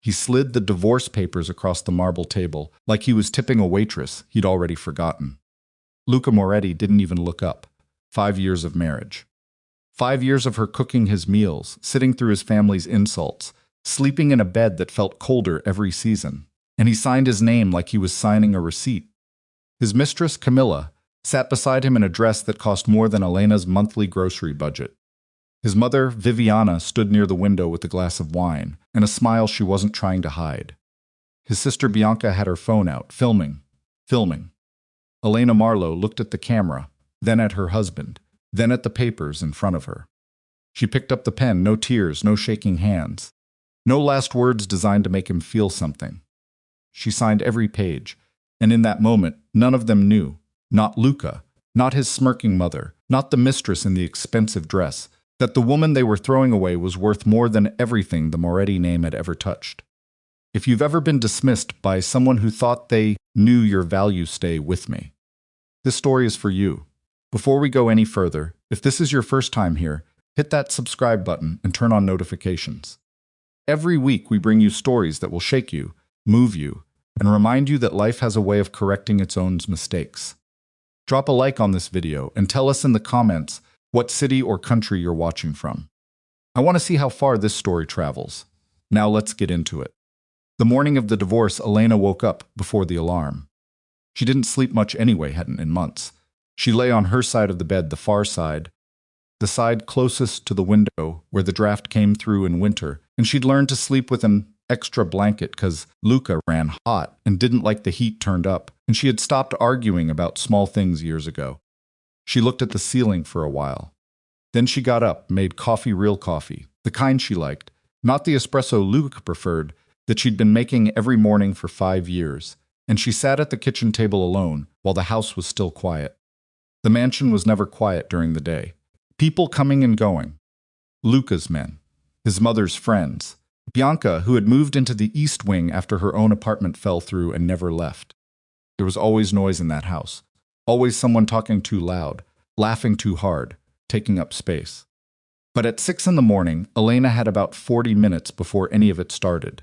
He slid the divorce papers across the marble table like he was tipping a waitress he'd already forgotten. Luca Moretti didn't even look up. 5 years of marriage. 5 years of her cooking his meals, sitting through his family's insults, sleeping in a bed that felt colder every season. And he signed his name like he was signing a receipt. His mistress, Camilla, sat beside him in a dress that cost more than Elena's monthly grocery budget. His mother, Viviana, stood near the window with a glass of wine and a smile she wasn't trying to hide. His sister Bianca had her phone out, filming. Elena Marlowe looked at the camera, then at her husband, then at the papers in front of her. She picked up the pen, no tears, no shaking hands. No last words designed to make him feel something. She signed every page, and in that moment, none of them knew, not Luca, not his smirking mother, not the mistress in the expensive dress, that the woman they were throwing away was worth more than everything the Moretti name had ever touched. If you've ever been dismissed by someone who thought they knew your value, stay with me. This story is for you. Before we go any further, if this is your first time here, hit that subscribe button and turn on notifications. Every week we bring you stories that will shake you, move you, and remind you that life has a way of correcting its own mistakes. Drop a like on this video and tell us in the comments what city or country you're watching from. I want to see how far this story travels. Now let's get into it. The morning of the divorce, Elena woke up before the alarm. She didn't sleep much anyway, hadn't in months. She lay on her side of the bed, the far side, the side closest to the window where the draft came through in winter, and she'd learned to sleep with an extra blanket because Luca ran hot and didn't like the heat turned up, and she had stopped arguing about small things years ago. She looked at the ceiling for a while. Then she got up, made coffee, real coffee, the kind she liked, not the espresso Luca preferred, that she'd been making every morning for 5 years, and she sat at the kitchen table alone while the house was still quiet. The mansion was never quiet during the day. People coming and going. Luca's men, his mother's friends, Bianca, who had moved into the East Wing after her own apartment fell through and never left. There was always noise in that house. Always someone talking too loud, laughing too hard, taking up space. But at 6 in the morning, Elena had about 40 minutes before any of it started.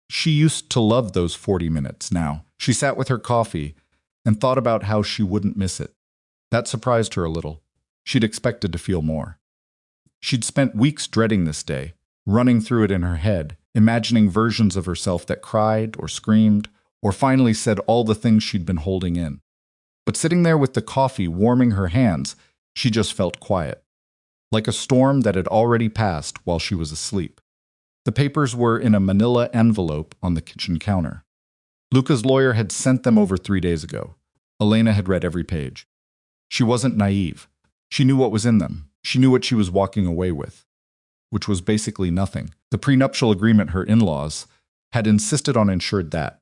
She used to love those 40 minutes now. She sat with her coffee and thought about how she wouldn't miss it. That surprised her a little. She'd expected to feel more. She'd spent weeks dreading this day, running through it in her head, imagining versions of herself that cried or screamed or finally said all the things she'd been holding in. But sitting there with the coffee warming her hands, she just felt quiet, like a storm that had already passed while she was asleep. The papers were in a manila envelope on the kitchen counter. Luca's lawyer had sent them over 3 days ago. Elena had read every page. She wasn't naive. She knew what was in them. She knew what she was walking away with, which was basically nothing. The prenuptial agreement her in-laws had insisted on ensured that.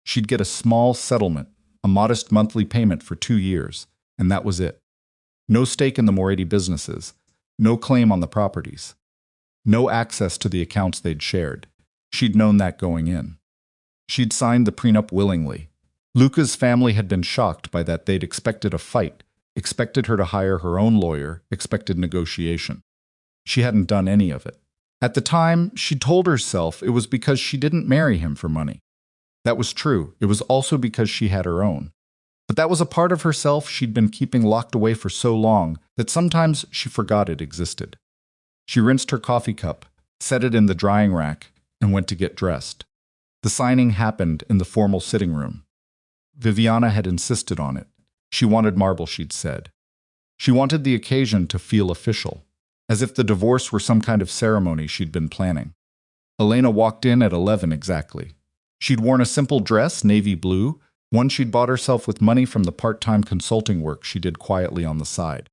She'd get a small settlement, a modest monthly payment for 2 years, and that was it. No stake in the Moretti businesses, no claim on the properties, no access to the accounts they'd shared. She'd known that going in. She'd signed the prenup willingly. Luca's family had been shocked by that. They'd expected a fight, expected her to hire her own lawyer, expected negotiation. She hadn't done any of it. At the time, she told herself it was because she didn't marry him for money. That was true. It was also because she had her own. But that was a part of herself she'd been keeping locked away for so long that sometimes she forgot it existed. She rinsed her coffee cup, set it in the drying rack, and went to get dressed. The signing happened in the formal sitting room. Viviana had insisted on it. She wanted marble, she'd said. She wanted the occasion to feel official, as if the divorce were some kind of ceremony she'd been planning. Elena walked in at 11 exactly. She'd worn a simple dress, navy blue, one she'd bought herself with money from the part-time consulting work she did quietly on the side.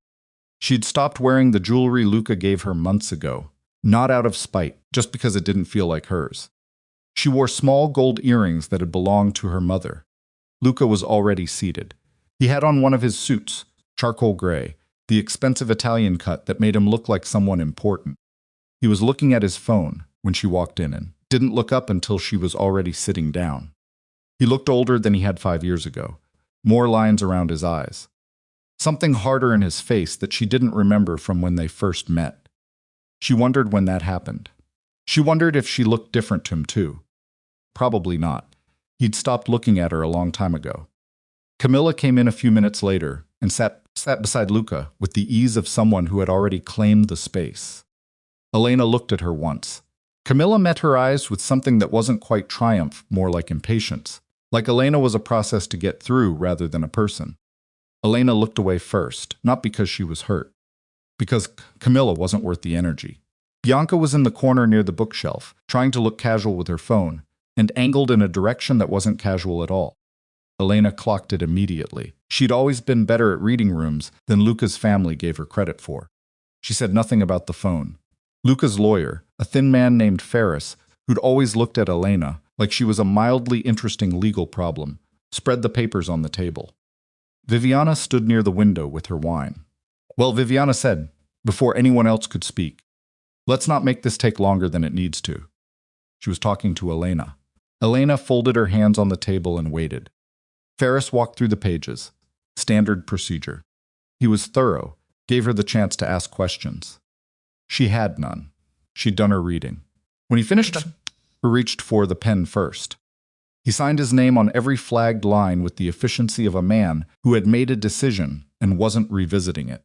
She'd stopped wearing the jewelry Luca gave her months ago, not out of spite, just because it didn't feel like hers. She wore small gold earrings that had belonged to her mother. Luca was already seated. He had on one of his suits, charcoal gray, the expensive Italian cut that made him look like someone important. He was looking at his phone when she walked in and didn't look up until she was already sitting down. He looked older than he had 5 years ago, more lines around his eyes. Something harder in his face that she didn't remember from when they first met. She wondered when that happened. She wondered if she looked different to him too. Probably not. He'd stopped looking at her a long time ago. Camilla came in a few minutes later and sat beside Luca with the ease of someone who had already claimed the space. Elena looked at her once. Camilla met her eyes with something that wasn't quite triumph, more like impatience. Like Elena was a process to get through rather than a person. Elena looked away first, not because she was hurt. Because Camilla wasn't worth the energy. Bianca was in the corner near the bookshelf, trying to look casual with her phone, and angled in a direction that wasn't casual at all. Elena clocked it immediately. She'd always been better at reading rooms than Luca's family gave her credit for. She said nothing about the phone. Luca's lawyer, a thin man named Ferris, who'd always looked at Elena like she was a mildly interesting legal problem, spread the papers on the table. Viviana stood near the window with her wine. Well, Viviana said, before anyone else could speak, let's not make this take longer than it needs to. She was talking to Elena. Elena folded her hands on the table and waited. Ferris walked through the pages. Standard procedure. He was thorough, gave her the chance to ask questions. She had none. She'd done her reading. When he finished, he reached for the pen first. He signed his name on every flagged line with the efficiency of a man who had made a decision and wasn't revisiting it.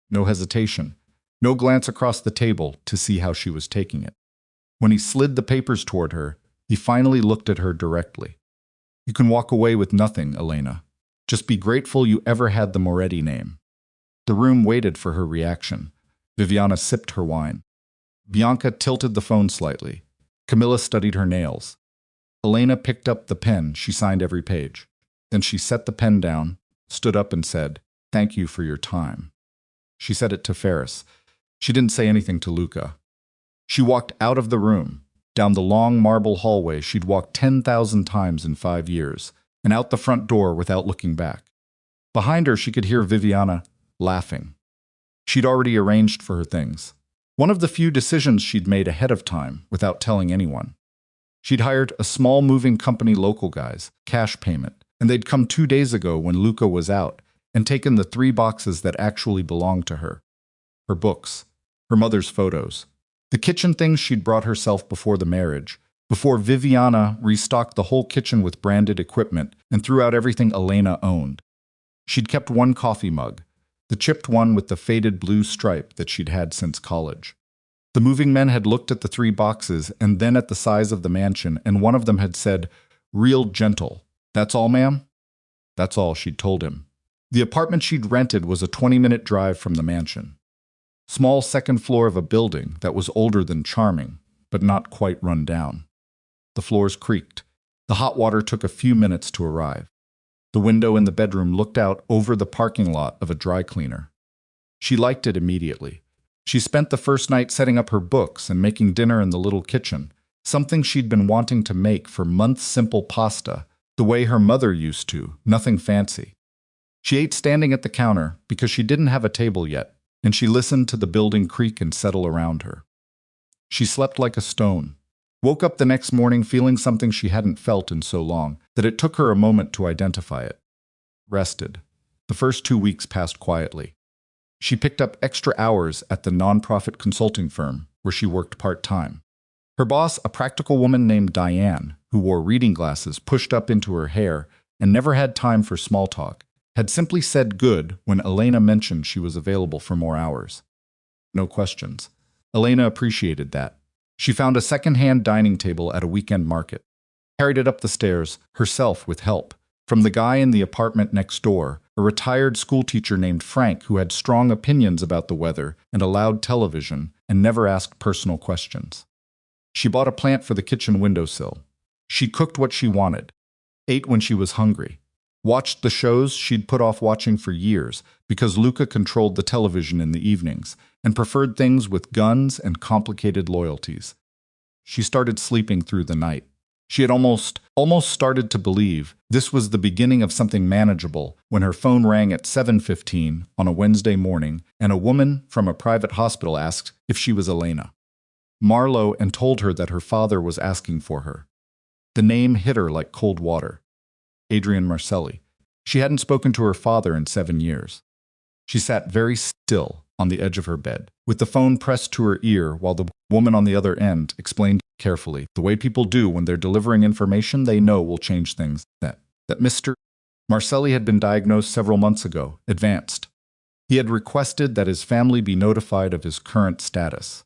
No hesitation, no glance across the table to see how she was taking it. When he slid the papers toward her, he finally looked at her directly. You can walk away with nothing, Elena. Just be grateful you ever had the Moretti name. The room waited for her reaction. Viviana sipped her wine. Bianca tilted the phone slightly. Camilla studied her nails. Elena picked up the pen. She signed every page. Then she set the pen down, stood up and said, "Thank you for your time." She said it to Ferris. She didn't say anything to Luca. She walked out of the room, down the long marble hallway she'd walked 10,000 times in 5 years, and out the front door without looking back. Behind her, she could hear Viviana laughing. She'd already arranged for her things. One of the few decisions she'd made ahead of time without telling anyone. She'd hired a small moving company local guys, cash payment, and they'd come 2 days ago when Luca was out and taken the 3 boxes that actually belonged to her. Her books, her mother's photos, the kitchen things she'd brought herself before the marriage, before Viviana restocked the whole kitchen with branded equipment and threw out everything Elena owned. She'd kept one coffee mug, the chipped one with the faded blue stripe that she'd had since college. The moving men had looked at the 3 boxes and then at the size of the mansion, and one of them had said, "Real gentle. That's all, ma'am?" That's all, she'd told him. The apartment she'd rented was a 20-minute drive from the mansion. Small second floor of a building that was older than charming, but not quite run down. The floors creaked. The hot water took a few minutes to arrive. The window in the bedroom looked out over the parking lot of a dry cleaner. She liked it immediately. She spent the first night setting up her books and making dinner in the little kitchen, something she'd been wanting to make for months. Simple pasta, the way her mother used to, nothing fancy. She ate standing at the counter because she didn't have a table yet, and she listened to the building creak and settle around her. She slept like a stone. Woke up the next morning feeling something she hadn't felt in so long that it took her a moment to identify it. Rested. The first 2 weeks passed quietly. She picked up extra hours at the nonprofit consulting firm where she worked part-time. Her boss, a practical woman named Diane, who wore reading glasses pushed up into her hair and never had time for small talk, had simply said good when Elena mentioned she was available for more hours. No questions. Elena appreciated that. She found a second-hand dining table at a weekend market, carried it up the stairs, herself with help, from the guy in the apartment next door, a retired schoolteacher named Frank who had strong opinions about the weather and a loud television and never asked personal questions. She bought a plant for the kitchen windowsill. She cooked what she wanted, ate when she was hungry, watched the shows she'd put off watching for years because Luca controlled the television in the evenings and preferred things with guns and complicated loyalties. She started sleeping through the night. She had almost started to believe this was the beginning of something manageable when her phone rang at 7:15 on a Wednesday morning and a woman from a private hospital asked if she was Elena. Marlowe and told her that her father was asking for her. The name hit her like cold water. Adrian Marcelli. She hadn't spoken to her father in 7 years. She sat very still, on the edge of her bed, with the phone pressed to her ear while the woman on the other end explained carefully, the way people do when they're delivering information they know will change things, that Mr. Marcelli had been diagnosed several months ago, advanced. He had requested that his family be notified of his current status.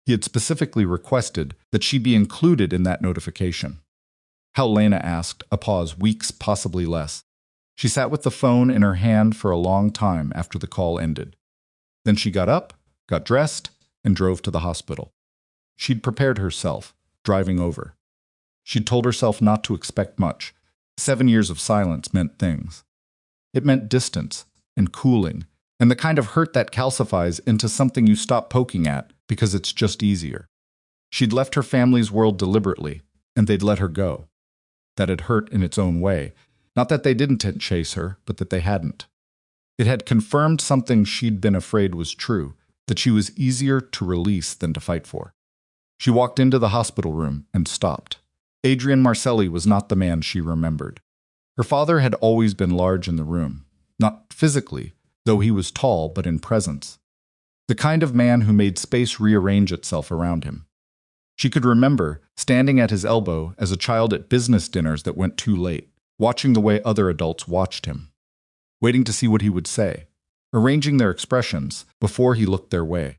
He had specifically requested that she be included in that notification. How, Elena asked, a pause, weeks, possibly less. She sat with the phone in her hand for a long time after the call ended. Then she got up, got dressed, and drove to the hospital. She'd prepared herself, driving over. She'd told herself not to expect much. 7 years of silence meant things. It meant distance and cooling, and the kind of hurt that calcifies into something you stop poking at because it's just easier. She'd left her family's world deliberately, and they'd let her go. That had hurt in its own way. Not that they didn't chase her, but that they hadn't. It had confirmed something she'd been afraid was true, that she was easier to release than to fight for. She walked into the hospital room and stopped. Adrian Marcelli was not the man she remembered. Her father had always been large in the room, not physically, though he was tall, but in presence. The kind of man who made space rearrange itself around him. She could remember standing at his elbow as a child at business dinners that went too late, watching the way other adults watched him, waiting to see what he would say, arranging their expressions before he looked their way.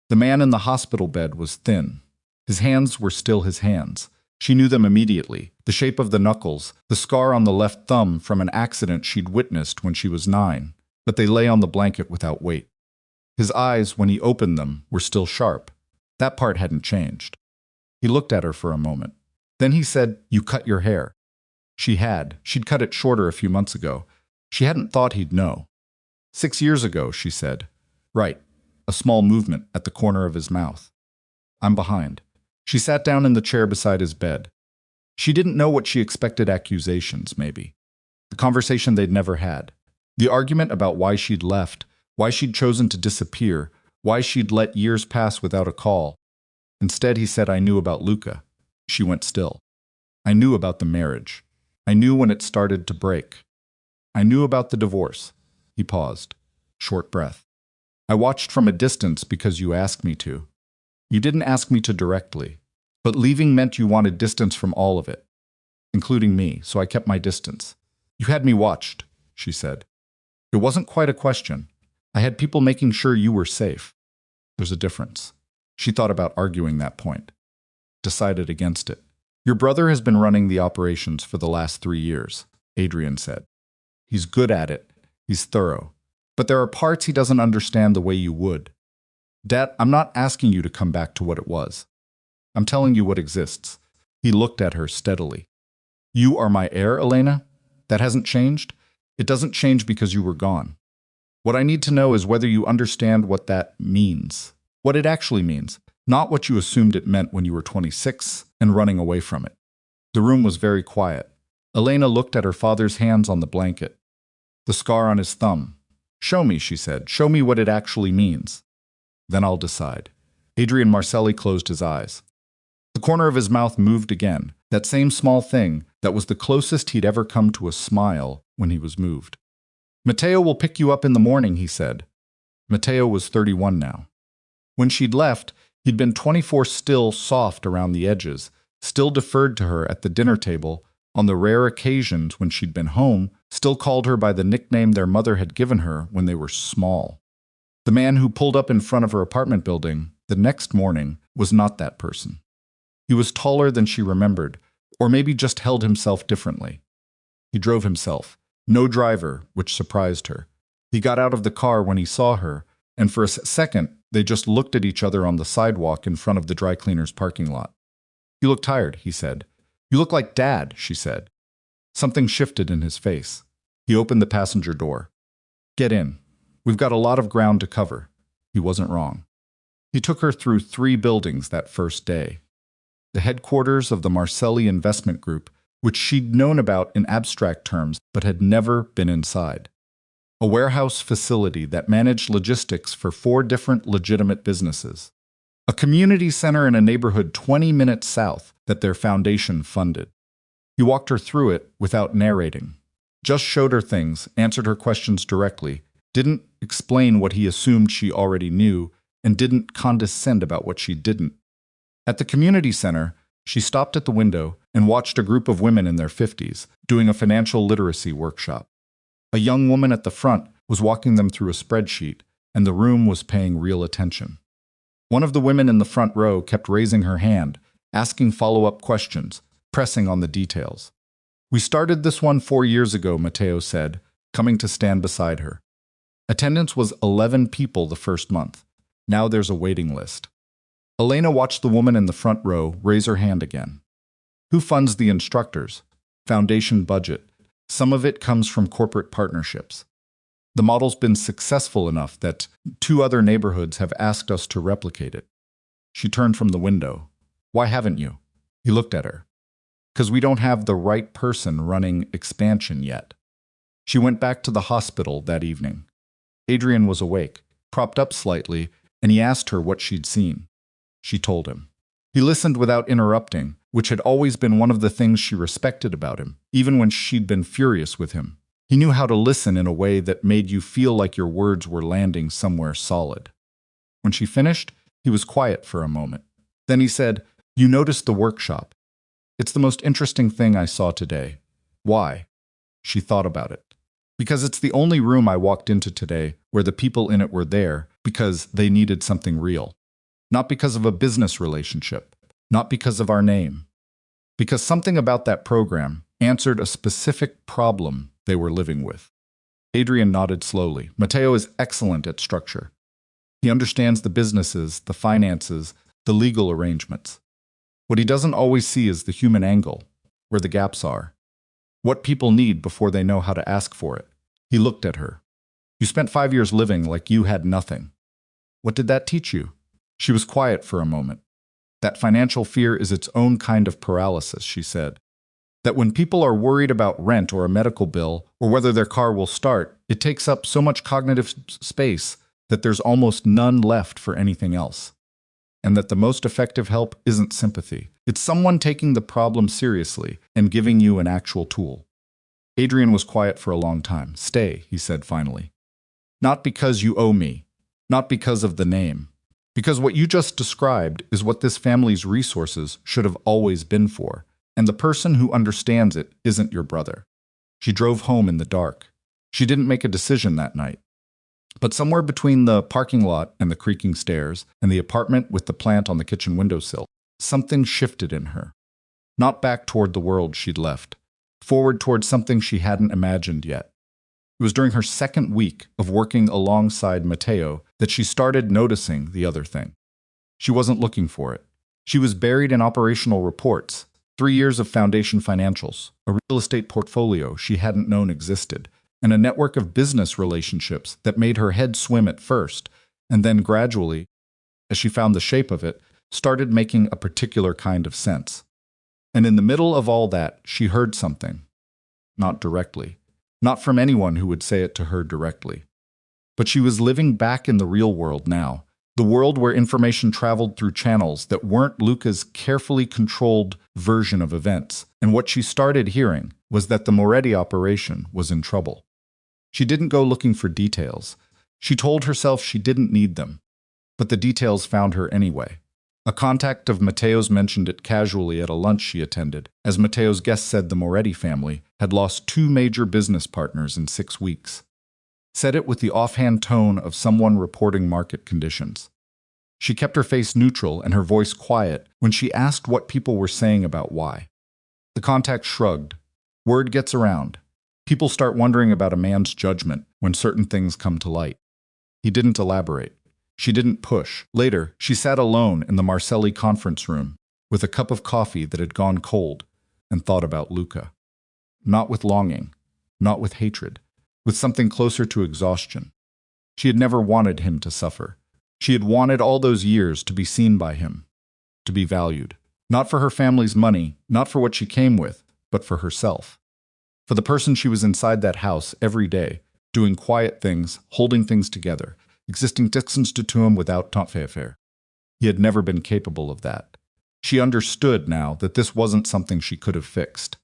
The man in the hospital bed was thin. His hands were still his hands. She knew them immediately, the shape of the knuckles, the scar on the left thumb from an accident she'd witnessed when she was 9, but they lay on the blanket without weight. His eyes, when he opened them, were still sharp. That part hadn't changed. He looked at her for a moment. Then he said, "You cut your hair." She had. She'd cut it shorter a few months ago. She hadn't thought he'd know. 6 years ago, she said. Right. A small movement at the corner of his mouth. I'm behind. She sat down in the chair beside his bed. She didn't know what she expected accusations, maybe. The conversation they'd never had. The argument about why she'd left, why she'd chosen to disappear, why she'd let years pass without a call. Instead, he said, "I knew about Luca." She went still. "I knew about the marriage. I knew when it started to break. I knew about the divorce." He paused. Short breath. "I watched from a distance because you asked me to. You didn't ask me to directly, but leaving meant you wanted distance from all of it, including me, so I kept my distance. You had me watched," she said. "It wasn't quite a question. I had people making sure you were safe." There's a difference. She thought about arguing that point. Decided against it. "Your brother has been running the operations for the last 3 years," Adrian said. "He's good at it. He's thorough. But there are parts he doesn't understand the way you would. Dad, I'm not asking you to come back to what it was. I'm telling you what exists." He looked at her steadily. "You are my heir, Elena? That hasn't changed? It doesn't change because you were gone. What I need to know is whether you understand what that means. What it actually means, not what you assumed it meant when you were 26 and running away from it." The room was very quiet. Elena looked at her father's hands on the blanket. The scar on his thumb. "Show me," she said. "Show me what it actually means. Then I'll decide." Adrian Marcelli closed his eyes. The corner of his mouth moved again, that same small thing that was the closest he'd ever come to a smile when he was moved. "Matteo will pick you up in the morning," he said. Matteo was 31 now. When she'd left, he'd been 24, still soft around the edges, still deferred to her at the dinner table, on the rare occasions when she'd been home, still called her by the nickname their mother had given her when they were small. The man who pulled up in front of her apartment building the next morning was not that person. He was taller than she remembered, or maybe just held himself differently. He drove himself, no driver, which surprised her. He got out of the car when he saw her, and for a second they just looked at each other on the sidewalk in front of the dry cleaner's parking lot. "You look tired," he said. "You look like Dad," she said. Something shifted in his face. He opened the passenger door. "Get in. We've got a lot of ground to cover." He wasn't wrong. He took her through 3 buildings that first day. The headquarters of the Marcelli investment group, which she'd known about in abstract terms but had never been inside. A warehouse facility that managed logistics for 4 different legitimate businesses. A community center in a neighborhood 20 minutes south that their foundation funded. He walked her through it without narrating. Just showed her things, answered her questions directly, didn't explain what he assumed she already knew, and didn't condescend about what she didn't. At the community center, she stopped at the window and watched a group of women in their 50s doing a financial literacy workshop. A young woman at the front was walking them through a spreadsheet, and the room was paying real attention. One of the women in the front row kept raising her hand, asking follow-up questions, pressing on the details. "We started this one 4 years ago," Matteo said, coming to stand beside her. "Attendance was 11 people the first month. Now there's a waiting list." Elena watched the woman in the front row raise her hand again. "Who funds the instructors? Foundation budget. Some of it comes from corporate partnerships. The model's been successful enough that 2 other neighborhoods have asked us to replicate it." She turned from the window. "Why haven't you?" He looked at her. "'Cause we don't have the right person running expansion yet." She went back to the hospital that evening. Adrian was awake, propped up slightly, and he asked her what she'd seen. She told him. He listened without interrupting, which had always been one of the things she respected about him, even when she'd been furious with him. He knew how to listen in a way that made you feel like your words were landing somewhere solid. When she finished, he was quiet for a moment. Then he said, "You noticed the workshop. It's the most interesting thing I saw today." "Why?" She thought about it. "Because it's the only room I walked into today where the people in it were there because they needed something real. Not because of a business relationship. Not because of our name. Because something about that program answered a specific problem they were living with." Adrian nodded slowly. Matteo is excellent at structure. He understands the businesses, the finances, the legal arrangements. What he doesn't always see is the human angle, where the gaps are. What people need before they know how to ask for it. He looked at her. "You spent 5 years living like you had nothing. What did that teach you?" She was quiet for a moment. "That financial fear is its own kind of paralysis," she said. "That when people are worried about rent or a medical bill or whether their car will start, it takes up so much cognitive space that there's almost none left for anything else. And that the most effective help isn't sympathy. It's someone taking the problem seriously and giving you an actual tool." Adrian was quiet for a long time. "Stay," he said finally. "Not because you owe me. Not because of the name. Because what you just described is what this family's resources should have always been for, and the person who understands it isn't your brother." She drove home in the dark. She didn't make a decision that night. But somewhere between the parking lot and the creaking stairs and the apartment with the plant on the kitchen windowsill, something shifted in her. Not back toward the world she'd left, forward toward something she hadn't imagined yet. It was during her second week of working alongside Matteo that she started noticing the other thing. She wasn't looking for it. She was buried in operational reports, 3 years of foundation financials, a real estate portfolio she hadn't known existed, and a network of business relationships that made her head swim at first, and then gradually, as she found the shape of it, started making a particular kind of sense. And in the middle of all that, she heard something. Not directly. Not from anyone who would say it to her directly. But she was living back in the real world now, the world where information traveled through channels that weren't Luca's carefully controlled version of events, and what she started hearing was that the Moretti operation was in trouble. She didn't go looking for details. She told herself she didn't need them, but the details found her anyway. A contact of Matteo's mentioned it casually at a lunch she attended, as Matteo's guest said the Moretti family had lost 2 major business partners in 6 weeks. Said it with the offhand tone of someone reporting market conditions. She kept her face neutral and her voice quiet when she asked what people were saying about why. The contact shrugged. Word gets around. People start wondering about a man's judgment when certain things come to light. He didn't elaborate. She didn't push. Later, she sat alone in the Marcelli conference room with a cup of coffee that had gone cold and thought about Luca. Not with longing, not with hatred, with something closer to exhaustion. She had never wanted him to suffer. She had wanted all those years to be seen by him, to be valued. Not for her family's money, not for what she came with, but for herself. For the person she was inside that house every day, doing quiet things, holding things together, existing distance to him without fanfare. He had never been capable of that. She understood now that this wasn't something she could have fixed.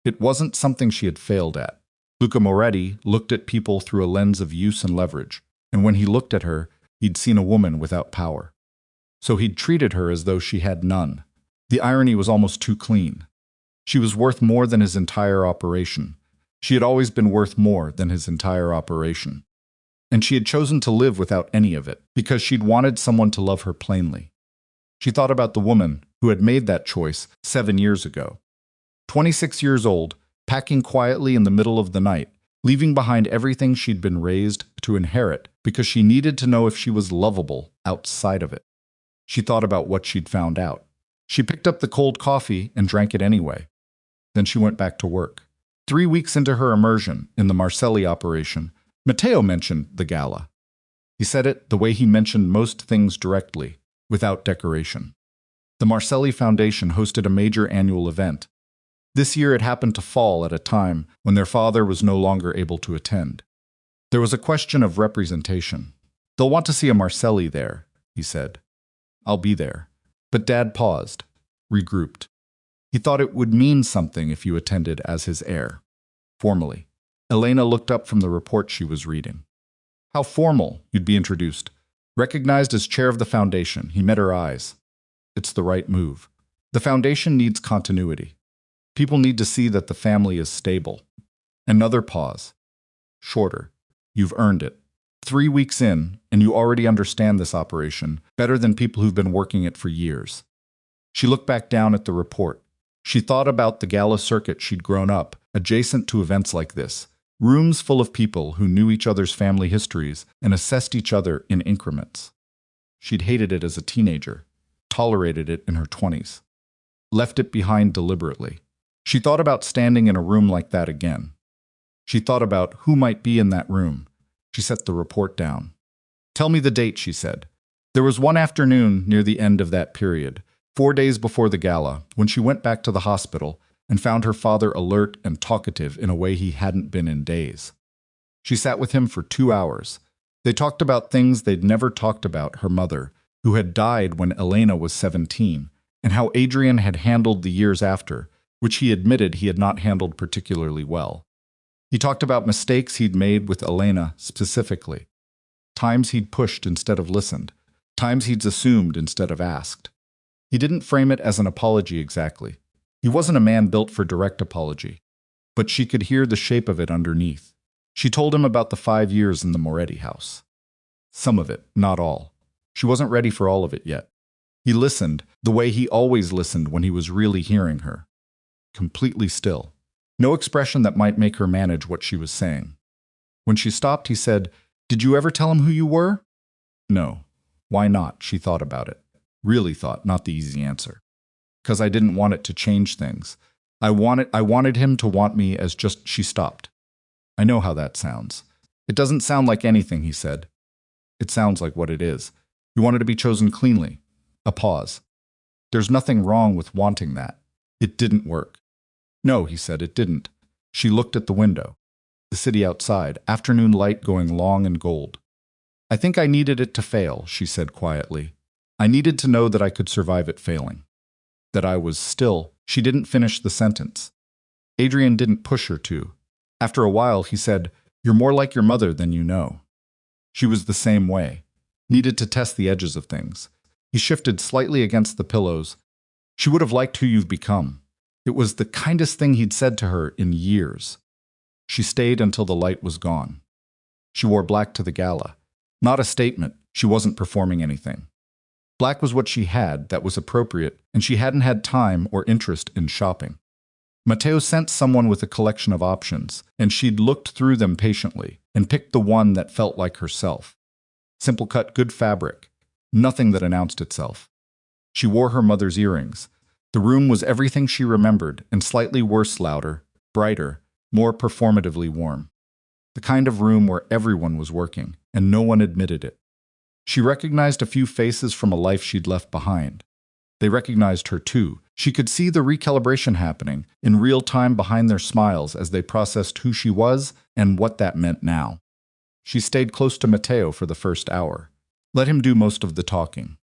It wasn't something she had failed at. Luca Moretti looked at people through a lens of use and leverage, and when he looked at her, he'd seen a woman without power. So he'd treated her as though she had none. The irony was almost too clean. She was worth more than his entire operation. She had always been worth more than his entire operation. And she had chosen to live without any of it, because she'd wanted someone to love her plainly. She thought about the woman who had made that choice 7 years ago. 26 years old, packing quietly in the middle of the night, leaving behind everything she'd been raised to inherit because she needed to know if she was lovable outside of it. She thought about what she'd found out. She picked up the cold coffee and drank it anyway. Then she went back to work. 3 weeks into her immersion in the Marcelli operation, Matteo mentioned the gala. He said it the way he mentioned most things directly, without decoration. The Marcelli Foundation hosted a major annual event. This year it happened to fall at a time when their father was no longer able to attend. There was a question of representation. "They'll want to see a Marcelli there," he said. "I'll be there." But Dad paused, regrouped. He thought it would mean something if you attended as his heir. Formally. Elena looked up from the report she was reading. "How formal, you'd be introduced." Recognized as chair of the foundation, he met her eyes. It's the right move. The foundation needs continuity. People need to see that the family is stable. Another pause. Shorter. "You've earned it. 3 weeks in, and you already understand this operation better than people who've been working it for years." She looked back down at the report. She thought about the gala circuit she'd grown up, adjacent to events like this. Rooms full of people who knew each other's family histories and assessed each other in increments. She'd hated it as a teenager, tolerated it in her 20s, left it behind deliberately. She thought about standing in a room like that again. She thought about who might be in that room. She set the report down. "Tell me the date," she said. There was one afternoon near the end of that period, 4 days before the gala, when she went back to the hospital and found her father alert and talkative in a way he hadn't been in days. She sat with him for 2 hours. They talked about things they'd never talked about: her mother, who had died when Elena was 17, and how Adrian had handled the years after, which he admitted he had not handled particularly well. He talked about mistakes he'd made with Elena specifically. Times he'd pushed instead of listened. Times he'd assumed instead of asked. He didn't frame it as an apology exactly. He wasn't a man built for direct apology. But she could hear the shape of it underneath. She told him about the 5 years in the Moretti house. Some of it, not all. She wasn't ready for all of it yet. He listened the way he always listened when he was really hearing her. Completely still. No expression that might make her manage what she was saying. When she stopped, he said, "Did you ever tell him who you were?" "No." "Why not?" She thought about it. Really thought, not the easy answer. "'Cause I didn't want it to change things. I wanted him to want me as just..." She stopped. "I know how that sounds." "It doesn't sound like anything," he said. "It sounds like what it is. You wanted to be chosen cleanly." A pause. "There's nothing wrong with wanting that. It didn't work." "No," he said, "it didn't." She looked at the window. The city outside, afternoon light going long and gold. "I think I needed it to fail," she said quietly. "I needed to know that I could survive it failing. That I was still..." She didn't finish the sentence. Adrian didn't push her to. After a while, he said, "You're more like your mother than you know." She was the same way. Needed to test the edges of things. He shifted slightly against the pillows. She would have liked who you've become. It was the kindest thing he'd said to her in years. She stayed until the light was gone. She wore black to the gala. Not a statement. She wasn't performing anything. Black was what she had that was appropriate, and she hadn't had time or interest in shopping. Matteo sent someone with a collection of options, and she'd looked through them patiently and picked the one that felt like herself. Simple cut, good fabric. Nothing that announced itself. She wore her mother's earrings. The room was everything she remembered, and slightly worse, louder, brighter, more performatively warm. The kind of room where everyone was working, and no one admitted it. She recognized a few faces from a life she'd left behind. They recognized her too. She could see the recalibration happening in real time behind their smiles as they processed who she was and what that meant now. She stayed close to Matteo for the first hour. Let him do most of the talking.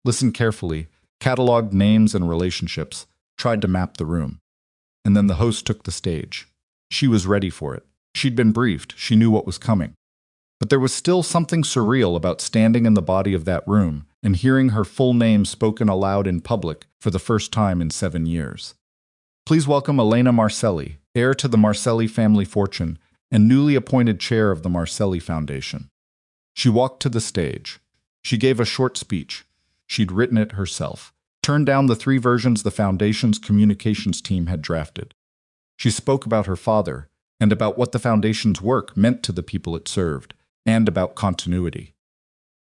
Listened carefully, cataloged names and relationships, tried to map the room. And then the host took the stage. She was ready for it. She'd been briefed. She knew what was coming. But there was still something surreal about standing in the body of that room and hearing her full name spoken aloud in public for the first time in 7 years. Please welcome Elena Marcelli, heir to the Marcelli family fortune and newly appointed chair of the Marcelli Foundation. She walked to the stage. She gave a short speech. She'd written it herself, turned down the 3 versions the Foundation's communications team had drafted. She spoke about her father and about what the Foundation's work meant to the people it served, and about continuity.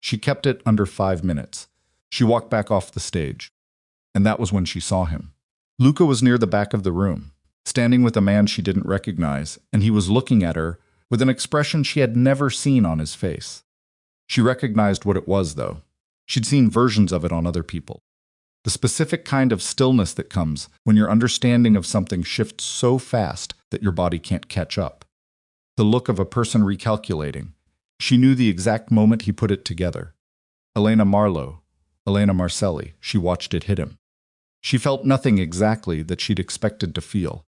She kept it under 5 minutes. She walked back off the stage. And that was when she saw him. Luca was near the back of the room, standing with a man she didn't recognize, and he was looking at her with an expression she had never seen on his face. She recognized what it was, though. She'd seen versions of it on other people. The specific kind of stillness that comes when your understanding of something shifts so fast that your body can't catch up. The look of a person recalculating. She knew the exact moment he put it together. Elena Marcelli, she watched it hit him. She felt nothing exactly that she'd expected to feel.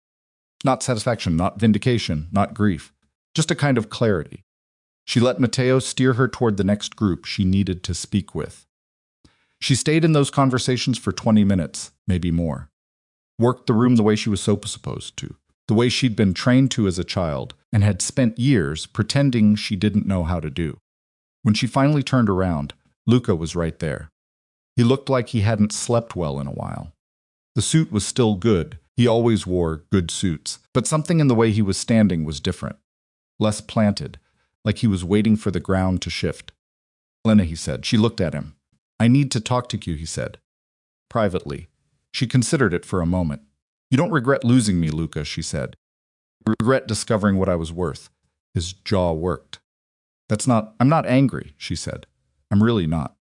Not satisfaction, not vindication, not grief. Just a kind of clarity. She let Matteo steer her toward the next group she needed to speak with. She stayed in those conversations for 20 minutes, maybe more. Worked the room the way she was so supposed to, the way she'd been trained to as a child and had spent years pretending she didn't know how to do. When she finally turned around, Luca was right there. He looked like he hadn't slept well in a while. The suit was still good. He always wore good suits, but something in the way he was standing was different. Less planted, like he was waiting for the ground to shift. Elena, he said. She looked at him. I need to talk to you, he said. Privately. She considered it for a moment. You don't regret losing me, Luca, she said. I regret discovering what I was worth. His jaw worked. I'm not angry, she said. I'm really not.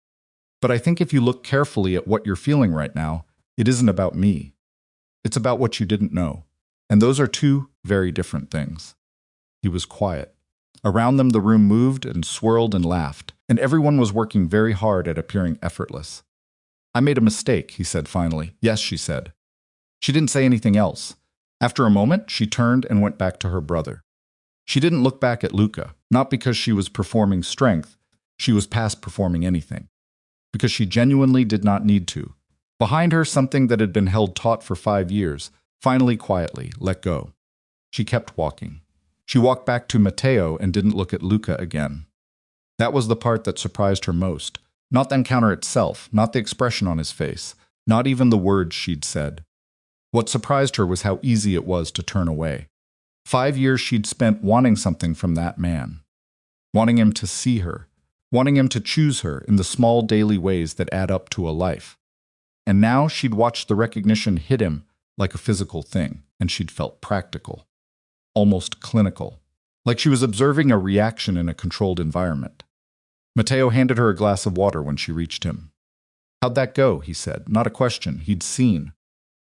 But I think if you look carefully at what you're feeling right now, it isn't about me. It's about what you didn't know. And those are 2 very different things. He was quiet. Around them, the room moved and swirled and laughed, and everyone was working very hard at appearing effortless. I made a mistake, he said finally. Yes, she said. She didn't say anything else. After a moment, she turned and went back to her brother. She didn't look back at Luca, not because she was performing strength. She was past performing anything. Because she genuinely did not need to. Behind her, something that had been held taut for 5 years, finally quietly let go. She kept walking. She walked back to Matteo and didn't look at Luca again. That was the part that surprised her most. Not the encounter itself, not the expression on his face, not even the words she'd said. What surprised her was how easy it was to turn away. 5 years she'd spent wanting something from that man. Wanting him to see her. Wanting him to choose her in the small daily ways that add up to a life. And now she'd watched the recognition hit him like a physical thing, and she'd felt practical. Almost clinical. Like she was observing a reaction in a controlled environment. Matteo handed her a glass of water when she reached him. How'd that go? He said. Not a question. He'd seen.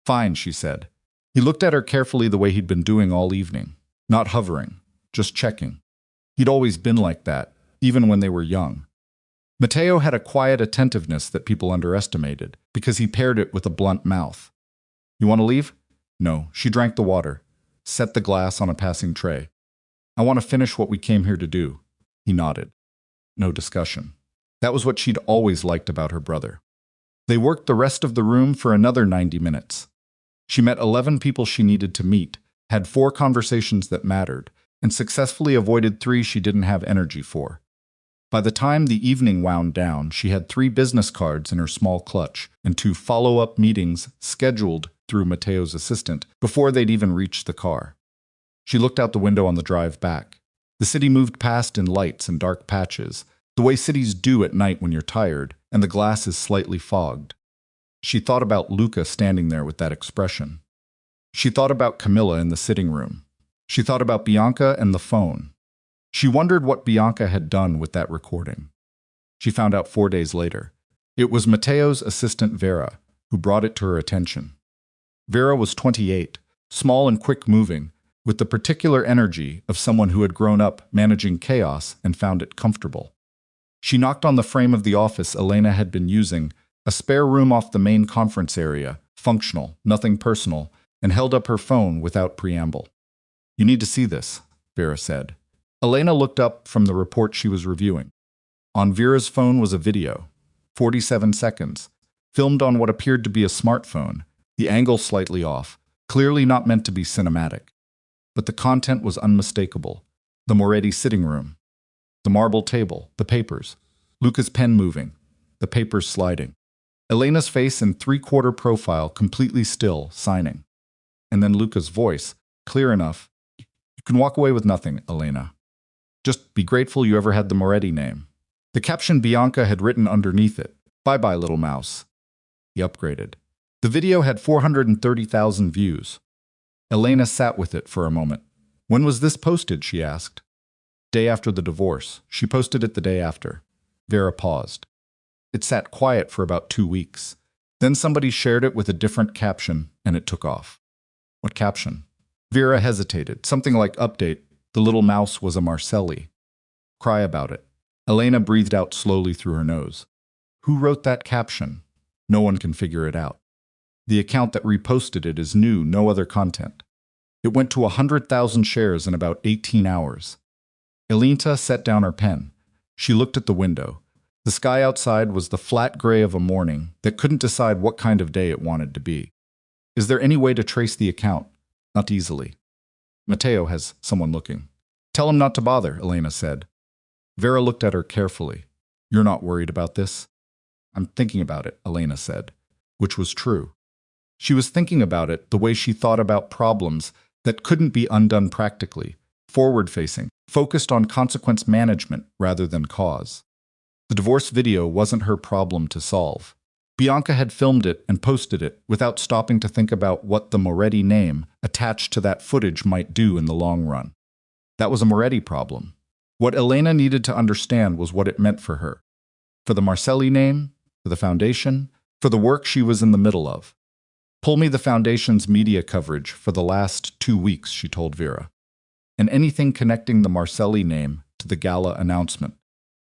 Fine, she said. He looked at her carefully the way he'd been doing all evening. Not hovering. Just checking. He'd always been like that, even when they were young. Matteo had a quiet attentiveness that people underestimated, because he paired it with a blunt mouth. You want to leave? No. She drank the water. Set the glass on a passing tray. I want to finish what we came here to do. He nodded. No discussion. That was what she'd always liked about her brother. They worked the rest of the room for another 90 minutes. She met 11 people she needed to meet, had 4 conversations that mattered, and successfully avoided 3 she didn't have energy for. By the time the evening wound down, she had 3 business cards in her small clutch and 2 follow-up meetings scheduled through Matteo's assistant before they'd even reached the car. She looked out the window on the drive back. The city moved past in lights and dark patches, the way cities do at night when you're tired, and the glass is slightly fogged. She thought about Luca standing there with that expression. She thought about Camilla in the sitting room. She thought about Bianca and the phone. She wondered what Bianca had done with that recording. She found out 4 days later. It was Matteo's assistant Vera who brought it to her attention. Vera was 28, small and quick-moving, with the particular energy of someone who had grown up managing chaos and found it comfortable. She knocked on the frame of the office Elena had been using, a spare room off the main conference area, functional, nothing personal, and held up her phone without preamble. You need to see this, Vera said. Elena looked up from the report she was reviewing. On Vera's phone was a video, 47 seconds, filmed on what appeared to be a smartphone, the angle slightly off, clearly not meant to be cinematic. But the content was unmistakable. The Moretti sitting room, the marble table, the papers, Luca's pen moving, the papers sliding. Elena's face in three-quarter profile, completely still, signing. And then Luca's voice, clear enough. You can walk away with nothing, Elena. Just be grateful you ever had the Moretti name. The caption Bianca had written underneath it, "Bye-bye, little mouse." He upgraded. The video had 430,000 views. Elena sat with it for a moment. When was this posted, she asked. Day after the divorce. She posted it the day after. Vera paused. It sat quiet for about 2 weeks. Then somebody shared it with a different caption, and it took off. What caption? Vera hesitated. Something like update. The little mouse was a Marcelli. Cry about it. Elena breathed out slowly through her nose. Who wrote that caption? No one can figure it out. The account that reposted it is new, no other content. It went to 100,000 shares in about 18 hours. Elena set down her pen. She looked at the window. The sky outside was the flat gray of a morning that couldn't decide what kind of day it wanted to be. Is there any way to trace the account? Not easily. Matteo has someone looking. Tell him not to bother, Elena said. Vera looked at her carefully. You're not worried about this? I'm thinking about it, Elena said, which was true. She was thinking about it the way she thought about problems that couldn't be undone practically, forward-facing, focused on consequence management rather than cause. The divorce video wasn't her problem to solve. Bianca had filmed it and posted it without stopping to think about what the Moretti name attached to that footage might do in the long run. That was a Moretti problem. What Elena needed to understand was what it meant for her. For the Marcelli name, for the foundation, for the work she was in the middle of. Pull me the foundation's media coverage for the last 2 weeks, she told Vera. And anything connecting the Marcelli name to the gala announcement.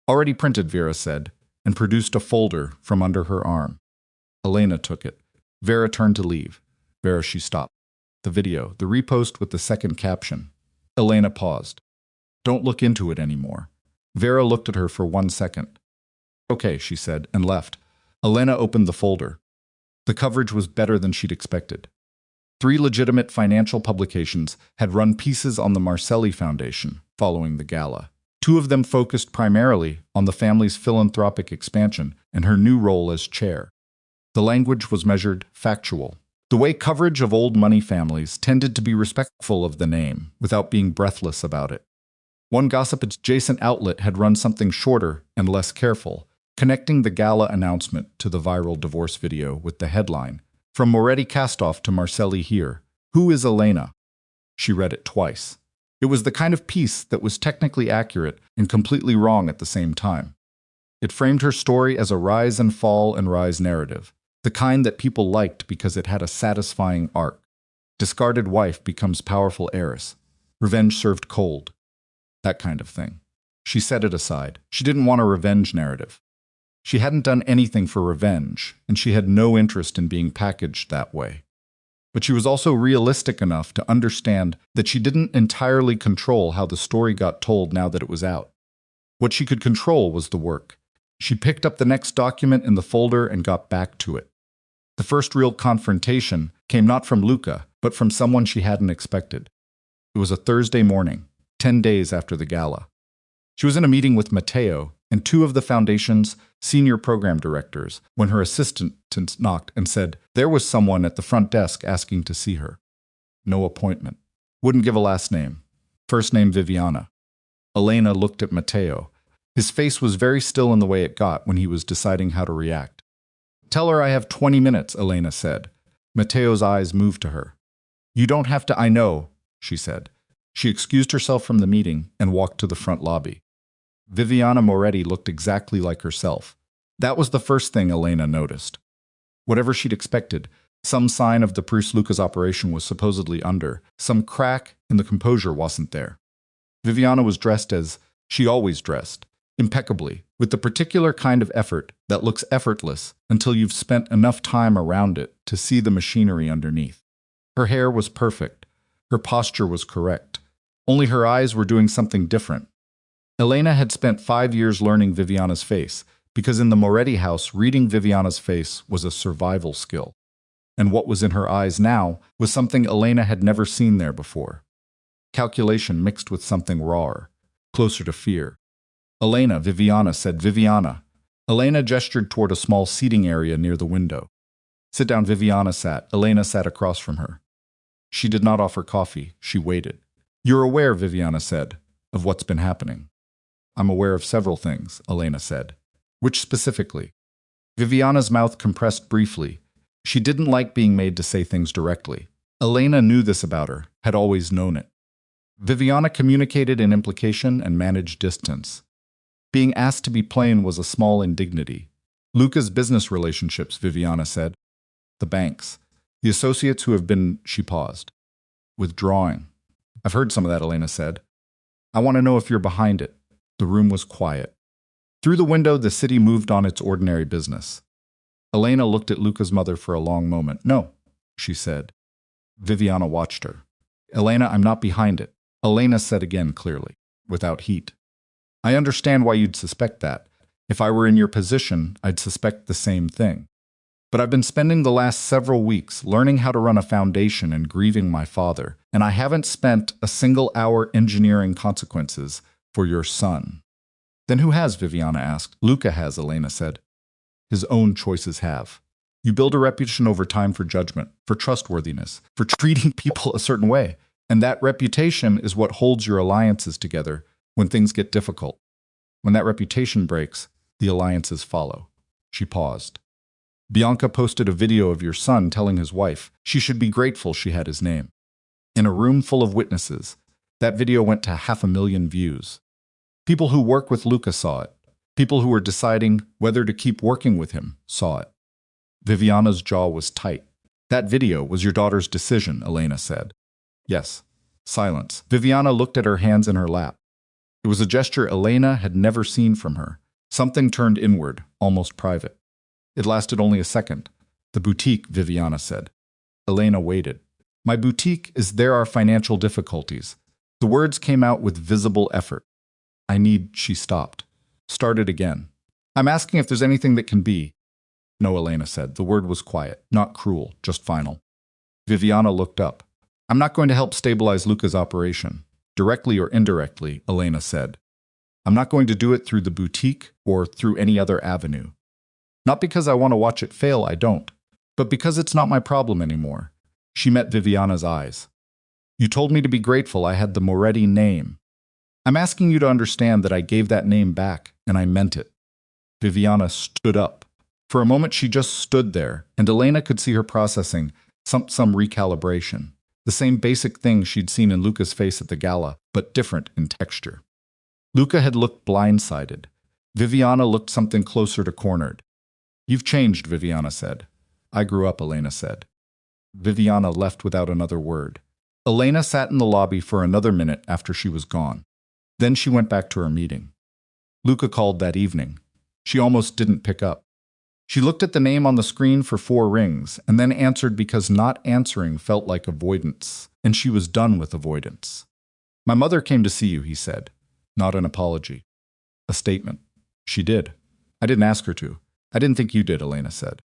Already printed, Vera said, and produced a folder from under her arm. Elena took it. Vera turned to leave. Vera, she stopped. The video, the repost with the second caption. Elena paused. Don't look into it anymore. Vera looked at her for 1 second. Okay, she said, and left. Elena opened the folder. The coverage was better than she'd expected. 3 legitimate financial publications had run pieces on the Marcelli Foundation following the gala. 2 of them focused primarily on the family's philanthropic expansion and her new role as chair. The language was measured factual. The way coverage of old money families tended to be respectful of the name without being breathless about it. One gossip-adjacent outlet had run something shorter and less careful, connecting the gala announcement to the viral divorce video with the headline, From Moretti Castoff to Marcelli Here, Who is Elena? She read it twice. It was the kind of piece that was technically accurate and completely wrong at the same time. It framed her story as a rise and fall and rise narrative, the kind that people liked because it had a satisfying arc. Discarded wife becomes powerful heiress. Revenge served cold. That kind of thing. She set it aside. She didn't want a revenge narrative. She hadn't done anything for revenge, and she had no interest in being packaged that way. But she was also realistic enough to understand that she didn't entirely control how the story got told now that it was out. What she could control was the work. She picked up the next document in the folder and got back to it. The first real confrontation came not from Luca, but from someone she hadn't expected. It was a Thursday morning, 10 days after the gala. She was in a meeting with Matteo and 2 of the foundation's senior program directors when her assistant knocked and said there was someone at the front desk asking to see her. No appointment. Wouldn't give a last name. First name Viviana. Elena looked at Matteo. His face was very still in the way it got when he was deciding how to react. Tell her I have 20 minutes, Elena said. Matteo's eyes moved to her. You don't have to, I know, she said. She excused herself from the meeting and walked to the front lobby. Viviana Moretti looked exactly like herself. That was the first thing Elena noticed. Whatever she'd expected, some sign of the priest Luca's operation was supposedly under, some crack in the composure wasn't there. Viviana was dressed as she always dressed, impeccably, with the particular kind of effort that looks effortless until you've spent enough time around it to see the machinery underneath. Her hair was perfect. Her posture was correct. Only her eyes were doing something different. Elena had spent 5 years learning Viviana's face, because in the Moretti house, reading Viviana's face was a survival skill. And what was in her eyes now was something Elena had never seen there before. Calculation mixed with something rawer, closer to fear. Elena, Viviana said, Viviana. Elena gestured toward a small seating area near the window. Sit down, Viviana sat. Elena sat across from her. She did not offer coffee. She waited. You're aware, Viviana said, of what's been happening. I'm aware of several things, Elena said. Which specifically? Viviana's mouth compressed briefly. She didn't like being made to say things directly. Elena knew this about her, had always known it. Viviana communicated in implication and managed distance. Being asked to be plain was a small indignity. Luca's business relationships, Viviana said. The banks. The associates who have been, she paused. Withdrawing. I've heard some of that, Elena said. I want to know if you're behind it. The room was quiet. Through the window, the city moved on its ordinary business. Elena looked at Luca's mother for a long moment. No, she said. Viviana watched her. Elena, I'm not behind it. Elena said again clearly, without heat. I understand why you'd suspect that. If I were in your position, I'd suspect the same thing. But I've been spending the last several weeks learning how to run a foundation and grieving my father, and I haven't spent a single hour engineering consequences for your son. Then who has, Viviana asked. Luca has, Elena said. His own choices have. You build a reputation over time for judgment, for trustworthiness, for treating people a certain way. And that reputation is what holds your alliances together when things get difficult. When that reputation breaks, the alliances follow. She paused. Bianca posted a video of your son telling his wife she should be grateful she had his name. In a room full of witnesses, that video went to 500,000 views. People who work with Luca saw it. People who were deciding whether to keep working with him saw it. Viviana's jaw was tight. That video was your daughter's decision, Elena said. Yes. Silence. Viviana looked at her hands in her lap. It was a gesture Elena had never seen from her. Something turned inward, almost private. It lasted only a second. The boutique, Viviana said. Elena waited. My boutique is there are financial difficulties. The words came out with visible effort. She stopped. Started again. I'm asking if there's anything that can be. No, Elena said. The word was quiet, not cruel, just final. Viviana looked up. I'm not going to help stabilize Luca's operation. Directly or indirectly, Elena said. I'm not going to do it through the boutique or through any other avenue. Not because I want to watch it fail, I don't. But because it's not my problem anymore. She met Viviana's eyes. You told me to be grateful I had the Moretti name. I'm asking you to understand that I gave that name back, and I meant it. Viviana stood up. For a moment she just stood there, and Elena could see her processing some recalibration. The same basic thing she'd seen in Luca's face at the gala, but different in texture. Luca had looked blindsided. Viviana looked something closer to cornered. You've changed, Viviana said. I grew up, Elena said. Viviana left without another word. Elena sat in the lobby for another minute after she was gone. Then she went back to her meeting. Luca called that evening. She almost didn't pick up. She looked at the name on the screen for 4 rings, and then answered because not answering felt like avoidance, and she was done with avoidance. My mother came to see you, he said. Not an apology. A statement. She did. I didn't ask her to. I didn't think you did, Elena said.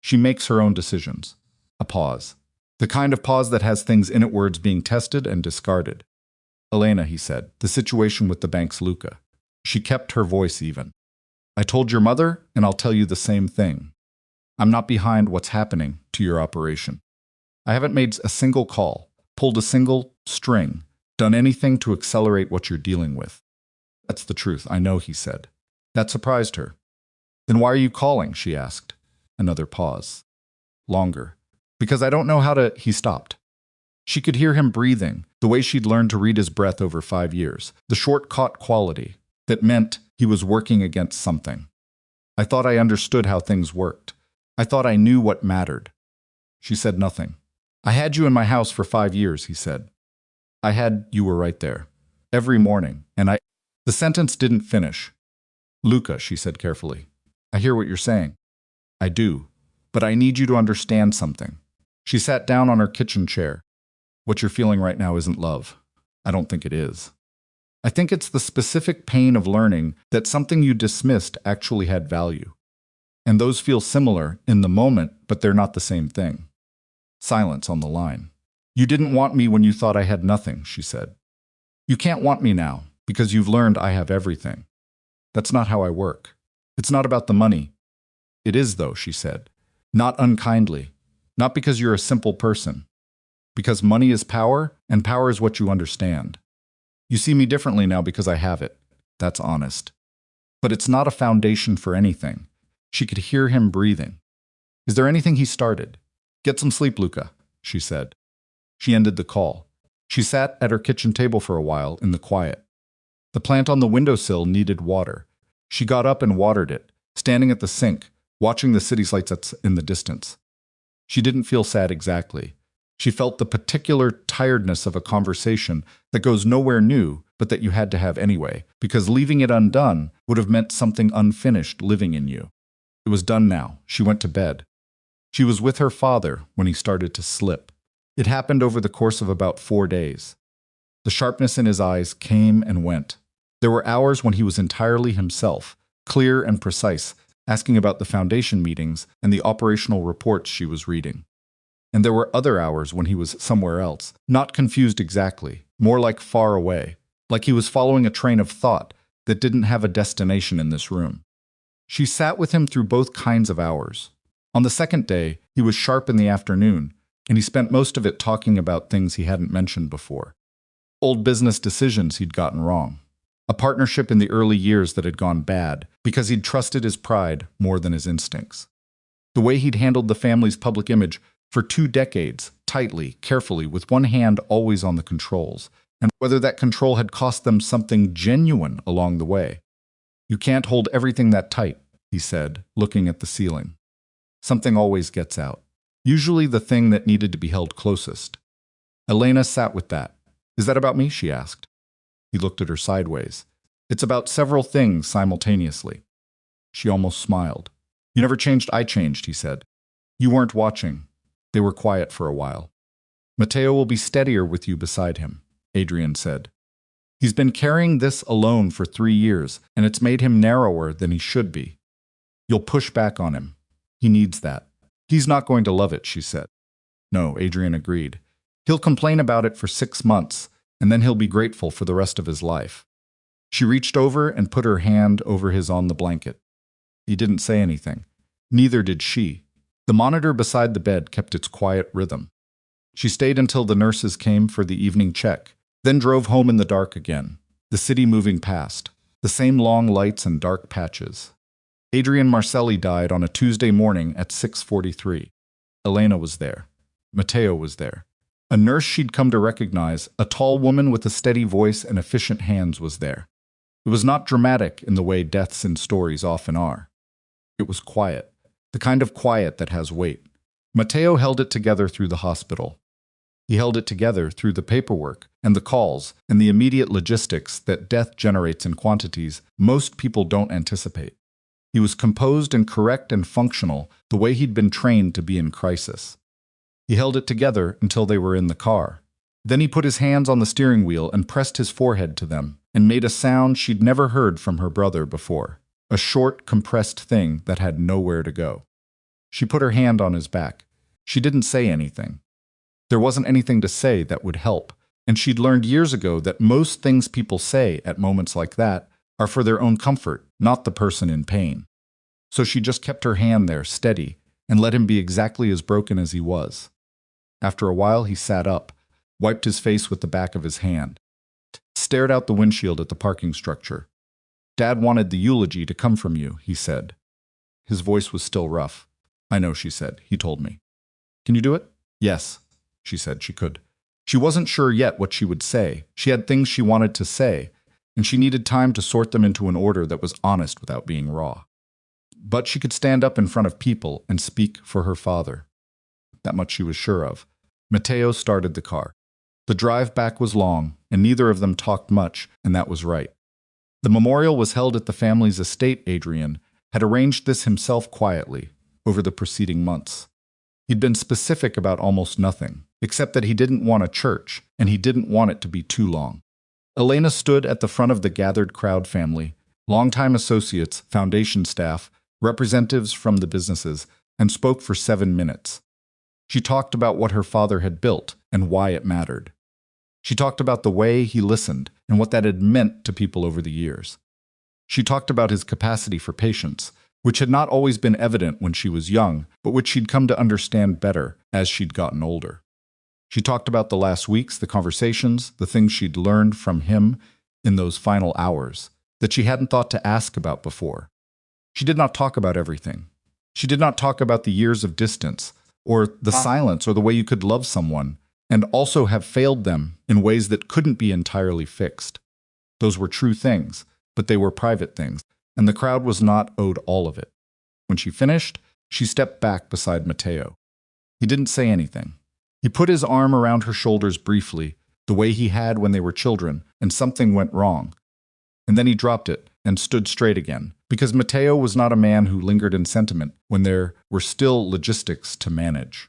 She makes her own decisions. A pause. The kind of pause that has things in it words being tested and discarded. Elena, he said, the situation with the bank's Luca. She kept her voice even. I told your mother, and I'll tell you the same thing. I'm not behind what's happening to your operation. I haven't made a single call, pulled a single string, done anything to accelerate what you're dealing with. That's the truth, I know, he said. That surprised her. Then why are you calling, she asked. Another pause. Longer. Because I don't know how to, he stopped. She could hear him breathing, the way she'd learned to read his breath over 5 years, the short caught quality that meant he was working against something. I thought I understood how things worked. I thought I knew what mattered. She said nothing. I had you in my house for 5 years, he said. You were right there. Every morning, and The sentence didn't finish. Luca, she said carefully. I hear what you're saying. I do. But I need you to understand something. She sat down on her kitchen chair. What you're feeling right now isn't love. I don't think it is. I think it's the specific pain of learning that something you dismissed actually had value. And those feel similar in the moment, but they're not the same thing. Silence on the line. You didn't want me when you thought I had nothing, she said. You can't want me now, because you've learned I have everything. That's not how I work. It's not about the money. It is, though, she said. Not unkindly. Not because you're a simple person. Because money is power, and power is what you understand. You see me differently now because I have it. That's honest. But it's not a foundation for anything. She could hear him breathing. Is there anything he started? Get some sleep, Luca, she said. She ended the call. She sat at her kitchen table for a while in the quiet. The plant on the windowsill needed water. She got up and watered it, standing at the sink, watching the city lights in the distance. She didn't feel sad exactly. She felt the particular tiredness of a conversation that goes nowhere new, but that you had to have anyway, because leaving it undone would have meant something unfinished living in you. It was done now. She went to bed. She was with her father when he started to slip. It happened over the course of about 4 days. The sharpness in his eyes came and went. There were hours when he was entirely himself, clear and precise, asking about the foundation meetings and the operational reports she was reading. And there were other hours when he was somewhere else, not confused exactly, more like far away, like he was following a train of thought that didn't have a destination in this room. She sat with him through both kinds of hours. On the second day, he was sharp in the afternoon, and he spent most of it talking about things he hadn't mentioned before. Old business decisions he'd gotten wrong. A partnership in the early years that had gone bad because he'd trusted his pride more than his instincts. The way he'd handled the family's public image for 2 decades, tightly, carefully, with one hand always on the controls, and whether that control had cost them something genuine along the way. You can't hold everything that tight, he said, looking at the ceiling. Something always gets out. Usually the thing that needed to be held closest. Elena sat with that. Is that about me? She asked. He looked at her sideways. It's about several things simultaneously. She almost smiled. You never changed, I changed, he said. You weren't watching. They were quiet for a while. Matteo will be steadier with you beside him, Adrian said. He's been carrying this alone for 3 years, and it's made him narrower than he should be. You'll push back on him. He needs that. He's not going to love it, she said. No, Adrian agreed. He'll complain about it for 6 months, and then he'll be grateful for the rest of his life. She reached over and put her hand over his on the blanket. He didn't say anything. Neither did she. The monitor beside the bed kept its quiet rhythm. She stayed until the nurses came for the evening check, then drove home in the dark again, the city moving past, the same long lights and dark patches. Adrian Marcelli died on a Tuesday morning at 6:43. Elena was there. Matteo was there. A nurse she'd come to recognize, a tall woman with a steady voice and efficient hands, was there. It was not dramatic in the way deaths in stories often are. It was quiet, the kind of quiet that has weight. Matteo held it together through the hospital. He held it together through the paperwork and the calls and the immediate logistics that death generates in quantities most people don't anticipate. He was composed and correct and functional the way he'd been trained to be in crisis. He held it together until they were in the car. Then he put his hands on the steering wheel and pressed his forehead to them and made a sound she'd never heard from her brother before, a short, compressed thing that had nowhere to go. She put her hand on his back. She didn't say anything. There wasn't anything to say that would help, and she'd learned years ago that most things people say at moments like that are for their own comfort, not the person in pain. So she just kept her hand there, steady, and let him be exactly as broken as he was. After a while, he sat up, wiped his face with the back of his hand, stared out the windshield at the parking structure. Dad wanted the eulogy to come from you, he said. His voice was still rough. I know, she said. He told me. Can you do it? Yes, she said she could. She wasn't sure yet what she would say. She had things she wanted to say, and she needed time to sort them into an order that was honest without being raw. But she could stand up in front of people and speak for her father. That much she was sure of. Matteo started the car. The drive back was long, and neither of them talked much, and that was right. The memorial was held at the family's estate. Adrian had arranged this himself quietly over the preceding months. He'd been specific about almost nothing, except that he didn't want a church, and he didn't want it to be too long. Elena stood at the front of the gathered crowd family, longtime associates, foundation staff, representatives from the businesses, and spoke for 7 minutes. She talked about what her father had built and why it mattered. She talked about the way he listened and what that had meant to people over the years. She talked about his capacity for patience, which had not always been evident when she was young, but which she'd come to understand better as she'd gotten older. She talked about the last weeks, the conversations, the things she'd learned from him in those final hours that she hadn't thought to ask about before. She did not talk about everything. She did not talk about the years of distance, or the silence, or the way you could love someone, and also have failed them in ways that couldn't be entirely fixed. Those were true things, but they were private things, and the crowd was not owed all of it. When she finished, she stepped back beside Matteo. He didn't say anything. He put his arm around her shoulders briefly, the way he had when they were children, and something went wrong. And then he dropped it and stood straight again, because Matteo was not a man who lingered in sentiment when there were still logistics to manage.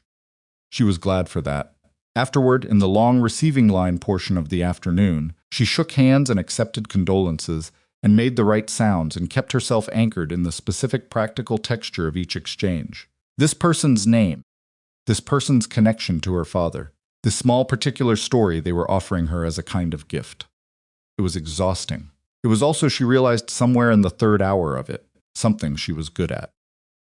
She was glad for that. Afterward, in the long receiving line portion of the afternoon, she shook hands and accepted condolences and made the right sounds and kept herself anchored in the specific practical texture of each exchange. This person's name, this person's connection to her father, this small particular story they were offering her as a kind of gift. It was exhausting. It was also, she realized somewhere in the third hour of it, something she was good at.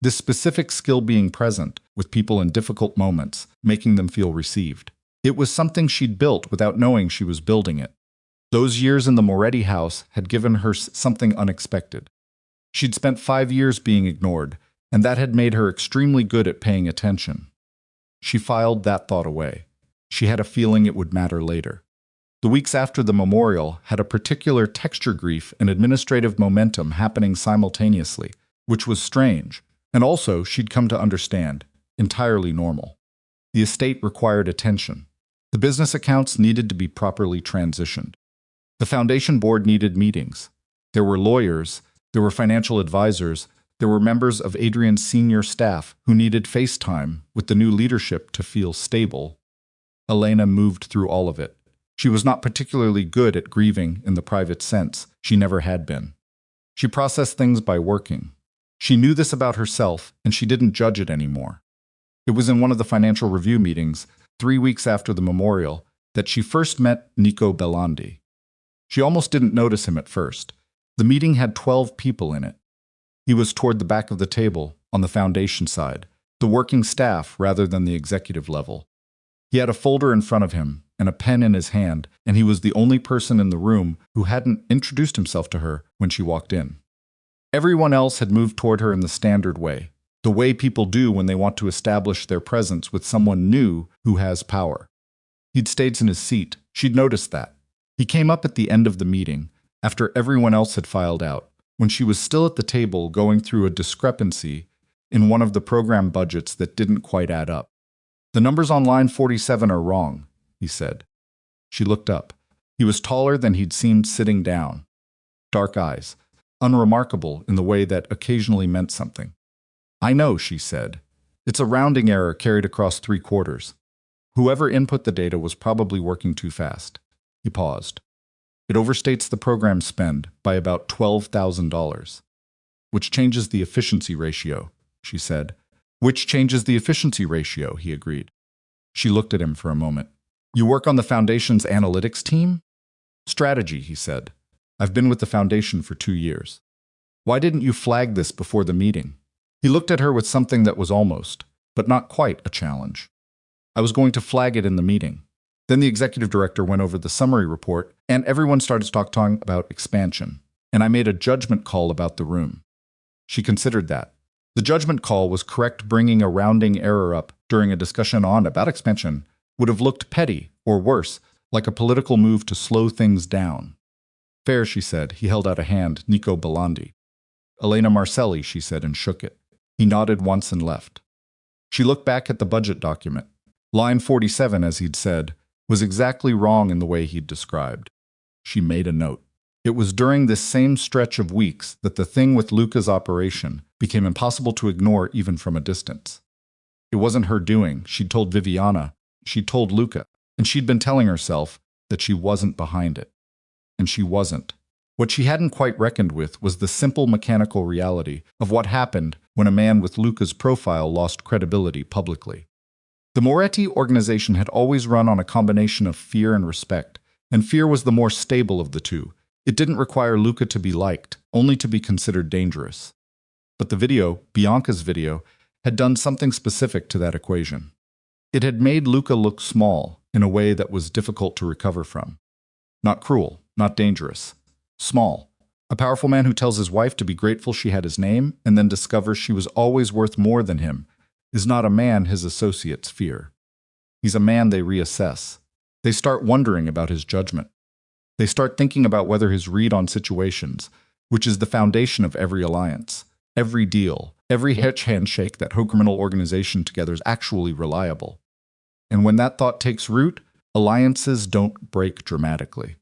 This specific skill being present with people in difficult moments, making them feel received. It was something she'd built without knowing she was building it. Those years in the Moretti house had given her something unexpected. She'd spent 5 years being ignored, and that had made her extremely good at paying attention. She filed that thought away. She had a feeling it would matter later. The weeks after the memorial had a particular texture grief and administrative momentum happening simultaneously, which was strange, and also, she'd come to understand, entirely normal. The estate required attention. The business accounts needed to be properly transitioned. The foundation board needed meetings. There were lawyers, there were financial advisors, there were members of Adrian's senior staff who needed face time with the new leadership to feel stable. Elena moved through all of it. She was not particularly good at grieving in the private sense. She never had been. She processed things by working. She knew this about herself, and she didn't judge it anymore. It was in one of the financial review meetings, 3 weeks after the memorial, that she first met Nico Bellandi. She almost didn't notice him at first. The meeting had 12 people in it. He was toward the back of the table, on the foundation side, the working staff rather than the executive level. He had a folder in front of him and a pen in his hand, and he was the only person in the room who hadn't introduced himself to her when she walked in. Everyone else had moved toward her in the standard way, the way people do when they want to establish their presence with someone new who has power. He'd stayed in his seat. She'd noticed that. He came up at the end of the meeting, after everyone else had filed out, when she was still at the table going through a discrepancy in one of the program budgets that didn't quite add up. "The numbers on line 47 are wrong," he said. She looked up. He was taller than he'd seemed sitting down. Dark eyes, unremarkable in the way that occasionally meant something. "I know," she said. "It's a rounding error carried across 3/4. Whoever input the data was probably working too fast." He paused. "It overstates the program spend by about $12,000. "Which changes the efficiency ratio," she said. "Which changes the efficiency ratio," he agreed. She looked at him for a moment. "You work on the Foundation's analytics team?" "Strategy," he said. "I've been with the Foundation for 2 years." "Why didn't you flag this before the meeting?" He looked at her with something that was almost, but not quite, a challenge. "I was going to flag it in the meeting." Then the executive director went over the summary report, and everyone started talking about expansion, and I made a judgment call about the room. She considered that. The judgment call was correct. Bringing a rounding error up during a discussion about expansion would have looked petty, or worse, like a political move to slow things down. "Fair," she said. He held out a hand. "Nico Bellandi." "Elena Marcelli," she said, and shook it. He nodded once and left. She looked back at the budget document. Line 47, as he'd said, was exactly wrong in the way he'd described. She made a note. It was during this same stretch of weeks that the thing with Luca's operation became impossible to ignore even from a distance. It wasn't her doing. She'd told Viviana. She'd told Luca. And she'd been telling herself that she wasn't behind it. And she wasn't. What she hadn't quite reckoned with was the simple mechanical reality of what happened when a man with Luca's profile lost credibility publicly. The Moretti organization had always run on a combination of fear and respect, and fear was the more stable of the two. It didn't require Luca to be liked, only to be considered dangerous. But the video, Bianca's video, had done something specific to that equation. It had made Luca look small in a way that was difficult to recover from. Not cruel, not dangerous. Small. A powerful man who tells his wife to be grateful she had his name and then discovers she was always worth more than him is not a man his associates fear. He's a man they reassess. They start wondering about his judgment. They start thinking about whether his read on situations, which is the foundation of every alliance, every deal, every handshake that criminal organization together is actually reliable. And when that thought takes root, alliances don't break dramatically.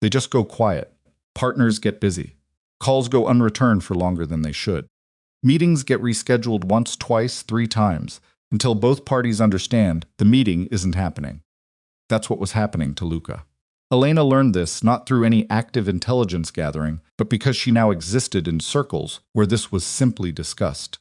They just go quiet. Partners get busy. Calls go unreturned for longer than they should. Meetings get rescheduled once, twice, 3 times, until both parties understand the meeting isn't happening. That's what was happening to Luca. Elena learned this not through any active intelligence gathering, but because she now existed in circles where this was simply discussed.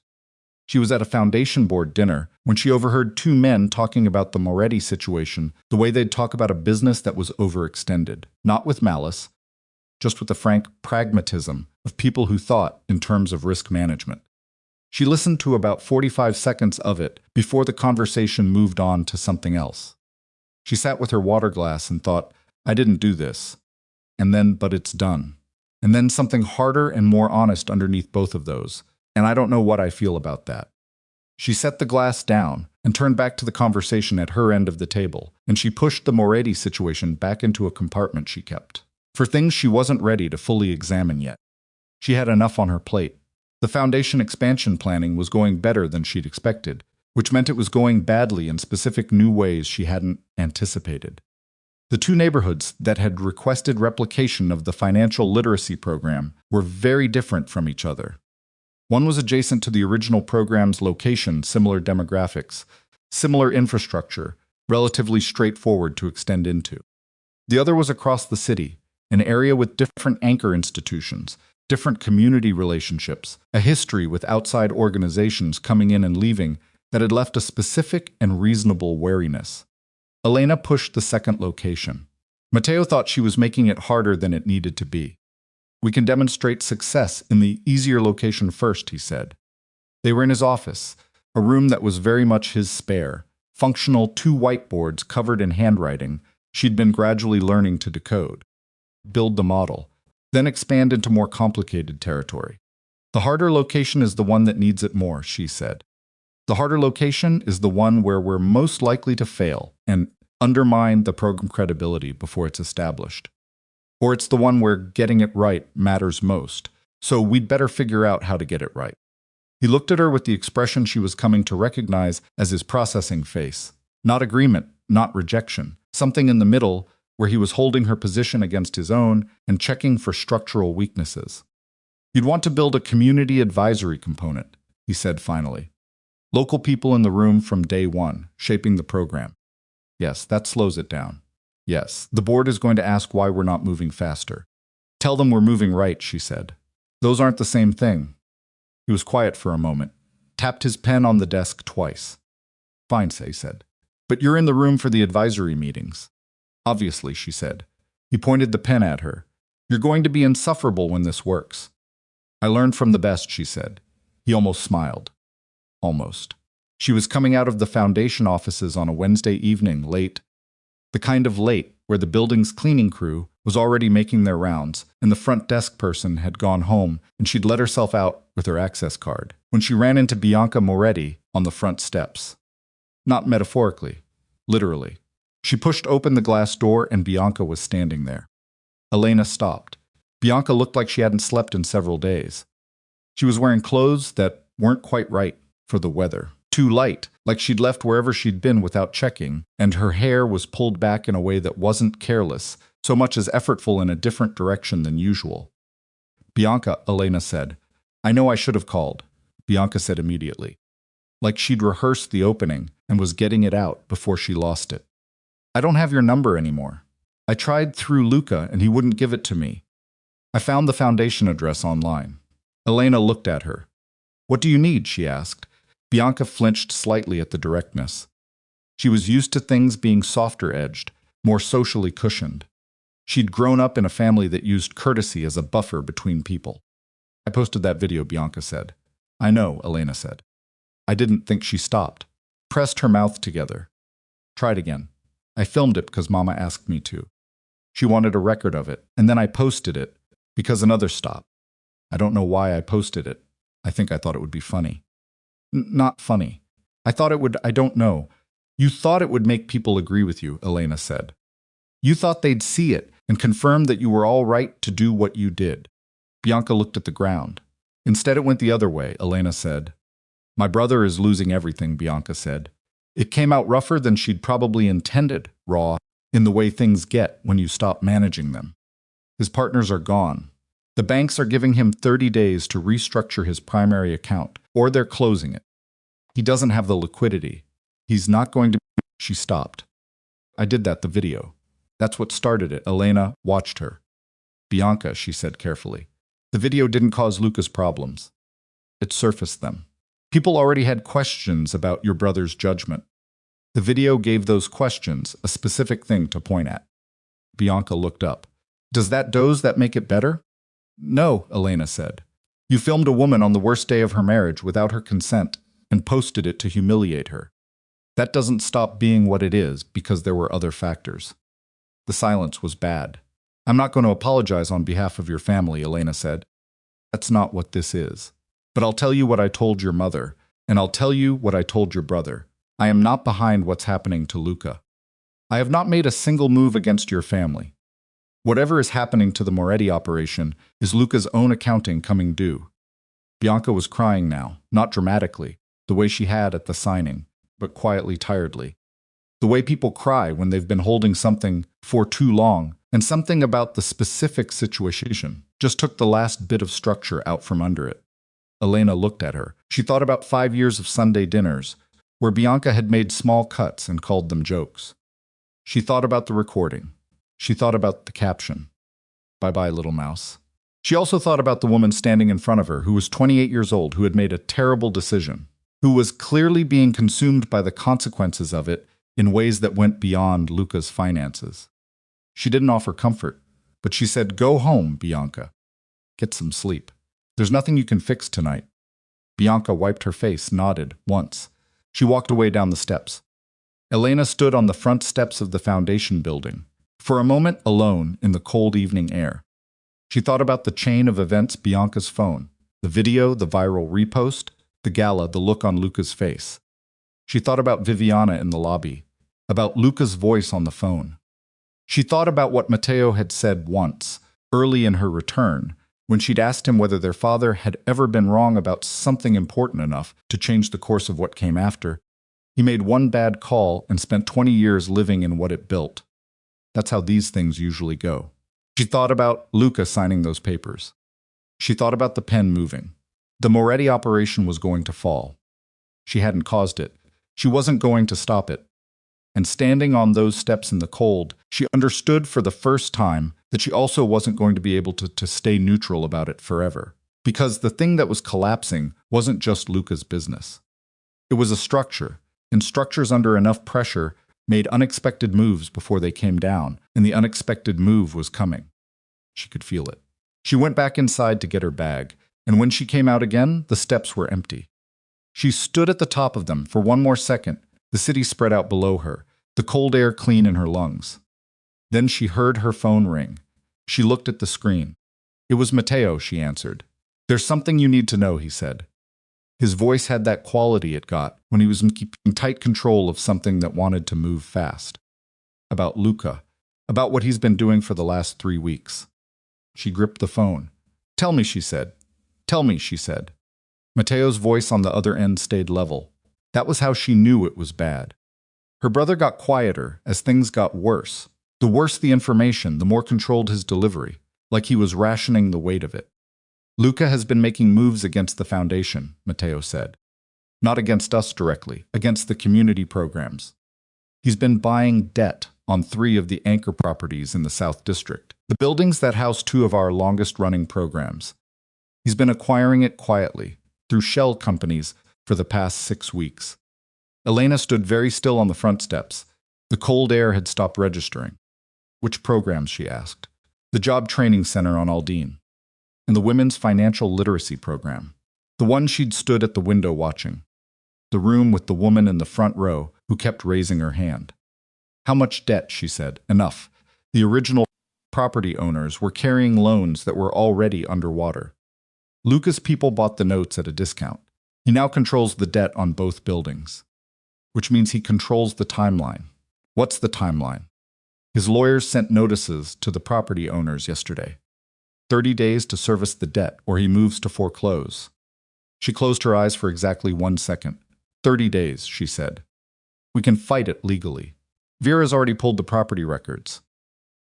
She was at a foundation board dinner when she overheard 2 men talking about the Moretti situation the way they'd talk about a business that was overextended, not with malice, just with the frank pragmatism of people who thought in terms of risk management. She listened to about 45 seconds of it before the conversation moved on to something else. She sat with her water glass and thought, I didn't do this. And then, but it's done. And then something harder and more honest underneath both of those. And I don't know what I feel about that. She set the glass down and turned back to the conversation at her end of the table, and she pushed the Moretti situation back into a compartment she kept. For things she wasn't ready to fully examine yet. She had enough on her plate. The foundation expansion planning was going better than she'd expected, which meant it was going badly in specific new ways she hadn't anticipated. The 2 neighborhoods that had requested replication of the financial literacy program were very different from each other. One was adjacent to the original program's location, similar demographics, similar infrastructure, relatively straightforward to extend into. The other was across the city, an area with different anchor institutions, different community relationships, a history with outside organizations coming in and leaving that had left a specific and reasonable wariness. Elena pushed the second location. Matteo thought she was making it harder than it needed to be. We can demonstrate success in the easier location first, he said. They were in his office, a room that was very much his spare, functional 2 whiteboards covered in handwriting she'd been gradually learning to decode. Build the model, then expand into more complicated territory. The harder location is the one that needs it more, she said. The harder location is the one where we're most likely to fail and undermine the program credibility before it's established. Or it's the one where getting it right matters most, so we'd better figure out how to get it right. He looked at her with the expression she was coming to recognize as his processing face. Not agreement, not rejection, something in the middle where he was holding her position against his own and checking for structural weaknesses. You'd want to build a community advisory component, he said finally. Local people in the room from day one, shaping the program. Yes, that slows it down. Yes, the board is going to ask why we're not moving faster. Tell them we're moving right, she said. Those aren't the same thing. He was quiet for a moment, tapped his pen on the desk twice. Fine, he said. But you're in the room for the advisory meetings. Obviously, she said. He pointed the pen at her. You're going to be insufferable when this works. I learned from the best, she said. He almost smiled. Almost. She was coming out of the foundation offices on a Wednesday evening, late. The kind of late where the building's cleaning crew was already making their rounds, and the front desk person had gone home, and she'd let herself out with her access card, when she ran into Bianca Moretti on the front steps. Not metaphorically, literally. She pushed open the glass door and Bianca was standing there. Elena stopped. Bianca looked like she hadn't slept in several days. She was wearing clothes that weren't quite right for the weather. Too light, like she'd left wherever she'd been without checking, and her hair was pulled back in a way that wasn't careless, so much as effortful in a different direction than usual. Bianca, Elena said. I know I should have called. Bianca said immediately. like she'd rehearsed the opening and was getting it out before she lost it. I don't have your number anymore. I tried through Luca and he wouldn't give it to me. I found the foundation address online. Elena looked at her. What do you need? She asked. Bianca flinched slightly at the directness. She was used to things being softer-edged, more socially cushioned. She'd grown up in a family that used courtesy as a buffer between people. I posted that video, Bianca said. I know, Elena said. I didn't think. She stopped, pressed her mouth together. Tried again. I filmed it because Mama asked me to. She wanted a record of it, and then I posted it because another stopped. I don't know why I posted it. I think I thought it would be funny. Not funny. I thought it would. I don't know. You thought it would make people agree with you, Elena said. You thought they'd see it and confirm that you were all right to do what you did. Bianca looked at the ground. Instead, it went the other way, Elena said. My brother is losing everything, Bianca said. It came out rougher than she'd probably intended, raw, in the way things get when you stop managing them. His partners are gone. The banks are giving him 30 days to restructure his primary account, or they're closing it. He doesn't have the liquidity. He's not going to. She stopped. I did that, the video. That's what started it. Elena watched her. Bianca, she said carefully. The video didn't cause Luca's problems. It surfaced them. People already had questions about your brother's judgment. The video gave those questions a specific thing to point at. Bianca looked up. Does that make it better? No, Elena said. You filmed a woman on the worst day of her marriage without her consent and posted it to humiliate her. That doesn't stop being what it is because there were other factors. The silence was bad. I'm not going to apologize on behalf of your family, Elena said. That's not what this is. But I'll tell you what I told your mother, and I'll tell you what I told your brother. I am not behind what's happening to Luca. I have not made a single move against your family. Whatever is happening to the Moretti operation is Luca's own accounting coming due. Bianca was crying now, not dramatically, the way she had at the signing, but quietly, tiredly. The way people cry when they've been holding something for too long, and something about the specific situation just took the last bit of structure out from under it. Elena looked at her. She thought about 5 years of Sunday dinners, where Bianca had made small cuts and called them jokes. She thought about the recording. She thought about the caption. Bye-bye, little mouse. She also thought about the woman standing in front of her, who was 28 years old, who had made a terrible decision, who was clearly being consumed by the consequences of it in ways that went beyond Luca's finances. She didn't offer comfort, but she said, "Go home, Bianca. Get some sleep. There's nothing you can fix tonight." Bianca wiped her face, nodded, once. She walked away down the steps. Elena stood on the front steps of the foundation building, for a moment alone in the cold evening air. She thought about the chain of events, Bianca's phone, the video, the viral repost, the gala, the look on Luca's face. She thought about Viviana in the lobby, about Luca's voice on the phone. She thought about what Matteo had said once, early in her return, when she'd asked him whether their father had ever been wrong about something important enough to change the course of what came after. He made one bad call and spent 20 years living in what it built. That's how these things usually go. She thought about Luca signing those papers. She thought about the pen moving. The Moretti operation was going to fall. She hadn't caused it. She wasn't going to stop it. And standing on those steps in the cold, she understood for the first time that she also wasn't going to be able to stay neutral about it forever. Because the thing that was collapsing wasn't just Luca's business. It was a structure, and structures under enough pressure made unexpected moves before they came down, and the unexpected move was coming. She could feel it. She went back inside to get her bag, and when she came out again, the steps were empty. She stood at the top of them for one more second, the city spread out below her, the cold air clean in her lungs. Then she heard her phone ring. She looked at the screen. It was Matteo, she answered. "There's something you need to know," he said. His voice had that quality it got when he was in keeping tight control of something that wanted to move fast. About Luca, about what he's been doing for the last 3 weeks. She gripped the phone. "Tell me," she said. "Tell me," she said. Matteo's voice on the other end stayed level. That was how she knew it was bad. Her brother got quieter as things got worse. The worse the information, the more controlled his delivery, like he was rationing the weight of it. "Luca has been making moves against the foundation," Matteo said. Not against us directly, against the community programs. He's been buying debt on 3 of the anchor properties in the South District, the buildings that house 2 of our longest-running programs. He's been acquiring it quietly, through shell companies, for the past 6 weeks. Elena stood very still on the front steps. The cold air had stopped registering. Which programs, she asked. The Job Training Center on Aldine, and the Women's Financial Literacy Program. The one she'd stood at the window watching. The room with the woman in the front row who kept raising her hand. How much debt, she said. Enough. The original property owners were carrying loans that were already underwater. Luca's people bought the notes at a discount. He now controls the debt on both buildings. Which means he controls the timeline. What's the timeline? His lawyers sent notices to the property owners yesterday. 30 days to service the debt, or he moves to foreclose. She closed her eyes for exactly 1 second. 30 days, she said. We can fight it legally. Vera's already pulled the property records.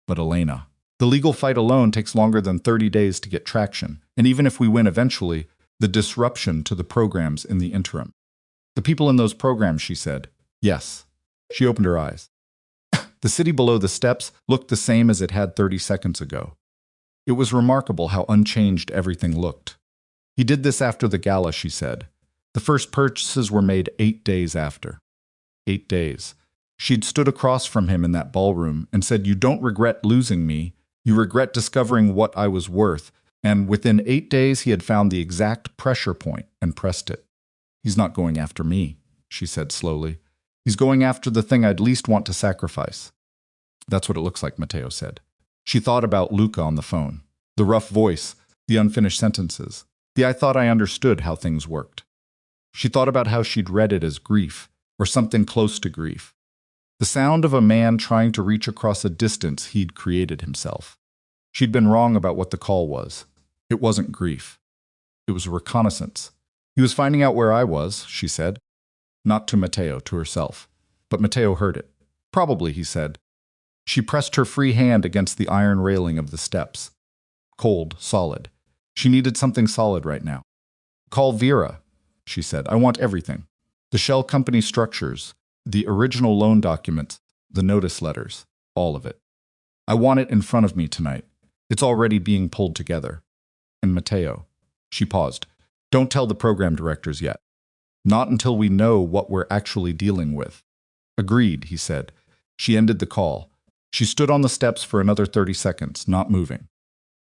But Elena, the legal fight alone takes longer than 30 days to get traction, and even if we win eventually, the disruption to the programs in the interim. The people in those programs, she said. Yes. She opened her eyes. The city below the steps looked the same as it had 30 seconds ago. It was remarkable how unchanged everything looked. He did this after the gala, she said. The first purchases were made 8 days after. 8 days. She'd stood across from him in that ballroom and said, "You don't regret losing me. You regret discovering what I was worth." And within 8 days, he had found the exact pressure point and pressed it. He's not going after me, she said slowly. He's going after the thing I'd least want to sacrifice. That's what it looks like, Matteo said. She thought about Luca on the phone. The rough voice, the unfinished sentences, the "I thought I understood how things worked." She thought about how she'd read it as grief, or something close to grief. The sound of a man trying to reach across a distance he'd created himself. She'd been wrong about what the call was. It wasn't grief. It was reconnaissance. He was finding out where I was, she said. Not to Matteo, to herself. But Matteo heard it. Probably, he said. She pressed her free hand against the iron railing of the steps. Cold, solid. She needed something solid right now. Call Vera, she said. I want everything. The shell company structures, the original loan documents, the notice letters, all of it. I want it in front of me tonight. It's already being pulled together. And Matteo. She paused. Don't tell the program directors yet. Not until we know what we're actually dealing with. Agreed, he said. She ended the call. She stood on the steps for another 30 seconds, not moving.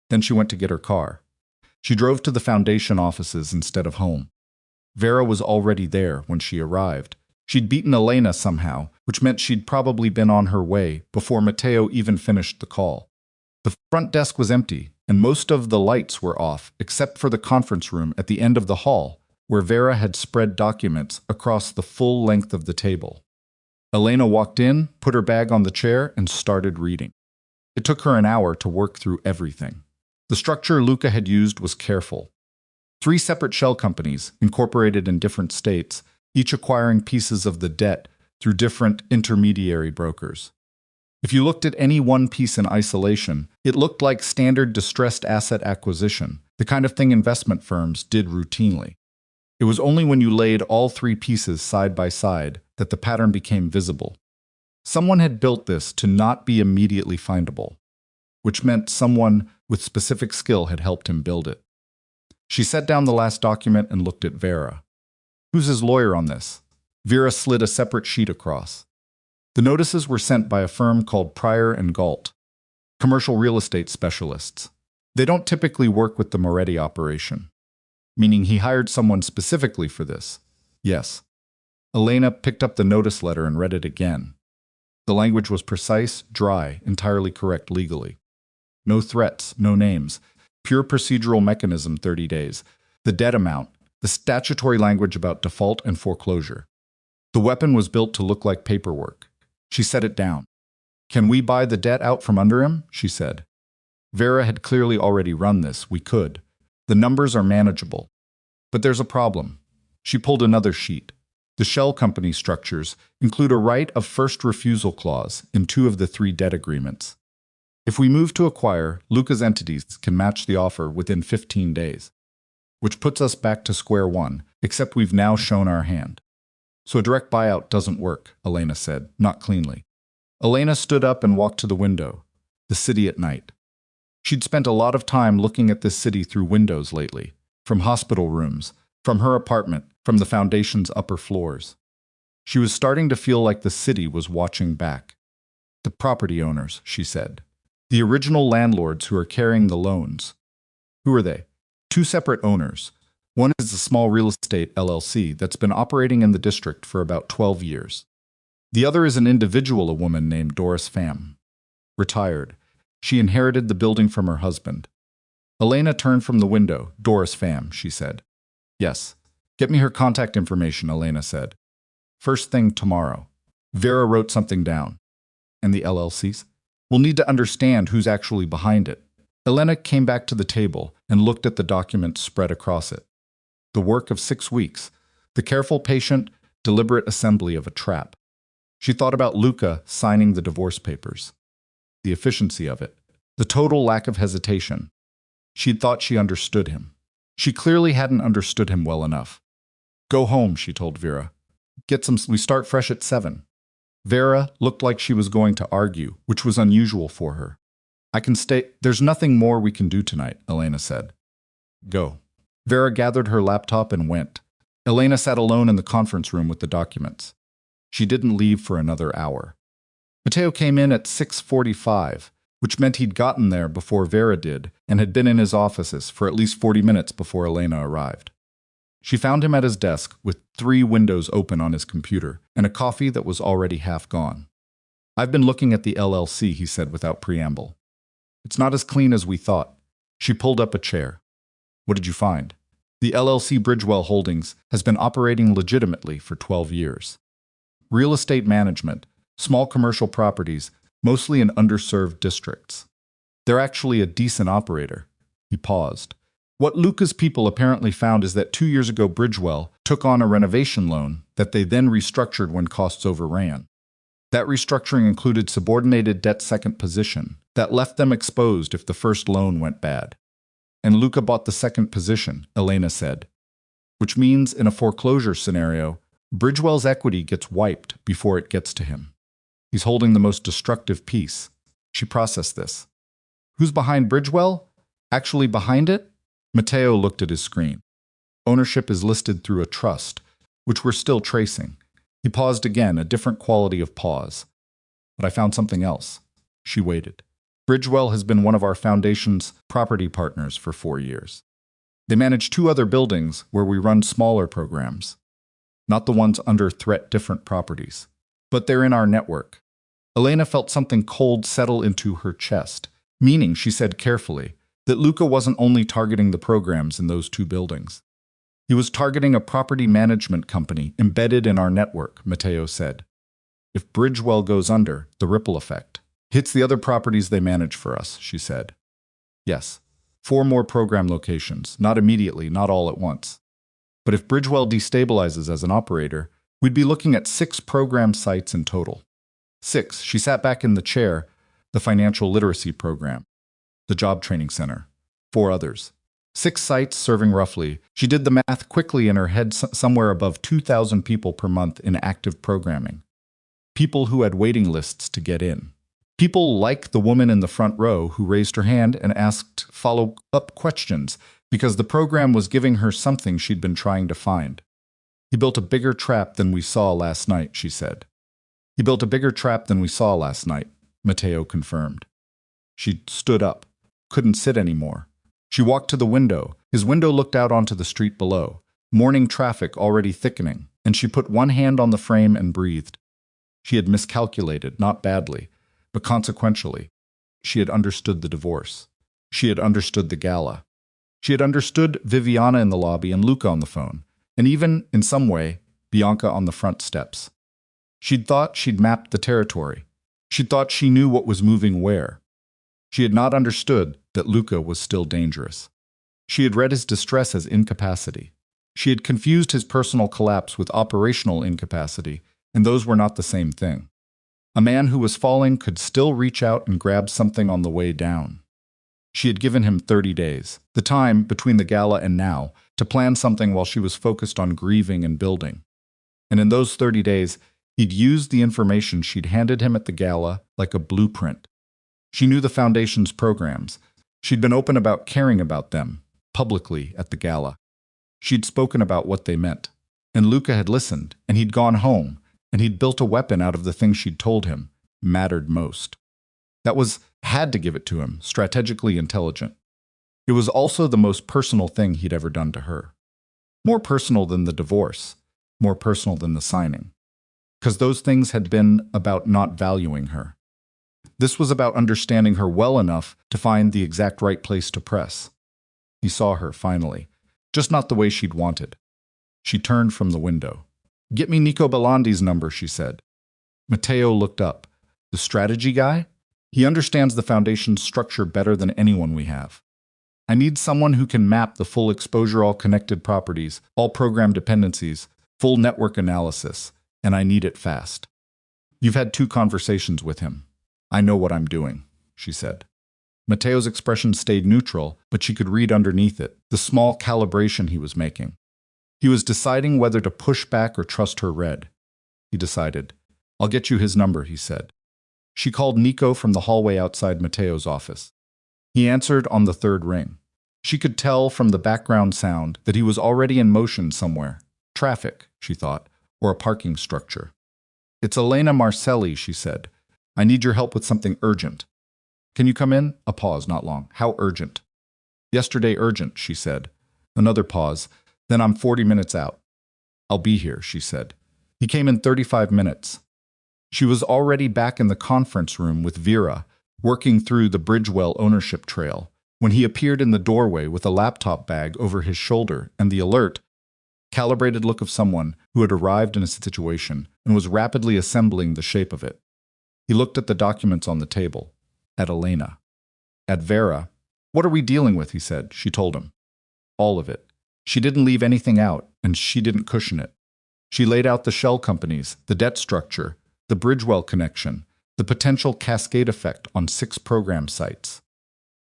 Then she went to get her car. She drove to the foundation offices instead of home. Vera was already there when she arrived. She'd beaten Elena somehow, which meant she'd probably been on her way before Matteo even finished the call. The front desk was empty, and most of the lights were off, except for the conference room at the end of the hall, where Vera had spread documents across the full length of the table. Elena walked in, put her bag on the chair, and started reading. It took her an hour to work through everything. The structure Luca had used was careful. 3 separate shell companies, incorporated in different states, each acquiring pieces of the debt through different intermediary brokers. If you looked at any one piece in isolation, it looked like standard distressed asset acquisition, the kind of thing investment firms did routinely. It was only when you laid all 3 pieces side by side that the pattern became visible. Someone had built this to not be immediately findable, which meant someone with specific skill had helped him build it. She set down the last document and looked at Vera. Who's his lawyer on this? Vera slid a separate sheet across. The notices were sent by a firm called Pryor and Galt, commercial real estate specialists. They don't typically work with the Moretti operation, meaning he hired someone specifically for this. Yes. Elena picked up the notice letter and read it again. The language was precise, dry, entirely correct legally. No threats, no names. Pure procedural mechanism, 30 days. The debt amount, the statutory language about default and foreclosure. The weapon was built to look like paperwork. She set it down. Can we buy the debt out from under him? She said. Vera had clearly already run this. We could. The numbers are manageable. But there's a problem. She pulled another sheet. The shell company structures include a right of first refusal clause in 2 of the 3 debt agreements. If we move to acquire, Luca's entities can match the offer within 15 days, which puts us back to square one, except we've now shown our hand. So a direct buyout doesn't work, Elena said, not cleanly. Elena stood up and walked to the window. The city at night. She'd spent a lot of time looking at this city through windows lately, from hospital rooms, from her apartment, from the foundation's upper floors. She was starting to feel like the city was watching back. The property owners, she said. The original landlords who are carrying the loans. Who are they? Two separate owners. One is a small real estate LLC that's been operating in the district for about 12 years. The other is an individual, a woman named Doris Pham. Retired. She inherited the building from her husband. Elena turned from the window. Doris Pham, she said. Yes. Get me her contact information, Elena said. First thing tomorrow. Vera wrote something down. And the LLCs? We'll need to understand who's actually behind it. Elena came back to the table and looked at the documents spread across it. The work of 6 weeks. The careful, patient, deliberate assembly of a trap. She thought about Luca signing the divorce papers. The efficiency of it. The total lack of hesitation. She'd thought she understood him. She clearly hadn't understood him well enough. Go home, she told Vera. We start fresh at 7. Vera looked like she was going to argue, which was unusual for her. I can stay. There's nothing more we can do tonight, Elena said. Go. Vera gathered her laptop and went. Elena sat alone in the conference room with the documents. She didn't leave for another hour. Matteo came in at 6:45, which meant he'd gotten there before Vera did and had been in his offices for at least 40 minutes before Elena arrived. She found him at his desk with 3 windows open on his computer and a coffee that was already half gone. I've been looking at the LLC, he said without preamble. It's not as clean as we thought. She pulled up a chair. What did you find? The LLC Bridgewell Holdings has been operating legitimately for 12 years. Real estate management, small commercial properties, mostly in underserved districts. They're actually a decent operator. He paused. What Luca's people apparently found is that 2 years ago Bridgewell took on a renovation loan that they then restructured when costs overran. That restructuring included subordinated debt second position that left them exposed if the first loan went bad. And Luca bought the second position, Elena said. Which means in a foreclosure scenario, Bridgewell's equity gets wiped before it gets to him. He's holding the most destructive piece. She processed this. Who's behind Bridgewell? Actually behind it? Matteo looked at his screen. Ownership is listed through a trust, which we're still tracing. He paused again, a different quality of pause. But I found something else. She waited. Bridgewell has been one of our foundation's property partners for 4 years. They manage 2 other buildings where we run smaller programs. Not the ones under threat, different properties. But they're in our network. Elena felt something cold settle into her chest, meaning, she said carefully, that Luca wasn't only targeting the programs in those 2 buildings. He was targeting a property management company embedded in our network, Matteo said. If Bridgewell goes under, the ripple effect hits the other properties they manage for us, she said. Yes, 4 more program locations, not immediately, not all at once. But if Bridgewell destabilizes as an operator, we'd be looking at 6 program sites in total. 6, she sat back in the chair, the financial literacy program, the job training center, 4 others. 6 sites serving roughly, she did the math quickly in her head, somewhere above 2,000 people per month in active programming. People who had waiting lists to get in. People like the woman in the front row who raised her hand and asked follow-up questions because the program was giving her something she'd been trying to find. He built a bigger trap than we saw last night, she said. He built a bigger trap than we saw last night, Matteo confirmed. She stood up, couldn't sit anymore. She walked to the window. His window looked out onto the street below, morning traffic already thickening, and she put one hand on the frame and breathed. She had miscalculated, not badly, but consequentially. She had understood the divorce. She had understood the gala. She had understood Viviana in the lobby and Luca on the phone, and even, in some way, Bianca on the front steps. She'd thought she'd mapped the territory. She'd thought she knew what was moving where. She had not understood that Luca was still dangerous. She had read his distress as incapacity. She had confused his personal collapse with operational incapacity, and those were not the same thing. A man who was falling could still reach out and grab something on the way down. She had given him 30 days, the time between the gala and now, to plan something while she was focused on grieving and building. And in those 30 days, he'd used the information she'd handed him at the gala like a blueprint. She knew the Foundation's programs. She'd been open about caring about them, publicly at the gala. She'd spoken about what they meant. And Luca had listened, and he'd gone home, and he'd built a weapon out of the things she'd told him mattered most. Had to give it to him, strategically intelligent. It was also the most personal thing he'd ever done to her. More personal than the divorce, more personal than the signing. Because those things had been about not valuing her. This was about understanding her well enough to find the exact right place to press. He saw her, finally, just not the way she'd wanted. She turned from the window. "Get me Nico Bellandi's number," she said. Matteo looked up. "The strategy guy? He understands the Foundation's structure better than anyone we have. I need someone who can map the full exposure, all connected properties, all program dependencies, full network analysis, and I need it fast." "You've had 2 conversations with him. I know what I'm doing," she said. Matteo's expression stayed neutral, but she could read underneath it the small calibration he was making. He was deciding whether to push back or trust her read. He decided. "I'll get you his number," he said. She called Nico from the hallway outside Matteo's office. He answered on the 3rd ring. She could tell from the background sound that he was already in motion somewhere. Traffic, she thought, or a parking structure. "It's Elena Marcelli," she said. "I need your help with something urgent." "Can you come in?" A pause, not long. "How urgent?" "Yesterday urgent," she said. Another pause. "Then I'm 40 minutes out." "I'll be here," she said. He came in 35 minutes. She was already back in the conference room with Vera, working through the Bridgewell ownership trail, when he appeared in the doorway with a laptop bag over his shoulder and the alert, calibrated look of someone who had arrived in a situation and was rapidly assembling the shape of it. He looked at the documents on the table, at Elena, at Vera. "What are we dealing with?" he said. She told him. All of it. She didn't leave anything out, and she didn't cushion it. She laid out the shell companies, the debt structure, the Bridgewell connection, the potential cascade effect on 6 program sites.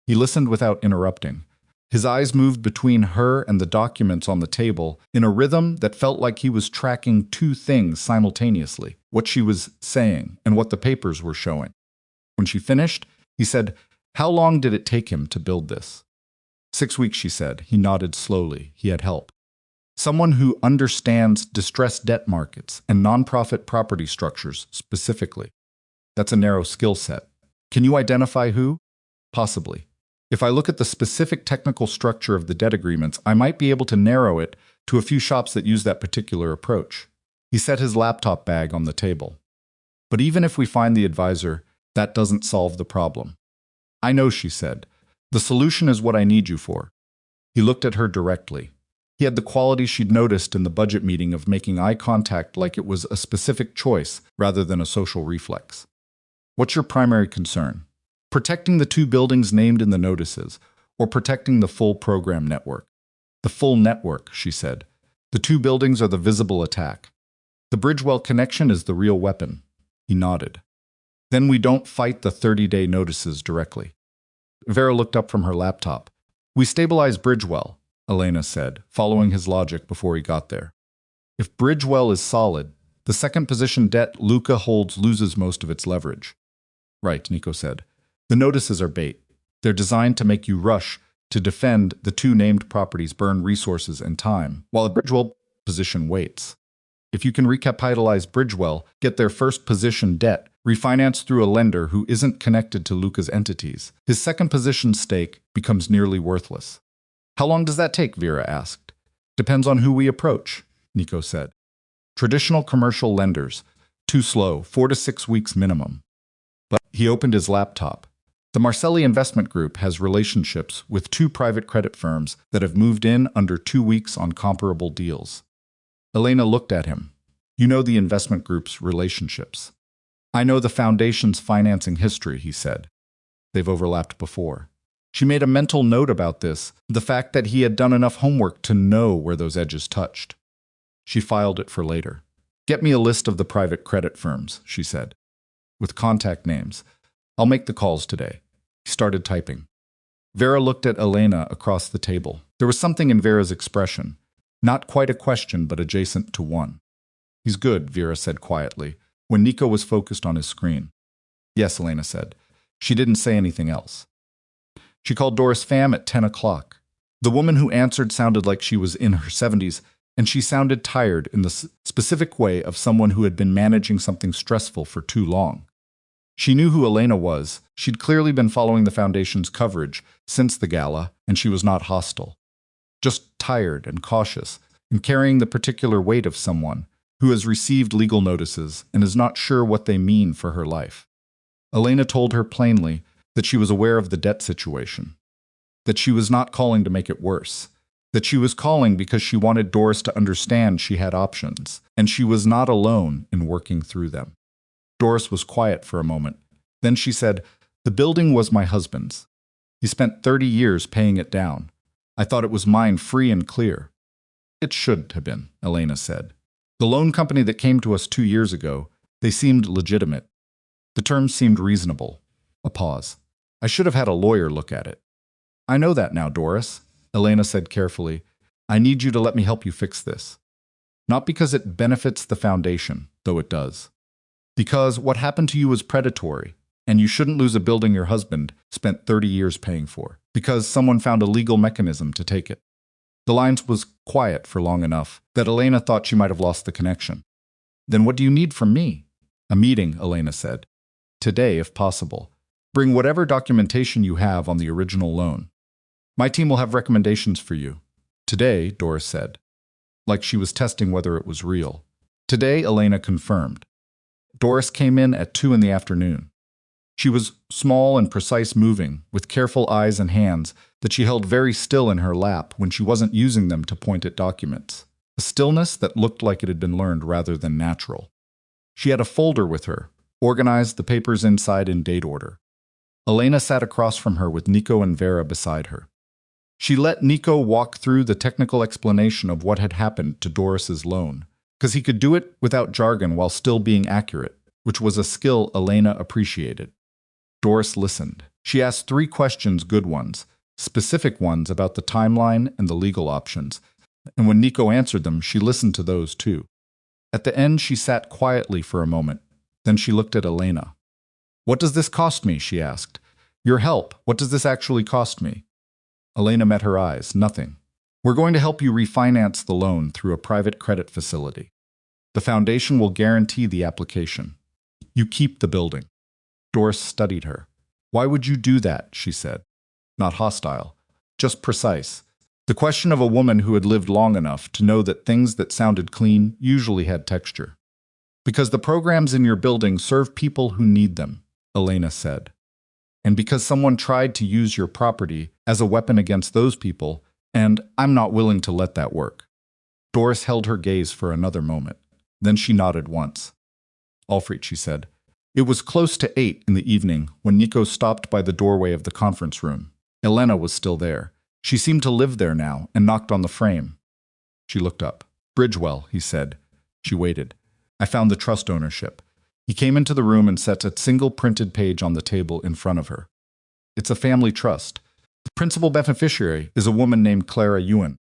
He listened without interrupting. His eyes moved between her and the documents on the table in a rhythm that felt like he was tracking 2 things simultaneously, what she was saying and what the papers were showing. When she finished, he said, "How long did it take him to build this?" 6 weeks, she said. He nodded slowly. He had help. Someone who understands distressed debt markets and nonprofit property structures specifically. That's a narrow skill set. Can you identify who? Possibly. If I look at the specific technical structure of the debt agreements, I might be able to narrow it to a few shops that use that particular approach. He set his laptop bag on the table. But even if we find the advisor, that doesn't solve the problem. "I know," she said. "The solution is what I need you for." He looked at her directly. He had the quality she'd noticed in the budget meeting of making eye contact like it was a specific choice rather than a social reflex. "What's your primary concern? Protecting the 2 buildings named in the notices, or protecting the full program network?" "The full network," she said. "The 2 buildings are the visible attack. The Bridgewell connection is the real weapon." He nodded. "Then we don't fight the 30-day notices directly." Vera looked up from her laptop. "We stabilize Bridgewell," Elena said, following his logic before he got there. "If Bridgewell is solid, the second position debt Luca holds loses most of its leverage." "Right," Nico said. "The notices are bait. They're designed to make you rush to defend the 2 named properties, burn resources and time, while the Bridgewell position waits. If you can recapitalize Bridgewell, get their first position debt, refinance through a lender who isn't connected to Luca's entities, his second position stake becomes nearly worthless." "How long does that take?" Vera asked. "Depends on who we approach," Nico said. "Traditional commercial lenders, too slow, 4 to 6 weeks minimum." But he opened his laptop. "The Marcelli Investment Group has relationships with 2 private credit firms that have moved in under 2 weeks on comparable deals." Elena looked at him. "You know the investment group's relationships." "I know the Foundation's financing history," he said. "They've overlapped before." She made a mental note about this, the fact that he had done enough homework to know where those edges touched. She filed it for later. "Get me a list of the private credit firms," she said, "with contact names. I'll make the calls today." He started typing. Vera looked at Elena across the table. There was something in Vera's expression. Not quite a question, but adjacent to one. He's good, Vera said quietly, when Nico was focused on his screen. Yes, Elena said. She didn't say anything else. She called Doris Pham at 10 o'clock. The woman who answered sounded like she was in her 70s, and she sounded tired in the specific way of someone who had been managing something stressful for too long. She knew who Elena was. She'd clearly been following the Foundation's coverage since the gala, and she was not hostile. Just tired and cautious, and carrying the particular weight of someone who has received legal notices and is not sure what they mean for her life. Elena told her plainly that she was aware of the debt situation, that she was not calling to make it worse, that she was calling because she wanted Doris to understand she had options, and she was not alone in working through them. Doris was quiet for a moment. Then she said, "The building was my husband's. He spent 30 years paying it down. I thought it was mine free and clear." "It should have been," Elena said. "The loan company that came to us 2 years ago, they seemed legitimate. The terms seemed reasonable." A pause. "I should have had a lawyer look at it." "I know that now, Doris," Elena said carefully. "I need you to let me help you fix this. Not because it benefits the Foundation, though it does. Because what happened to you was predatory, and you shouldn't lose a building your husband spent 30 years paying for, because someone found a legal mechanism to take it." The lines was quiet for long enough that Elena thought she might have lost the connection. "Then what do you need from me?" "A meeting," Elena said. "Today, if possible. Bring whatever documentation you have on the original loan. My team will have recommendations for you." "Today," Doris said, like she was testing whether it was real. "Today," Elena confirmed. Doris came in at 2 in the afternoon. She was small and precise moving, with careful eyes and hands that she held very still in her lap when she wasn't using them to point at documents. A stillness that looked like it had been learned rather than natural. She had a folder with her, organized the papers inside in date order. Elena sat across from her with Nico and Vera beside her. She let Nico walk through the technical explanation of what had happened to Doris's loan, because he could do it without jargon while still being accurate, which was a skill Elena appreciated. Doris listened. She asked 3 questions, good ones, specific ones about the timeline and the legal options, and when Nico answered them, she listened to those too. At the end, she sat quietly for a moment. Then she looked at Elena. "What does this cost me?" she asked. "Your help, what does this actually cost me?" Elena met her eyes. "Nothing. We're going to help you refinance the loan through a private credit facility. The Foundation will guarantee the application. You keep the building." Doris studied her. "Why would you do that?" she said. Not hostile, just precise. The question of a woman who had lived long enough to know that things that sounded clean usually had texture. "Because the programs in your building serve people who need them," Elena said. "And because someone tried to use your property as a weapon against those people, and I'm not willing to let that work." Doris held her gaze for another moment. Then she nodded once. "Alfred," she said. It was close to 8 in the evening when Nico stopped by the doorway of the conference room. Elena was still there. She seemed to live there now and knocked on the frame. She looked up. "Bridgewell," he said. She waited. "I found the trust ownership." He came into the room and set a single printed page on the table in front of her. "It's a family trust. The principal beneficiary is a woman named Clara Ewan.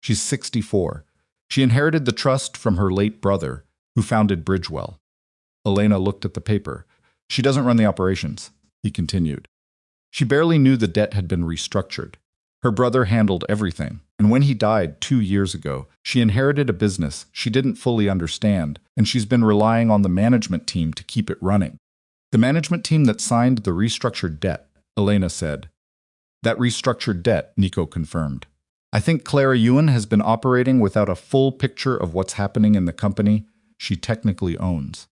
She's 64. She inherited the trust from her late brother, who founded Bridgewell." Elena looked at the paper. "She doesn't run the operations," he continued. "She barely knew the debt had been restructured. Her brother handled everything, and when he died 2 years ago, she inherited a business she didn't fully understand, and she's been relying on the management team to keep it running." "The management team that signed the restructured debt," Elena said. "That restructured debt," Nico confirmed. "I think Clara Ewan has been operating without a full picture of what's happening in the company she technically owns."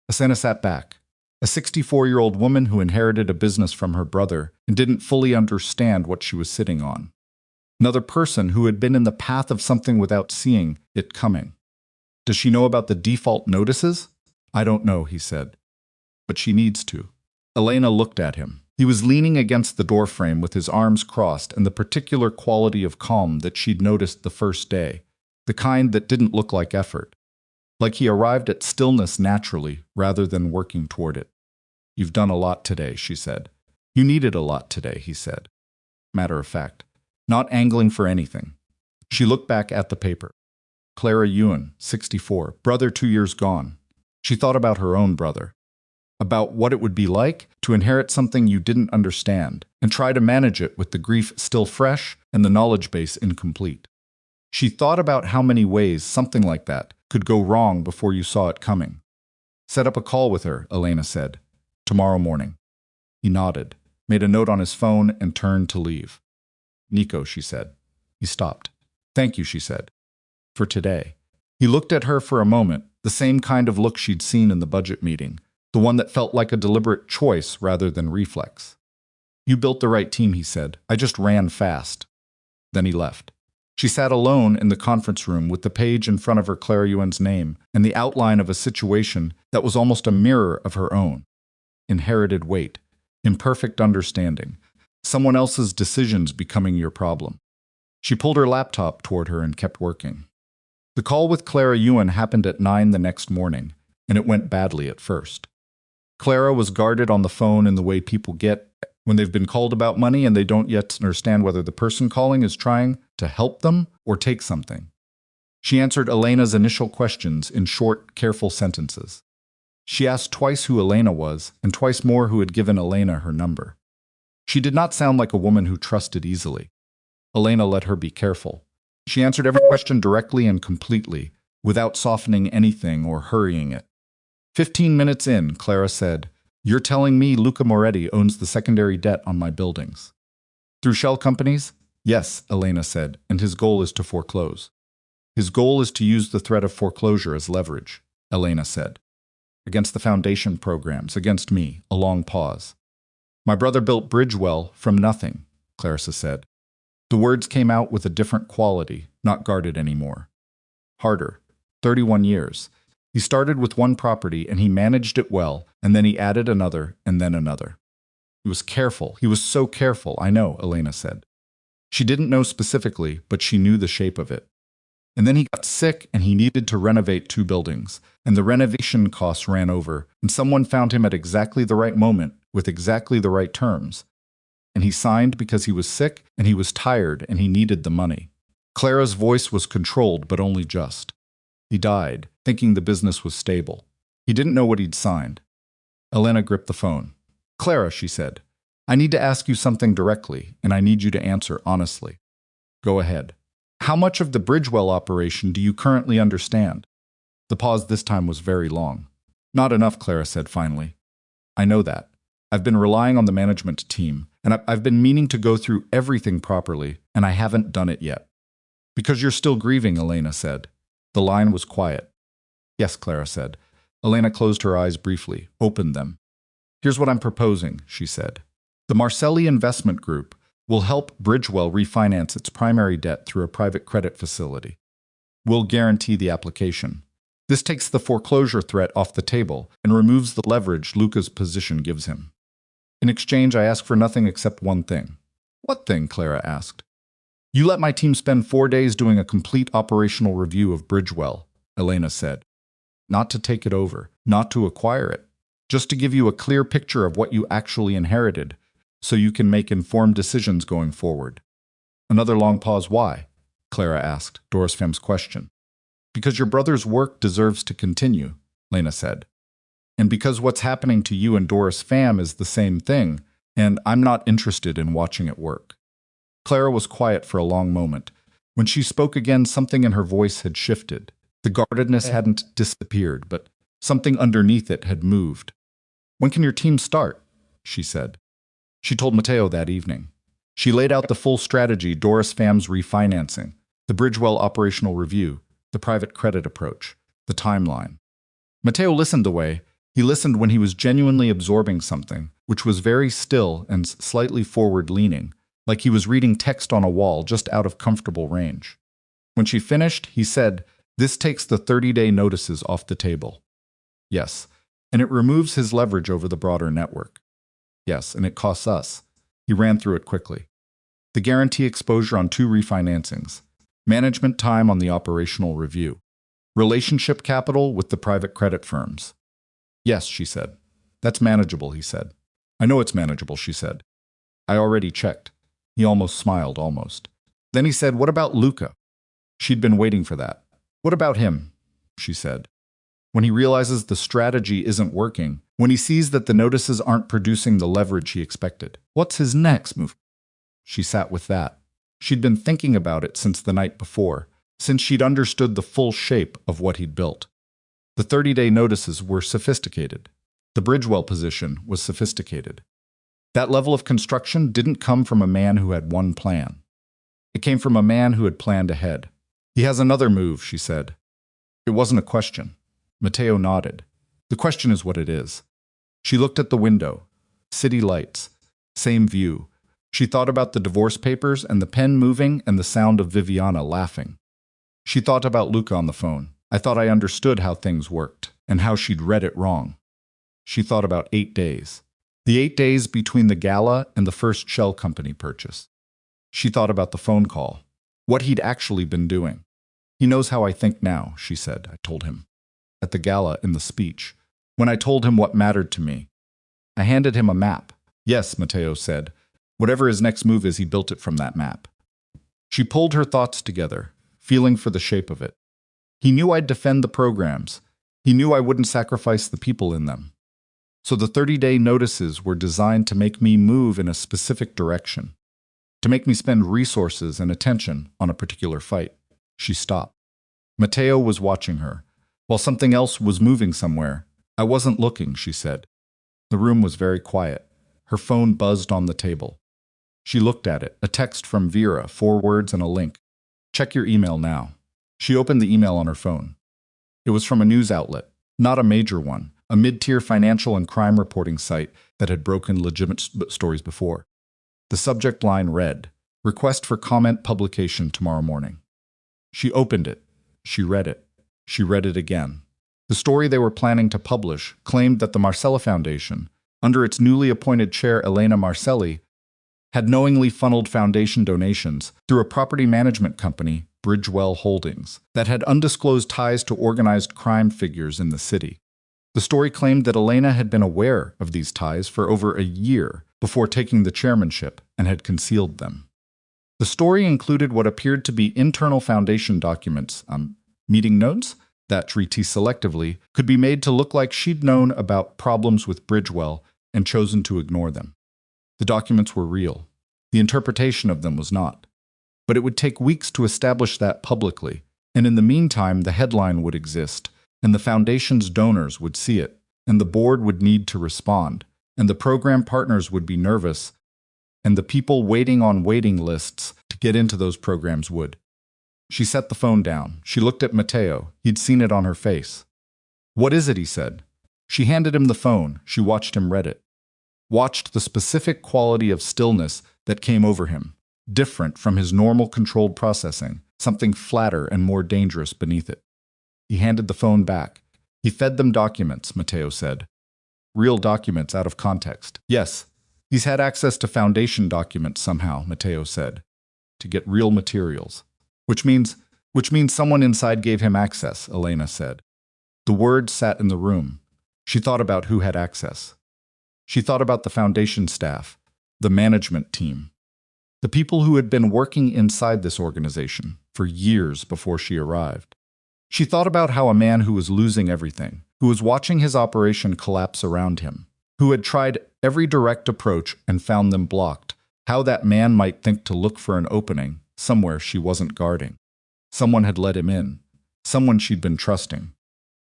Elena sat back. A 64-year-old woman who inherited a business from her brother and didn't fully understand what she was sitting on. Another person who had been in the path of something without seeing it coming. "Does she know about the default notices?" "I don't know," he said. "But she needs to." Elena looked at him. He was leaning against the doorframe with his arms crossed and the particular quality of calm that she'd noticed the first day, the kind that didn't look like effort. Like he arrived at stillness naturally rather than working toward it. "You've done a lot today," she said. "You needed a lot today," he said. matter of fact, not angling for anything. She looked back at the paper. Clara Ewan, 64, brother 2 years gone. She thought about her own brother, about what it would be like to inherit something you didn't understand and try to manage it with the grief still fresh and the knowledge base incomplete. She thought about how many ways something like that could go wrong before you saw it coming. Set up a call with her, Elena said. Tomorrow morning. He nodded, made a note on his phone, and turned to leave. Nico, she said. He stopped. Thank you, she said. For today. He looked at her for a moment, the same kind of look she'd seen in the budget meeting, the one that felt like a deliberate choice rather than reflex. You built the right team, he said. I just ran fast. Then he left. She sat alone in the conference room with the page in front of her, Clara Ewan's name, and the outline of a situation that was almost a mirror of her own. Inherited weight, imperfect understanding, someone else's decisions becoming your problem. She pulled her laptop toward her and kept working. The call with Clara Ewan happened at 9 the next morning, and it went badly at first. Clara was guarded on the phone in the way people get when they've been called about money and they don't yet understand whether the person calling is trying to help them or take something. She answered Elena's initial questions in short, careful sentences. She asked twice who Elena was and twice more who had given Elena her number. She did not sound like a woman who trusted easily. Elena let her be careful. She answered every question directly and completely, without softening anything or hurrying it. 15 minutes in, Clara said, "You're telling me Luca Moretti owns the secondary debt on my buildings?" "Through shell companies?" "Yes," Elena said, "and his goal is to foreclose." "His goal is to use the threat of foreclosure as leverage," Elena said. "Against the foundation programs, against me," a long pause. "My brother built Bridgewell from nothing," Clarissa said. The words came out with a different quality, not guarded anymore. Harder. 31 years. He started with one property and he managed it well, and then he added another and then another. He was careful. He was so careful, I know, Elena said. She didn't know specifically, but she knew the shape of it. And then he got sick and he needed to renovate 2 buildings, and the renovation costs ran over, and someone found him at exactly the right moment with exactly the right terms. And he signed because he was sick and he was tired and he needed the money. Clara's voice was controlled, but only just. He died, thinking the business was stable. He didn't know what he'd signed. Elena gripped the phone. "Clara," she said, "I need to ask you something directly, and I need you to answer honestly." "Go ahead. How much of the Bridgewell operation do you currently understand?" The pause this time was very long. "Not enough," Clara said finally. "I know that. I've been relying on the management team, and I've been meaning to go through everything properly, and I haven't done it yet." "Because you're still grieving," Elena said. The line was quiet. "Yes," Clara said. Elena closed her eyes briefly, opened them. "Here's what I'm proposing," she said. "The Marcelli Investment Group will help Bridgewell refinance its primary debt through a private credit facility. We'll guarantee the application. This takes the foreclosure threat off the table and removes the leverage Luca's position gives him. In exchange, I ask for nothing except one thing." "What thing?" Clara asked. "You let my team spend 4 days doing a complete operational review of Bridgewell," Elena said. "Not to take it over, not to acquire it, just to give you a clear picture of what you actually inherited, so you can make informed decisions going forward." Another long pause. "Why?" Clara asked, Doris Fem's question. "Because your brother's work deserves to continue," Lena said. "And because what's happening to you and Doris Fam is the same thing, and I'm not interested in watching it work." Clara was quiet for a long moment. When she spoke again, something in her voice had shifted. The guardedness hadn't disappeared, but something underneath it had moved. "When can your team start?" she said. She told Matteo that evening. She laid out the full strategy: Doris Fam's refinancing, the Bridgewell operational review, the private credit approach, the timeline. Matteo listened the way he listened when he was genuinely absorbing something, which was very still and slightly forward-leaning, like he was reading text on a wall just out of comfortable range. When she finished, he said, "This takes the 30-day notices off the table." "Yes, and it removes his leverage over the broader network." "Yes, and it costs us." He ran through it quickly. "The guarantee exposure on 2 refinancings, management time on the operational review, relationship capital with the private credit firms." "Yes," she said. "That's manageable," he said. "I know it's manageable," she said. "I already checked." He almost smiled, almost. Then he said, "What about Luca?" She'd been waiting for that. "What about him?" she said. When he realizes the strategy isn't working, when he sees that the notices aren't producing the leverage he expected, what's his next move? She sat with that. She'd been thinking about it since the night before, since she'd understood the full shape of what he'd built. The 30-day notices were sophisticated. The Bridgewell position was sophisticated. That level of construction didn't come from a man who had one plan. It came from a man who had planned ahead. "He has another move," she said. It wasn't a question. Matteo nodded. "The question is what it is." She looked at the window. City lights. Same view. She thought about the divorce papers and the pen moving and the sound of Viviana laughing. She thought about Luca on the phone. "I thought I understood how things worked, and how she'd read it wrong." She thought about 8 days. The 8 days between the gala and the first shell company purchase. She thought about the phone call. What he'd actually been doing. "He knows how I think now," she said. "I told him. At the gala, in the speech. When I told him what mattered to me. I handed him a map." "Yes," Matteo said. "Whatever his next move is, he built it from that map." She pulled her thoughts together, feeling for the shape of it. "He knew I'd defend the programs. He knew I wouldn't sacrifice the people in them. So the 30-day notices were designed to make me move in a specific direction, to make me spend resources and attention on a particular fight." She stopped. Matteo was watching her, while something else was moving somewhere. "I wasn't looking," she said. The room was very quiet. Her phone buzzed on the table. She looked at it, a text from Vera, 4 words and a link. "Check your email now." She opened the email on her phone. It was from a news outlet, not a major one, a mid-tier financial and crime reporting site that had broken legitimate stories before. The subject line read, "Request for comment publication tomorrow morning." She opened it. She read it. She read it again. The story they were planning to publish claimed that the Marcelli Foundation, under its newly appointed chair Elena Marcelli, had knowingly funneled foundation donations through a property management company, Bridgewell Holdings, that had undisclosed ties to organized crime figures in the city. The story claimed that Elena had been aware of these ties for over a year before taking the chairmanship and had concealed them. The story included what appeared to be internal foundation documents, meeting notes, that, treated selectively, could be made to look like she'd known about problems with Bridgewell and chosen to ignore them. The documents were real. The interpretation of them was not. But it would take weeks to establish that publicly, and in the meantime the headline would exist, and the foundation's donors would see it, and the board would need to respond, and the program partners would be nervous, and the people waiting on waiting lists to get into those programs would. She set the phone down. She looked at Matteo. He'd seen it on her face. "What is it?" he said. She handed him the phone. She watched him read it. Watched the specific quality of stillness that came over him, different from his normal controlled processing, something flatter and more dangerous beneath it. He handed the phone back. "He fed them documents," Matteo said. "Real documents out of context." "Yes, he's had access to foundation documents somehow," Matteo said. "To get real materials." Which means someone inside gave him access," Elena said. The word sat in the room. She thought about who had access. She thought about the foundation staff, the management team, the people who had been working inside this organization for years before she arrived. She thought about how a man who was losing everything, who was watching his operation collapse around him, who had tried every direct approach and found them blocked, how that man might think to look for an opening somewhere she wasn't guarding. Someone had let him in, someone she'd been trusting.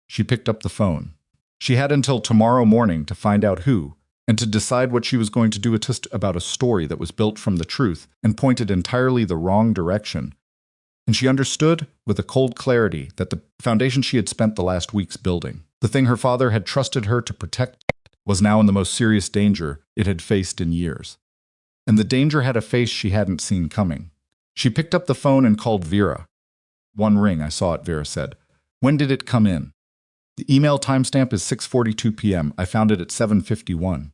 She picked up the phone. She had until tomorrow morning to find out who, and to decide what she was going to do about a story that was built from the truth and pointed entirely the wrong direction. And she understood, with a cold clarity, that the foundation she had spent the last weeks building, the thing her father had trusted her to protect, was now in the most serious danger it had faced in years. And the danger had a face she hadn't seen coming. She picked up the phone and called Vera. "One ring, I saw it," Vera said. "When did it come in?" "The email timestamp is 6:42 p.m. I found it at 7:51.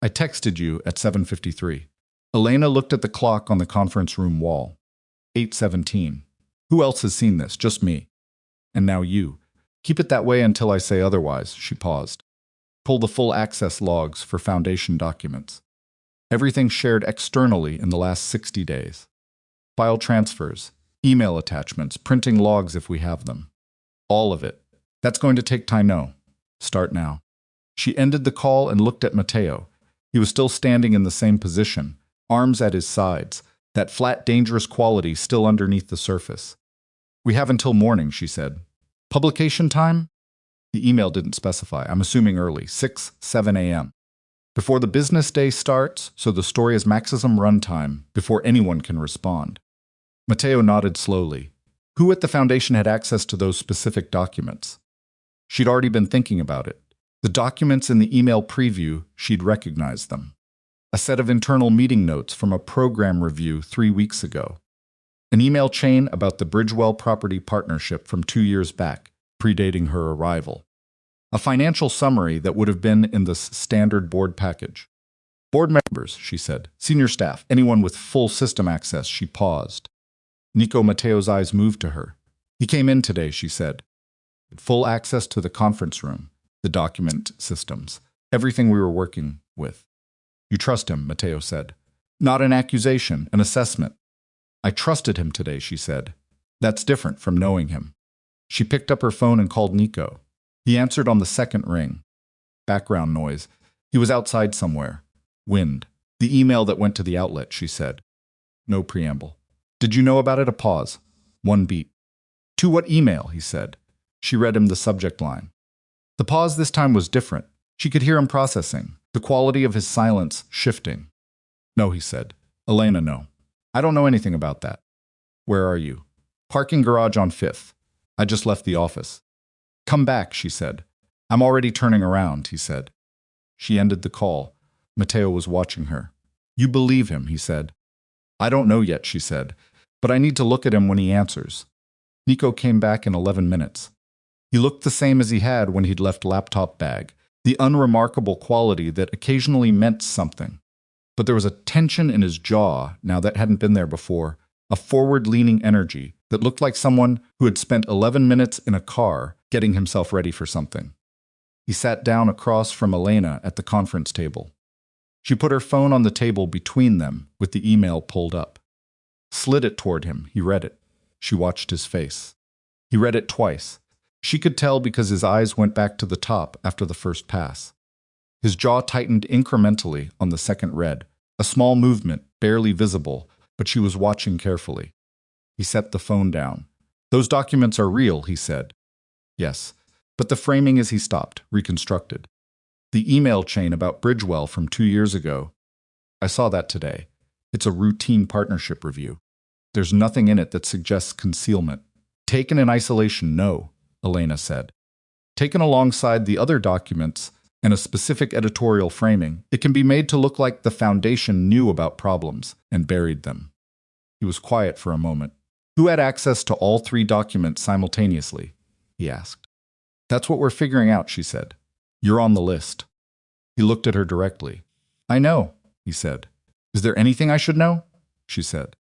I texted you at 7:53. Elena looked at the clock on the conference room wall. 8:17. "Who else has seen this? Just me. And now you. Keep it that way until I say otherwise." She paused. "Pull the full access logs for foundation documents." Everything shared externally in the last 60 days. File transfers, email attachments, printing logs if we have them. All of it. That's going to take time. No. Start now. She ended the call and looked at Matteo. He was still standing in the same position, arms at his sides, that flat, dangerous quality still underneath the surface. We have until morning, she said. Publication time? The email didn't specify. I'm assuming early, 6, 7 a.m. Before the business day starts, so the story has maximum runtime before anyone can respond. Matteo nodded slowly. Who at the foundation had access to those specific documents? She'd already been thinking about it. The documents in the email preview, she'd recognized them. A set of internal meeting notes from a program review 3 weeks ago. An email chain about the Bridgewell Property Partnership from 2 years back, predating her arrival. A financial summary that would have been in the standard board package. Board members, she said. Senior staff, anyone with full system access, she paused. Nico Matteo's eyes moved to her. He came in today, she said. Full access to the conference room, the document systems, everything we were working with. You trust him, Matteo said. Not an accusation, an assessment. I trusted him today, she said. That's different from knowing him. She picked up her phone and called Nico. He answered on the second ring. Background noise. He was outside somewhere. Wind. The email that went to the outlet, she said. No preamble. Did you know about it? A pause. One beat. To what email? He said. She read him the subject line. The pause this time was different. She could hear him processing, the quality of his silence shifting. No, he said. Elena, no. I don't know anything about that. Where are you? Parking garage on 5th. I just left the office. Come back, she said. I'm already turning around, he said. She ended the call. Matteo was watching her. You believe him, he said. I don't know yet, she said, but I need to look at him when he answers. Nico came back in 11 minutes. He looked the same as he had when he'd left laptop bag, the unremarkable quality that occasionally meant something. But there was a tension in his jaw now that hadn't been there before, a forward-leaning energy that looked like someone who had spent 11 minutes in a car getting himself ready for something. He sat down across from Elena at the conference table. She put her phone on the table between them with the email pulled up. Slid it toward him. He read it. She watched his face. He read it twice. She could tell because his eyes went back to the top after the first pass. His jaw tightened incrementally on the second read, a small movement, barely visible, but she was watching carefully. He set the phone down. Those documents are real, he said. Yes, but the framing as he stopped, reconstructed. The email chain about Bridgewell from 2 years ago. I saw that today. It's a routine partnership review. There's nothing in it that suggests concealment. Taken in isolation, no, Elena said. Taken alongside the other documents and a specific editorial framing, it can be made to look like the foundation knew about problems and buried them. He was quiet for a moment. Who had access to all 3 documents simultaneously? He asked. That's what we're figuring out, she said. You're on the list. He looked at her directly. I know, he said. Is there anything I should know? She said.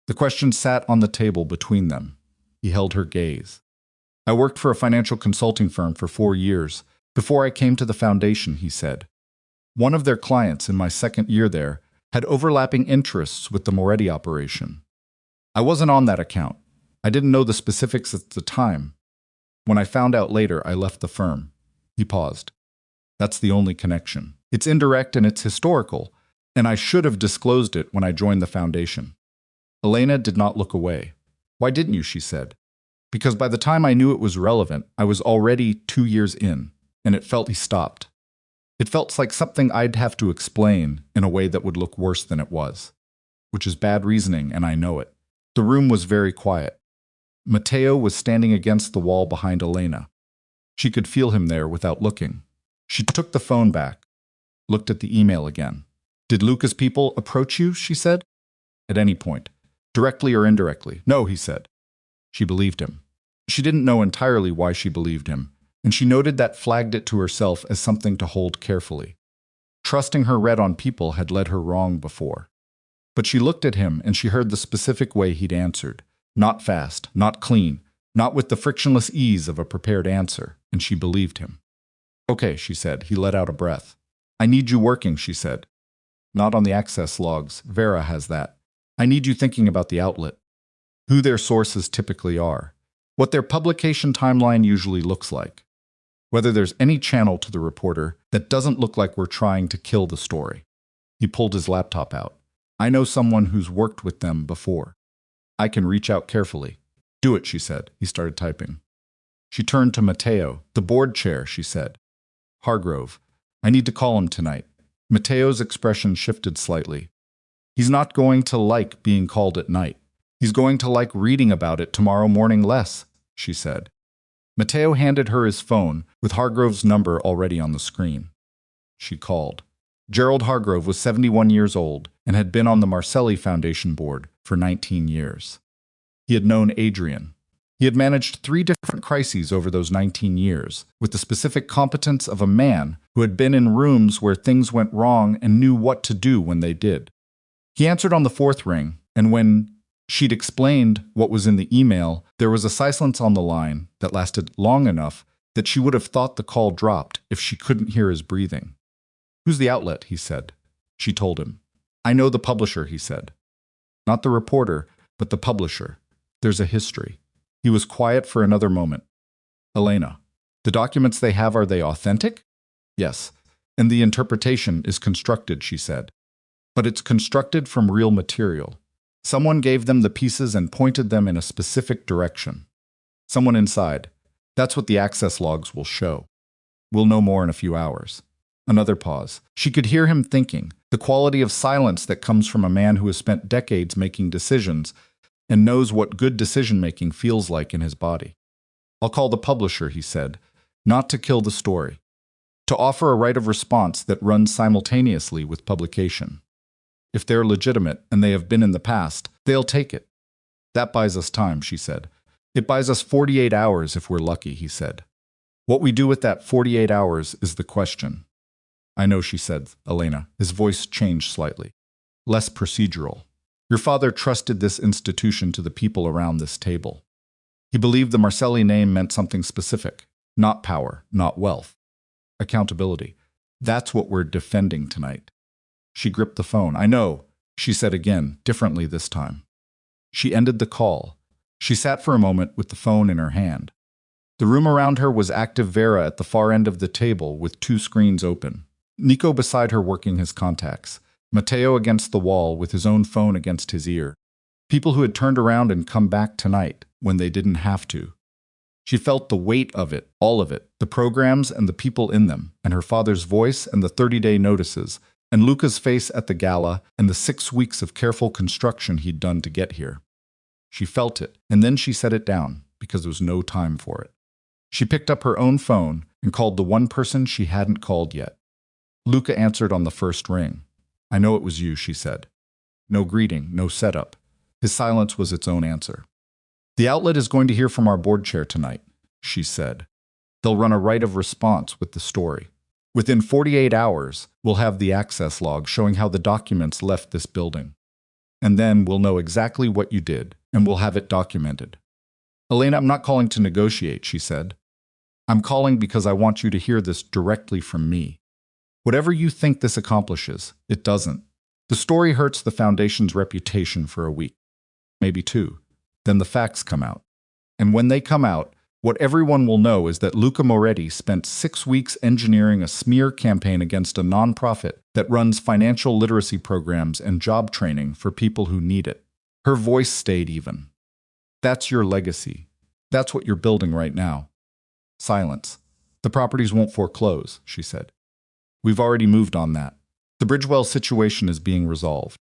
The question sat on the table between them. He held her gaze. I worked for a financial consulting firm for 4 years. Before I came to the foundation, he said. One of their clients in my second year there had overlapping interests with the Moretti operation. I wasn't on that account. I didn't know the specifics at the time. When I found out later, I left the firm. He paused. That's the only connection. It's indirect and it's historical, and I should have disclosed it when I joined the foundation. Elena did not look away. Why didn't you, she said. Because by the time I knew it was relevant, I was already 2 years in, and it felt he stopped. It felt like something I'd have to explain in a way that would look worse than it was, which is bad reasoning, and I know it. The room was very quiet. Matteo was standing against the wall behind Elena. She could feel him there without looking. She took the phone back, looked at the email again. Did Luca's people approach you, she said? At any point. Directly or indirectly. No, he said. She believed him. She didn't know entirely why she believed him, and she noted that flagged it to herself as something to hold carefully. Trusting her read on people had led her wrong before. But she looked at him and she heard the specific way he'd answered. Not fast, not clean, not with the frictionless ease of a prepared answer, and she believed him. Okay, she said. He let out a breath. I need you working, she said. Not on the access logs. Vera has that. I need you thinking about the outlet. Who their sources typically are. What their publication timeline usually looks like. Whether there's any channel to the reporter that doesn't look like we're trying to kill the story. He pulled his laptop out. I know someone who's worked with them before. I can reach out carefully. Do it, she said. He started typing. She turned to Matteo. The board chair, she said. Hargrove. I need to call him tonight. Matteo's expression shifted slightly. He's not going to like being called at night. He's going to like reading about it tomorrow morning less, she said. Matteo handed her his phone, with Hargrove's number already on the screen. She called. Gerald Hargrove was 71 years old and had been on the Marcelli Foundation board for 19 years. He had known Adrian. He had managed 3 different crises over those 19 years, with the specific competence of a man who had been in rooms where things went wrong and knew what to do when they did. He answered on the 4th ring, and when she'd explained what was in the email, there was a silence on the line that lasted long enough that she would have thought the call dropped if she couldn't hear his breathing. Who's the outlet? He said. She told him. I know the publisher, he said. Not the reporter, but the publisher. There's a history. He was quiet for another moment. Elena, the documents they have, are they authentic? Yes, and the interpretation is constructed, she said. But it's constructed from real material. Someone gave them the pieces and pointed them in a specific direction. Someone inside. That's what the access logs will show. We'll know more in a few hours. Another pause. She could hear him thinking, the quality of silence that comes from a man who has spent decades making decisions and knows what good decision-making feels like in his body. I'll call the publisher, he said, not to kill the story, to offer a right of response that runs simultaneously with publication. If they're legitimate, and they have been in the past, they'll take it. That buys us time, she said. It buys us 48 hours if we're lucky, he said. What we do with that 48 hours is the question. I know, she said, Elena. His voice changed slightly. Less procedural. Your father trusted this institution to the people around this table. He believed the Marcelli name meant something specific. Not power, not wealth. Accountability. That's what we're defending tonight. She gripped the phone. I know, she said again, differently this time. She ended the call. She sat for a moment with the phone in her hand. The room around her was active. Vera at the far end of the table with 2 screens open. Nico beside her working his contacts. Matteo against the wall with his own phone against his ear. People who had turned around and come back tonight when they didn't have to. She felt the weight of it, all of it, the programs and the people in them, and her father's voice and the 30-day notices, and Luca's face at the gala and the 6 weeks of careful construction he'd done to get here. She felt it, and then she set it down because there was no time for it. She picked up her own phone and called the one person she hadn't called yet. Luca answered on the 1st ring. I know it was you, she said. No greeting, no setup. His silence was its own answer. The outlet is going to hear from our board chair tonight, she said. They'll run a right of response with the story. Within 48 hours, we'll have the access log showing how the documents left this building. And then we'll know exactly what you did, and we'll have it documented. Elena, I'm not calling to negotiate, she said. I'm calling because I want you to hear this directly from me. Whatever you think this accomplishes, it doesn't. The story hurts the Foundation's reputation for a week, maybe 2. Then the facts come out. And when they come out, what everyone will know is that Luca Moretti spent 6 weeks engineering a smear campaign against a nonprofit that runs financial literacy programs and job training for people who need it. Her voice stayed even. That's your legacy. That's what you're building right now. Silence. The properties won't foreclose, she said. We've already moved on that. The Bridgewell situation is being resolved.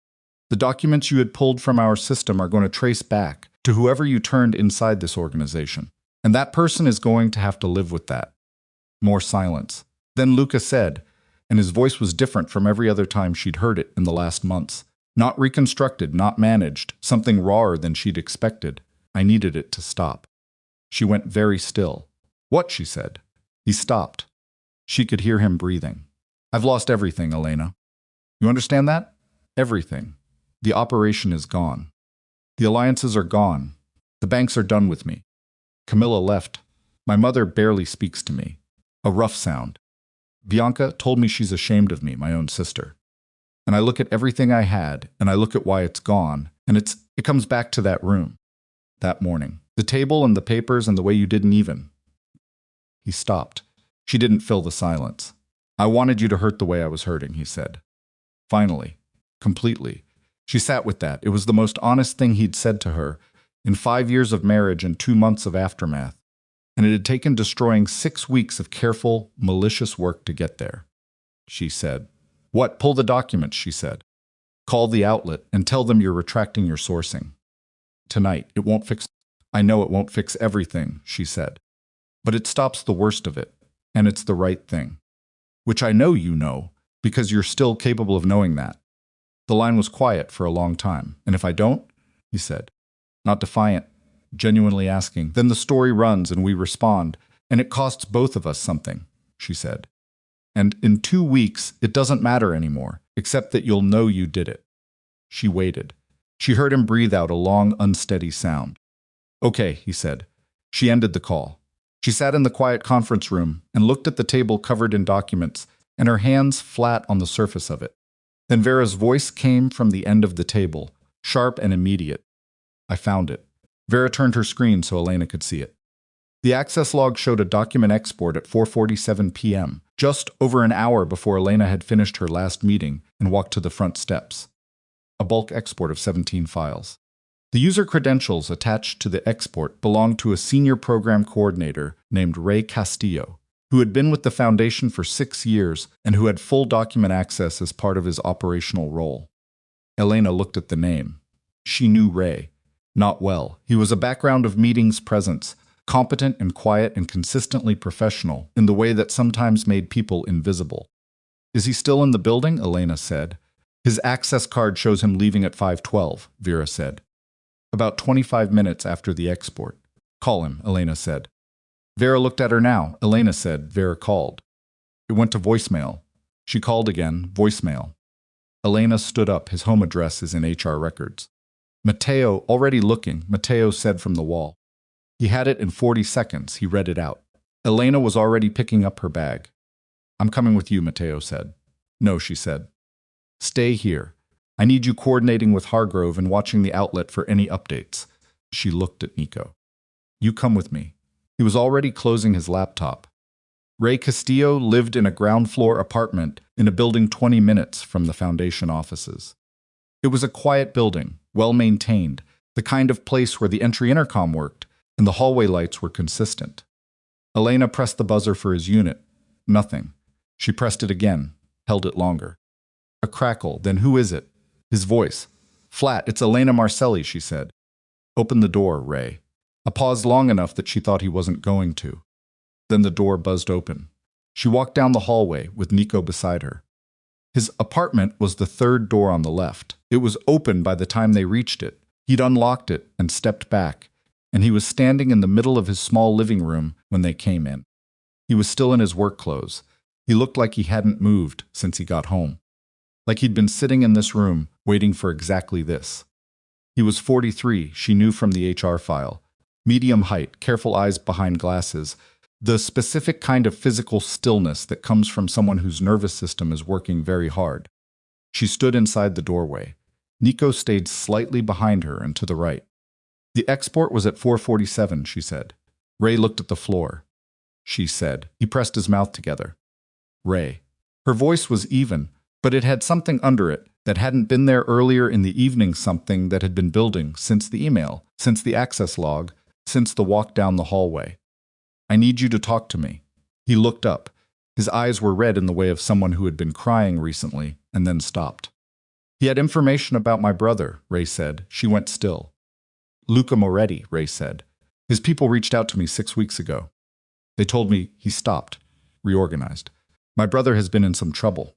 The documents you had pulled from our system are going to trace back to whoever you turned inside this organization. And that person is going to have to live with that. More silence. Then Luca said, and his voice was different from every other time she'd heard it in the last months. Not reconstructed, not managed, something rawer than she'd expected. I needed it to stop. She went very still. What? She said. He stopped. She could hear him breathing. I've lost everything, Elena. You understand that? Everything. The operation is gone. The alliances are gone. The banks are done with me. Camilla left. My mother barely speaks to me. A rough sound. Bianca told me she's ashamed of me, my own sister. And I look at everything I had, and I look at why it's gone, and it comes back to that room, that morning. The table and the papers and the way you didn't even. He stopped. She didn't fill the silence. I wanted you to hurt the way I was hurting, he said. Finally. Completely. She sat with that. It was the most honest thing he'd said to her in 5 years of marriage and 2 months of aftermath. And it had taken destroying 6 weeks of careful, malicious work to get there. She said. What? Pull the documents, she said. Call the outlet and tell them you're retracting your sourcing. Tonight. It won't fix. I know it won't fix everything, she said. But it stops the worst of it. And it's the right thing. Which I know you know, because you're still capable of knowing that. The line was quiet for a long time. And if I don't? He said. Not defiant, genuinely asking. Then the story runs and we respond. And it costs both of us something, she said. And in 2 weeks, it doesn't matter anymore, except that you'll know you did it. She waited. She heard him breathe out a long, unsteady sound. Okay, he said. She ended the call. She sat in the quiet conference room and looked at the table covered in documents and her hands flat on the surface of it. Then Vera's voice came from the end of the table, sharp and immediate. I found it. Vera turned her screen so Elena could see it. The access log showed a document export at 4:47 p.m., just over an hour before Elena had finished her last meeting and walked to the front steps. A bulk export of 17 files. The user credentials attached to the export belonged to a senior program coordinator named Ray Castillo, who had been with the Foundation for 6 years and who had full document access as part of his operational role. Elena looked at the name. She knew Ray. Not well. He was a background of meetings presence, competent and quiet and consistently professional in the way that sometimes made people invisible. Is he still in the building? Elena said. His access card shows him leaving at 5:12, Vera said. About 25 minutes after the export. Call him, Elena said. Vera looked at her now. Elena said. Vera called. It went to voicemail. She called again. Voicemail. Elena stood up. His home address is in HR records. Matteo, already looking, Matteo said from the wall. He had it in 40 seconds. He read it out. Elena was already picking up her bag. I'm coming with you, Matteo said. No, she said. Stay here. I need you coordinating with Hargrove and watching the outlet for any updates. She looked at Nico. You come with me. He was already closing his laptop. Ray Castillo lived in a ground-floor apartment in a building 20 minutes from the Foundation offices. It was a quiet building, well-maintained, the kind of place where the entry intercom worked, and the hallway lights were consistent. Elena pressed the buzzer for his unit. Nothing. She pressed it again, held it longer. A crackle, then who is it? His voice. Flat, it's Elena Marcelli, she said. Open the door, Ray. A pause long enough that she thought he wasn't going to. Then the door buzzed open. She walked down the hallway with Nico beside her. His apartment was the third door on the left. It was open by the time they reached it. He'd unlocked it and stepped back, and he was standing in the middle of his small living room when they came in. He was still in his work clothes. He looked like he hadn't moved since he got home. Like he'd been sitting in this room, waiting for exactly this. He was 43, she knew from the HR file. Medium height, careful eyes behind glasses. The specific kind of physical stillness that comes from someone whose nervous system is working very hard. She stood inside the doorway. Nico stayed slightly behind her and to the right. The export was at 4:47, she said. Ray looked at the floor. She said. He pressed his mouth together. Ray. Her voice was even, but it had something under it that hadn't been there earlier in the evening, something that had been building since the email, since the access log, since the walk down the hallway. I need you to talk to me. He looked up. His eyes were red in the way of someone who had been crying recently and then stopped. He had information about my brother, Ray said. She went still. Luca Moretti, Ray said. His people reached out to me 6 weeks ago. They told me he stopped, reorganized. My brother has been in some trouble.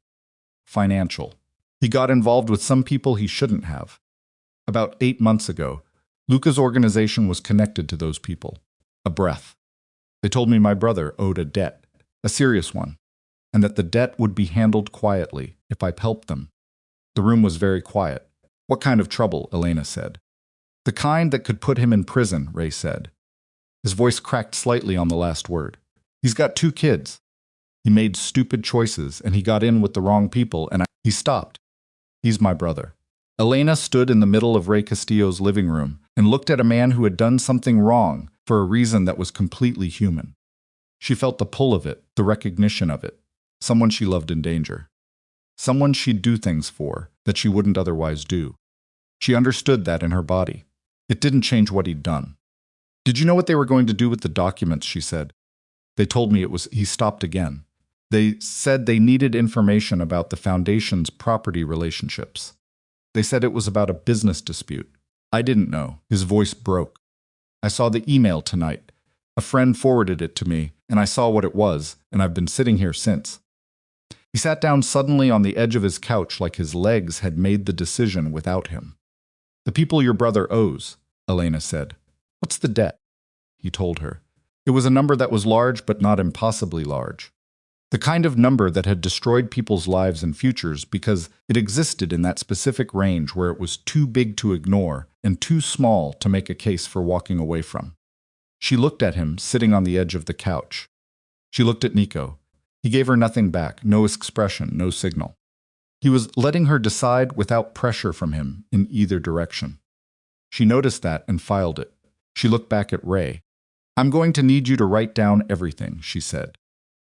Financial. He got involved with some people he shouldn't have. About 8 months ago, Luca's organization was connected to those people. A breath. They told me my brother owed a debt, a serious one, and that the debt would be handled quietly if I helped them. The room was very quiet. What kind of trouble? Elena said. The kind that could put him in prison, Ray said. His voice cracked slightly on the last word. He's got 2 kids. He made stupid choices, and he got in with the wrong people, and he stopped. He's my brother. Elena stood in the middle of Ray Castillo's living room and looked at a man who had done something wrong for a reason that was completely human. She felt the pull of it, the recognition of it. Someone she loved in danger. Someone she'd do things for that she wouldn't otherwise do. She understood that in her body. It didn't change what he'd done. Did you know what they were going to do with the documents, she said. They told me it was. He stopped again. They said they needed information about the Foundation's property relationships. They said it was about a business dispute. I didn't know. His voice broke. I saw the email tonight. A friend forwarded it to me, and I saw what it was, and I've been sitting here since. He sat down suddenly on the edge of his couch like his legs had made the decision without him. The people your brother owes, Elena said. What's the debt? He told her. It was a number that was large but not impossibly large. The kind of number that had destroyed people's lives and futures because it existed in that specific range where it was too big to ignore and too small to make a case for walking away from. She looked at him, sitting on the edge of the couch. She looked at Nico. He gave her nothing back, no expression, no signal. He was letting her decide without pressure from him in either direction. She noticed that and filed it. She looked back at Ray. I'm going to need you to write down everything, she said.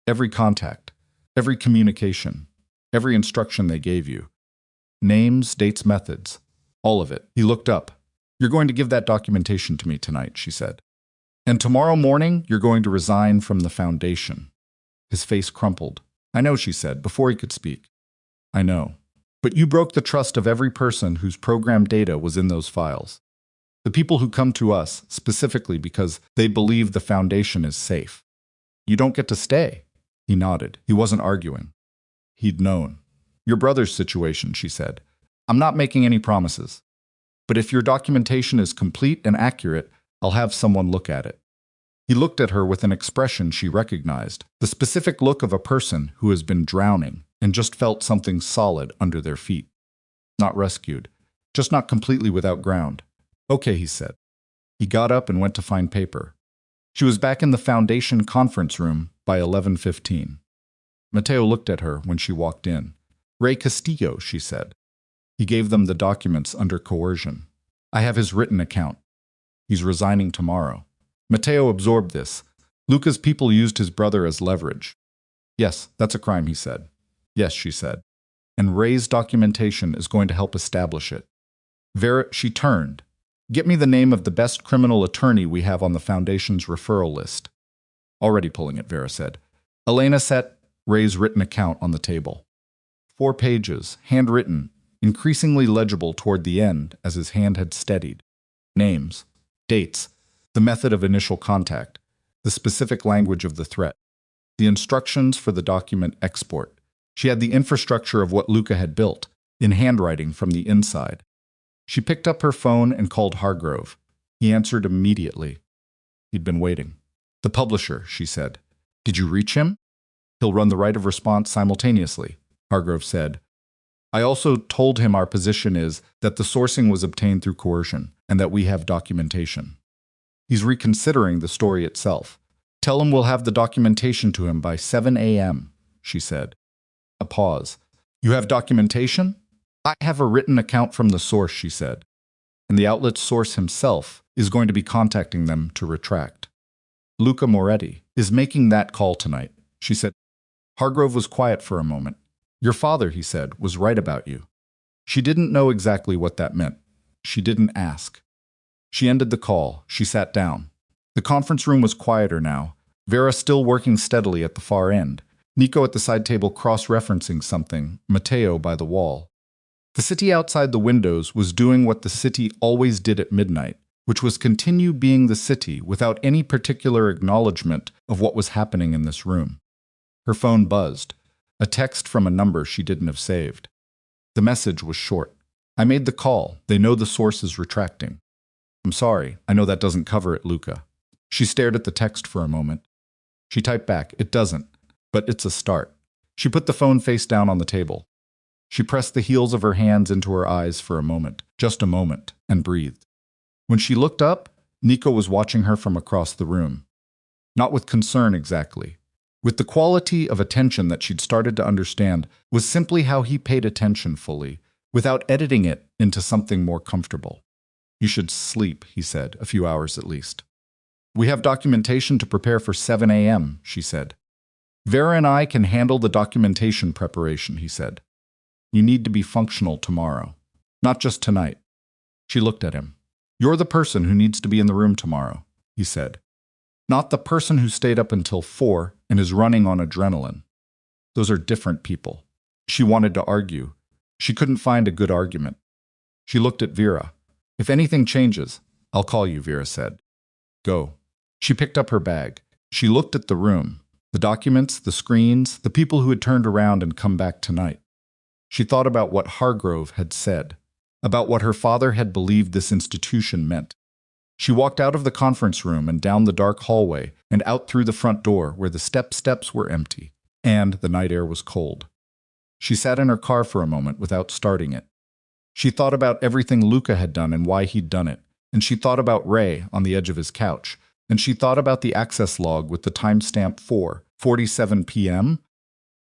Every contact, every communication, every instruction they gave you. Names, dates, methods, all of it. He looked up. You're going to give that documentation to me tonight, she said. And tomorrow morning, you're going to resign from the Foundation. His face crumpled. I know, she said, before he could speak. I know. But you broke the trust of every person whose program data was in those files. The people who come to us, specifically because they believe the Foundation is safe. You don't get to stay. He nodded. He wasn't arguing. He'd known. Your brother's situation, she said. I'm not making any promises. But if your documentation is complete and accurate, I'll have someone look at it. He looked at her with an expression she recognized, the specific look of a person who has been drowning and just felt something solid under their feet. Not rescued, just not completely without ground. Okay, he said. He got up and went to find paper. She was back in the Foundation conference room by 11:15. Matteo looked at her when she walked in. Ray Castillo, she said. He gave them the documents under coercion. I have his written account. He's resigning tomorrow. Matteo absorbed this. Luca's people used his brother as leverage. Yes, that's a crime, he said. Yes, she said. And Ray's documentation is going to help establish it. Vera, she turned. Get me the name of the best criminal attorney we have on the Foundation's referral list. Already pulling it, Vera said. Elena set Ray's written account on the table. 4 pages, handwritten, increasingly legible toward the end as his hand had steadied. Names, dates, the method of initial contact, the specific language of the threat, the instructions for the document export. She had the infrastructure of what Luca had built, in handwriting from the inside. She picked up her phone and called Hargrove. He answered immediately. He'd been waiting. The publisher, she said. Did you reach him? He'll run the right of response simultaneously, Hargrove said. I also told him our position is that the sourcing was obtained through coercion and that we have documentation. He's reconsidering the story itself. Tell him we'll have the documentation to him by 7 a.m., she said. A pause. You have documentation? I have a written account from the source, she said. And the outlet's source himself is going to be contacting them to retract. Luca Moretti is making that call tonight, she said. Hargrove was quiet for a moment. Your father, he said, was right about you. She didn't know exactly what that meant. She didn't ask. She ended the call. She sat down. The conference room was quieter now, Vera still working steadily at the far end, Nico at the side table cross-referencing something, Matteo by the wall. The city outside the windows was doing what the city always did at midnight, which was continue being the city without any particular acknowledgement of what was happening in this room. Her phone buzzed, a text from a number she didn't have saved. The message was short. I made the call. They know the source is retracting. I'm sorry, I know that doesn't cover it, Luca. She stared at the text for a moment. She typed back, it doesn't, but it's a start. She put the phone face down on the table. She pressed the heels of her hands into her eyes for a moment, just a moment, and breathed. When she looked up, Nico was watching her from across the room. Not with concern exactly. With the quality of attention that she'd started to understand was simply how he paid attention fully, without editing it into something more comfortable. You should sleep, he said, a few hours at least. We have documentation to prepare for 7 a.m., she said. Vera and I can handle the documentation preparation, he said. You need to be functional tomorrow, not just tonight. She looked at him. You're the person who needs to be in the room tomorrow, he said. Not the person who stayed up until 4 and is running on adrenaline. Those are different people. She wanted to argue. She couldn't find a good argument. She looked at Vera. If anything changes, I'll call you, Vera said. Go. She picked up her bag. She looked at the room, the documents, the screens, the people who had turned around and come back tonight. She thought about what Hargrove had said, about what her father had believed this institution meant. She walked out of the conference room and down the dark hallway and out through the front door where the steps were empty and the night air was cold. She sat in her car for a moment without starting it. She thought about everything Luca had done and why he'd done it, and she thought about Ray on the edge of his couch, and she thought about the access log with the timestamp 4:47 p.m.,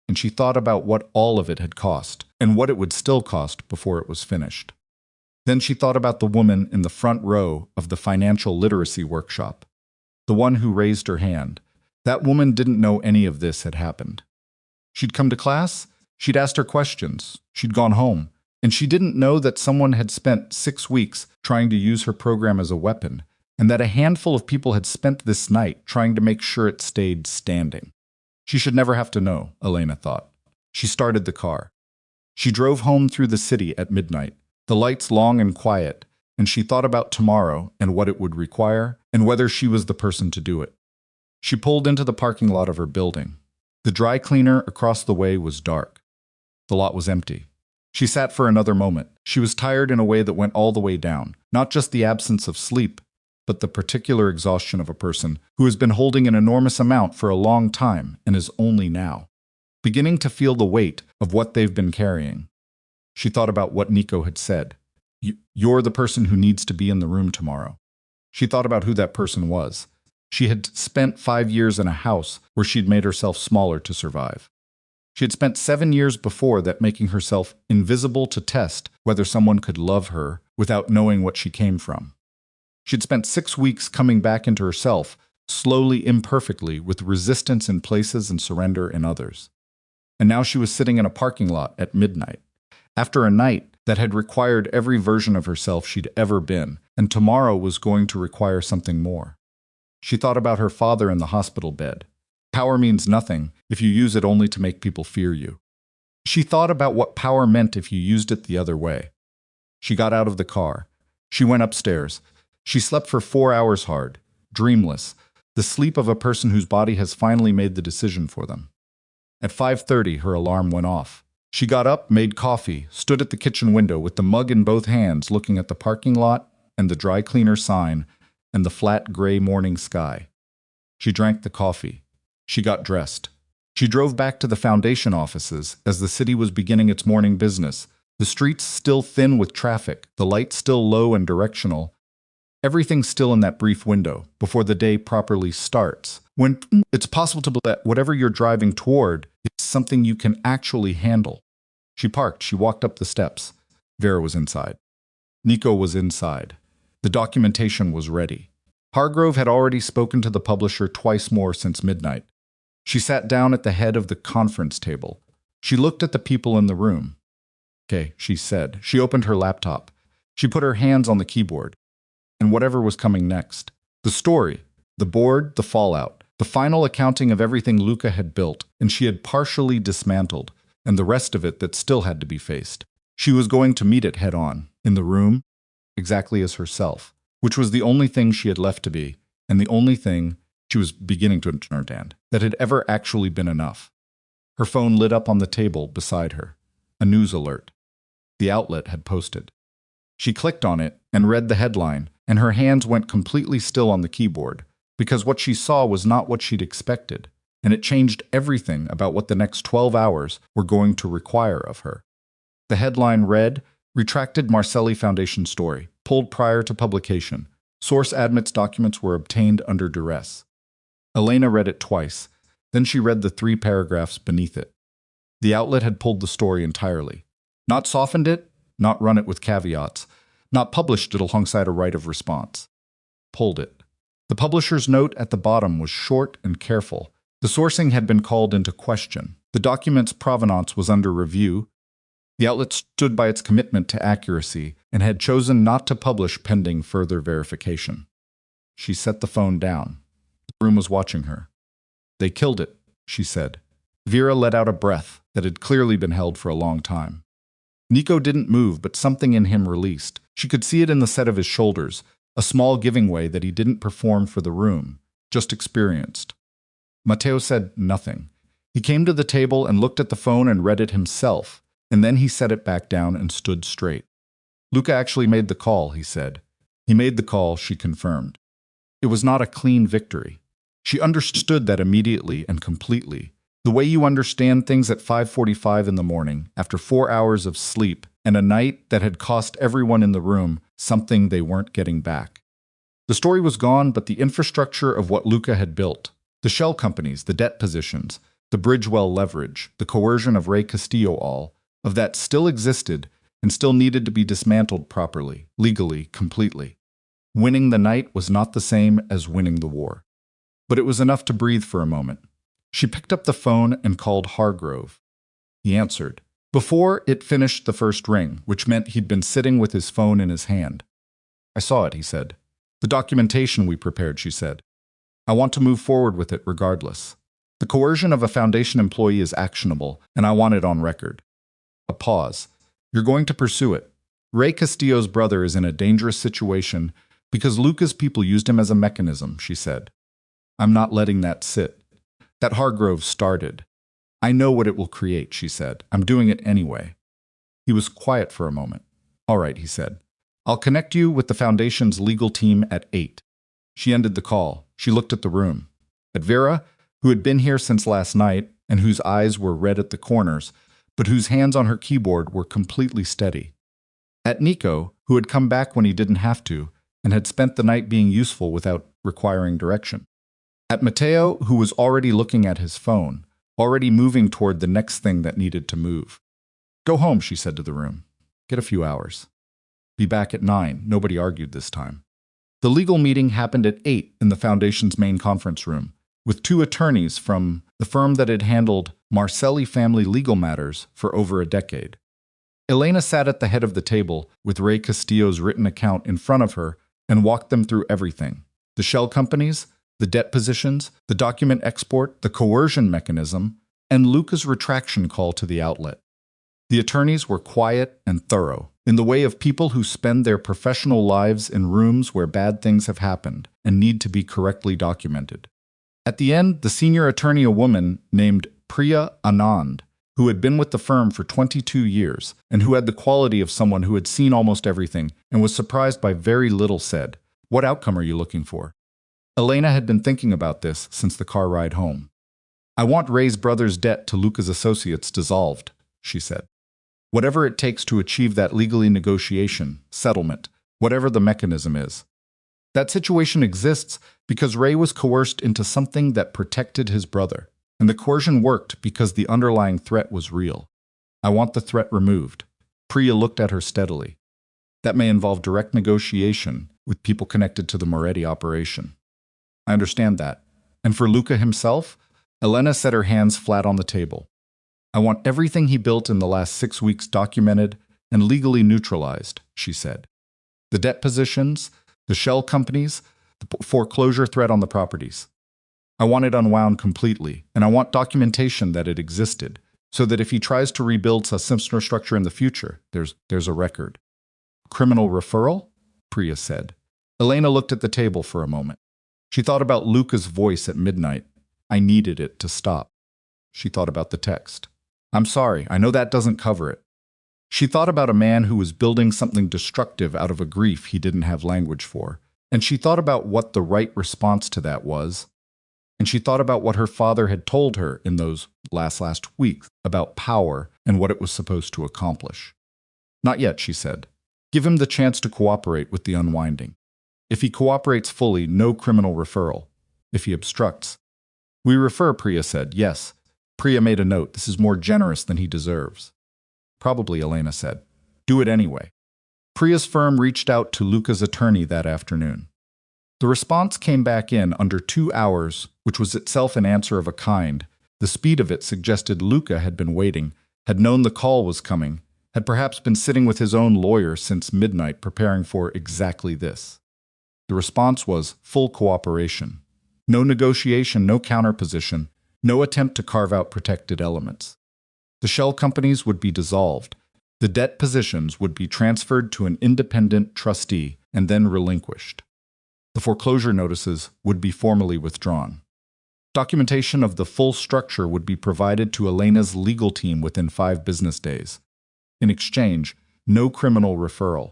and she thought about what all of it had cost and what it would still cost before it was finished. Then she thought about the woman in the front row of the financial literacy workshop, the one who raised her hand. That woman didn't know any of this had happened. She'd come to class, she'd asked her questions, she'd gone home, and she didn't know that someone had spent 6 weeks trying to use her program as a weapon, and that a handful of people had spent this night trying to make sure it stayed standing. She should never have to know, Elena thought. She started the car. She drove home through the city at midnight, the lights long and quiet, and she thought about tomorrow and what it would require and whether she was the person to do it. She pulled into the parking lot of her building. The dry cleaner across the way was dark. The lot was empty. She sat for another moment. She was tired in a way that went all the way down, not just the absence of sleep, but the particular exhaustion of a person who has been holding an enormous amount for a long time and is only now beginning to feel the weight of what they've been carrying. She thought about what Nico had said. You're the person who needs to be in the room tomorrow. She thought about who that person was. She had spent 5 years in a house where she'd made herself smaller to survive. She had spent 7 years before that making herself invisible to test whether someone could love her without knowing what she came from. She'd spent 6 weeks coming back into herself, slowly, imperfectly, with resistance in places and surrender in others. And now she was sitting in a parking lot at midnight, after a night that had required every version of herself she'd ever been, and tomorrow was going to require something more. She thought about her father in the hospital bed. Power means nothing if you use it only to make people fear you. She thought about what power meant if you used it the other way. She got out of the car. She went upstairs. She slept for 4 hours hard, dreamless, the sleep of a person whose body has finally made the decision for them. At 5:30, her alarm went off. She got up, made coffee, stood at the kitchen window with the mug in both hands looking at the parking lot and the dry cleaner sign and the flat gray morning sky. She drank the coffee. She got dressed. She drove back to the foundation offices as the city was beginning its morning business, the streets still thin with traffic, the lights still low and directional, everything still in that brief window before the day properly starts, when it's possible to believe that whatever you're driving toward is something you can actually handle. She parked. She walked up the steps. Vera was inside. Nico was inside. The documentation was ready. Hargrove had already spoken to the publisher twice more since midnight. She sat down at the head of the conference table. She looked at the people in the room. Okay, she said. She opened her laptop. She put her hands on the keyboard. And whatever was coming next. The story, the board, the fallout, the final accounting of everything Luca had built, and she had partially dismantled, and the rest of it that still had to be faced. She was going to meet it head on, in the room, exactly as herself, which was the only thing she had left to be, and the only thing she was beginning to understand, that had ever actually been enough. Her phone lit up on the table beside her. A news alert. The outlet had posted. She clicked on it and read the headline, and her hands went completely still on the keyboard, because what she saw was not what she'd expected, and it changed everything about what the next 12 hours were going to require of her. The headline read, Retracted Marcelli Foundation Story, pulled prior to publication. Source admits documents were obtained under duress. Elena read it twice, then she read the 3 paragraphs beneath it. The outlet had pulled the story entirely. Not softened it, not run it with caveats, not published it alongside a right of response. Pulled it. The publisher's note at the bottom was short and careful. The sourcing had been called into question. The document's provenance was under review. The outlet stood by its commitment to accuracy and had chosen not to publish pending further verification. She set the phone down. The room was watching her. "They killed it," she said. Vera let out a breath that had clearly been held for a long time. Nico didn't move, but something in him released. She could see it in the set of his shoulders, a small giving way that he didn't perform for the room, just experienced. Matteo said nothing. He came to the table and looked at the phone and read it himself, and then he set it back down and stood straight. "Luca actually made the call," he said. "He made the call," she confirmed. It was not a clean victory. She understood that immediately and completely. The way you understand things at 5:45 in the morning, after 4 hours of sleep, and a night that had cost everyone in the room something they weren't getting back. The story was gone, but the infrastructure of what Luca had built, the shell companies, the debt positions, the Bridgewell leverage, the coercion of Ray Castillo, all of that still existed and still needed to be dismantled properly, legally, completely. Winning the night was not the same as winning the war. But it was enough to breathe for a moment. She picked up the phone and called Hargrove. He answered. Before it finished the first ring, which meant he'd been sitting with his phone in his hand. "I saw it," he said. "The documentation we prepared," she said. "I want to move forward with it regardless. The coercion of a Foundation employee is actionable, and I want it on record." A pause. "You're going to pursue it. Ray Castillo's brother is in a dangerous situation because Luca's people used him as a mechanism," she said. "I'm not letting that sit." That Hargrove started. "I know what it will create," she said. "I'm doing it anyway." He was quiet for a moment. "All right," he said. "I'll connect you with the Foundation's legal team at 8. She ended the call. She looked at the room. At Vera, who had been here since last night and whose eyes were red at the corners, but whose hands on her keyboard were completely steady. At Nico, who had come back when he didn't have to and had spent the night being useful without requiring direction. At Matteo, who was already looking at his phone, already moving toward the next thing that needed to move. "Go home," she said to the room. "Get a few hours. Be back at 9. Nobody argued this time." The legal meeting happened at 8 in the Foundation's main conference room, with 2 attorneys from the firm that had handled Marcelli family legal matters for over a decade. Elena sat at the head of the table with Ray Castillo's written account in front of her and walked them through everything. The shell companies, the debt positions, the document export, the coercion mechanism, and Luca's retraction call to the outlet. The attorneys were quiet and thorough, in the way of people who spend their professional lives in rooms where bad things have happened and need to be correctly documented. At the end, the senior attorney, a woman named Priya Anand, who had been with the firm for 22 years and who had the quality of someone who had seen almost everything and was surprised by very little, said, "What outcome are you looking for?" Elena had been thinking about this since the car ride home. "I want Ray's brother's debt to Luca's associates dissolved," she said. "Whatever it takes to achieve that legally negotiation, settlement, whatever the mechanism is. That situation exists because Ray was coerced into something that protected his brother, and the coercion worked because the underlying threat was real. I want the threat removed." Priya looked at her steadily. "That may involve direct negotiation with people connected to the Moretti operation." "I understand that. And for Luca himself?" Elena set her hands flat on the table. "I want everything he built in the last 6 weeks documented and legally neutralized," she said. "The debt positions, the shell companies, the foreclosure threat on the properties. I want it unwound completely, and I want documentation that it existed, so that if he tries to rebuild a similar structure in the future, there's a record." "Criminal referral?" Priya said. Elena looked at the table for a moment. She thought about Luca's voice at midnight. "I needed it to stop." She thought about the text. "I'm sorry, I know that doesn't cover it." She thought about a man who was building something destructive out of a grief he didn't have language for, and she thought about what the right response to that was, and she thought about what her father had told her in those last weeks about power and what it was supposed to accomplish. "Not yet," she said. "Give him the chance to cooperate with the unwinding. If he cooperates fully, no criminal referral. If he obstructs—" "We refer," Priya said. "Yes." Priya made a note. "This is more generous than he deserves." "Probably," Elena said. Do it anyway. Priya's firm reached out to Luca's attorney that afternoon. The response came back in under 2 hours, which was itself an answer of a kind. The speed of it suggested Luca had been waiting, had known the call was coming, had perhaps been sitting with his own lawyer since midnight preparing for exactly this. The response was full cooperation. No negotiation, no counterposition, no attempt to carve out protected elements. The shell companies would be dissolved. The debt positions would be transferred to an independent trustee and then relinquished. The foreclosure notices would be formally withdrawn. Documentation of the full structure would be provided to Elena's legal team within 5 business days. In exchange, no criminal referral.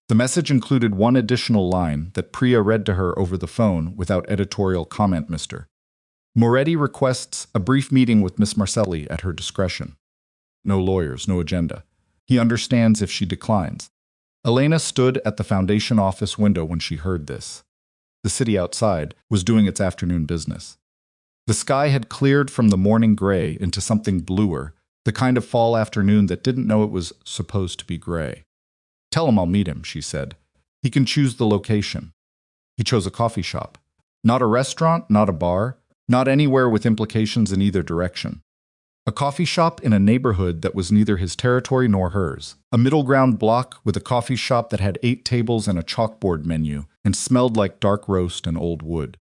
The message included one additional line that Priya read to her over the phone without editorial comment, Mr. Moretti requests a brief meeting with Miss Marcelli at her discretion. No lawyers, no agenda. He understands if she declines. Elena stood at the foundation office window when she heard this. The city outside was doing its afternoon business. The sky had cleared from the morning gray into something bluer, the kind of fall afternoon that didn't know it was supposed to be gray. Tell him I'll meet him, she said. He can choose the location. He chose a coffee shop. Not a restaurant, not a bar, not anywhere with implications in either direction. A coffee shop in a neighborhood that was neither his territory nor hers. A middle ground block with a coffee shop that had 8 tables and a chalkboard menu and smelled like dark roast and old wood.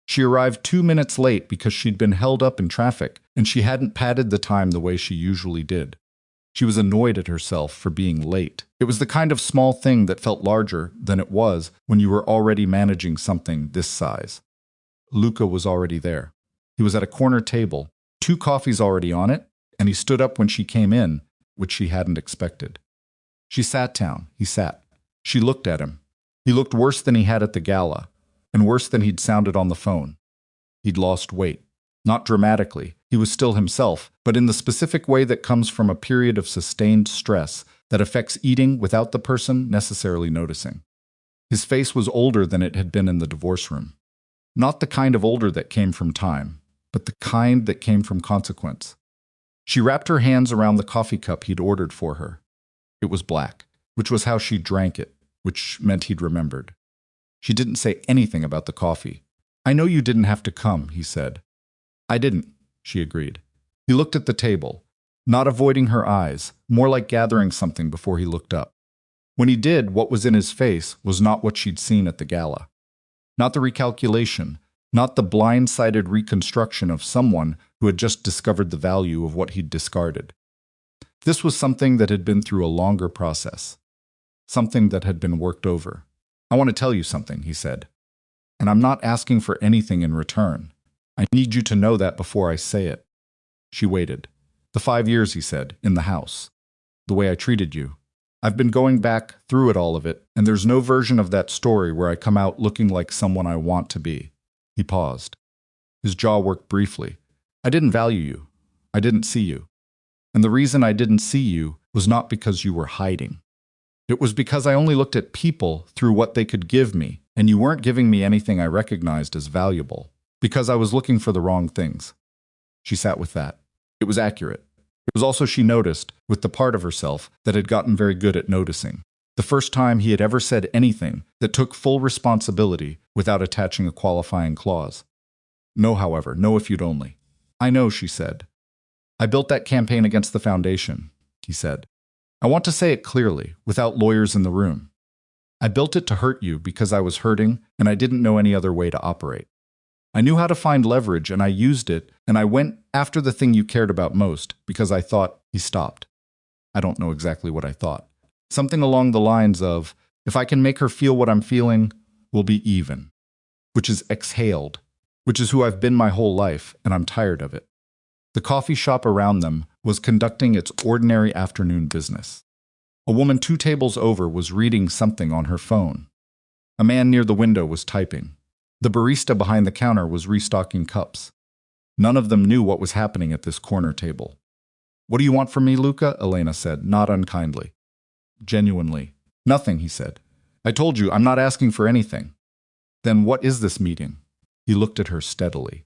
She arrived 2 minutes late because she'd been held up in traffic and she hadn't padded the time the way she usually did. She was annoyed at herself for being late. It was the kind of small thing that felt larger than it was when you were already managing something this size. Luca was already there. He was at a corner table, 2 coffees already on it, and he stood up when she came in, which she hadn't expected. She sat down. He sat. She looked at him. He looked worse than he had at the gala, and worse than he'd sounded on the phone. He'd lost weight. Not dramatically. He was still himself, but in the specific way that comes from a period of sustained stress that affects eating without the person necessarily noticing. His face was older than it had been in the divorce room. Not the kind of older that came from time, but the kind that came from consequence. She wrapped her hands around the coffee cup he'd ordered for her. It was black, which was how she drank it, which meant he'd remembered. She didn't say anything about the coffee. I know you didn't have to come, he said. I didn't, she agreed. He looked at the table, not avoiding her eyes, more like gathering something before he looked up. When he did, what was in his face was not what she'd seen at the gala. Not the recalculation, not the blind-sided reconstruction of someone who had just discovered the value of what he'd discarded. This was something that had been through a longer process, something that had been worked over. I want to tell you something, he said. And I'm not asking for anything in return. I need you to know that before I say it. She waited. The 5 years, he said, in the house. The way I treated you. I've been going back through all of it, and there's no version of that story where I come out looking like someone I want to be. He paused. His jaw worked briefly. I didn't value you. I didn't see you. And the reason I didn't see you was not because you were hiding. It was because I only looked at people through what they could give me, and you weren't giving me anything I recognized as valuable. Because I was looking for the wrong things. She sat with that. It was accurate. It was also, she noticed, with the part of herself that had gotten very good at noticing. The first time he had ever said anything that took full responsibility without attaching a qualifying clause. No, however, no if you'd only. I know, she said. I built that campaign against the foundation, he said. I want to say it clearly, without lawyers in the room. I built it to hurt you because I was hurting and I didn't know any other way to operate. I knew how to find leverage, and I used it, and I went after the thing you cared about most, because I thought. He stopped. I don't know exactly what I thought. Something along the lines of, if I can make her feel what I'm feeling, we'll be even. Which is exhaled, which is who I've been my whole life, and I'm tired of it. The coffee shop around them was conducting its ordinary afternoon business. A woman 2 tables over was reading something on her phone. A man near the window was typing. The barista behind the counter was restocking cups. None of them knew what was happening at this corner table. What do you want from me, Luca? Elena said, not unkindly. Genuinely. Nothing, he said. I told you, I'm not asking for anything. Then what is this meeting? He looked at her steadily.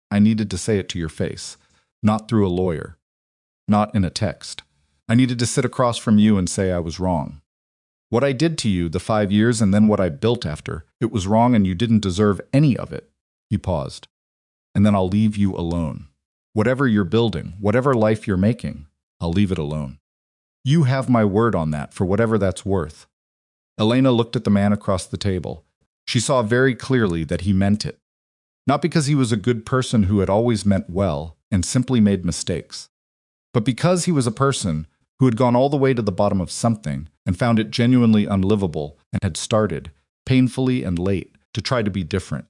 I needed to say it to your face, not through a lawyer, not in a text. I needed to sit across from you and say I was wrong. What I did to you, the 5 years and then what I built after, it was wrong and you didn't deserve any of it. He paused. And then I'll leave you alone. Whatever you're building, whatever life you're making, I'll leave it alone. You have my word on that, for whatever that's worth. Elena looked at the man across the table. She saw very clearly that he meant it. Not because he was a good person who had always meant well and simply made mistakes, but because he was a person who had gone all the way to the bottom of something and found it genuinely unlivable and had started, painfully and late, to try to be different.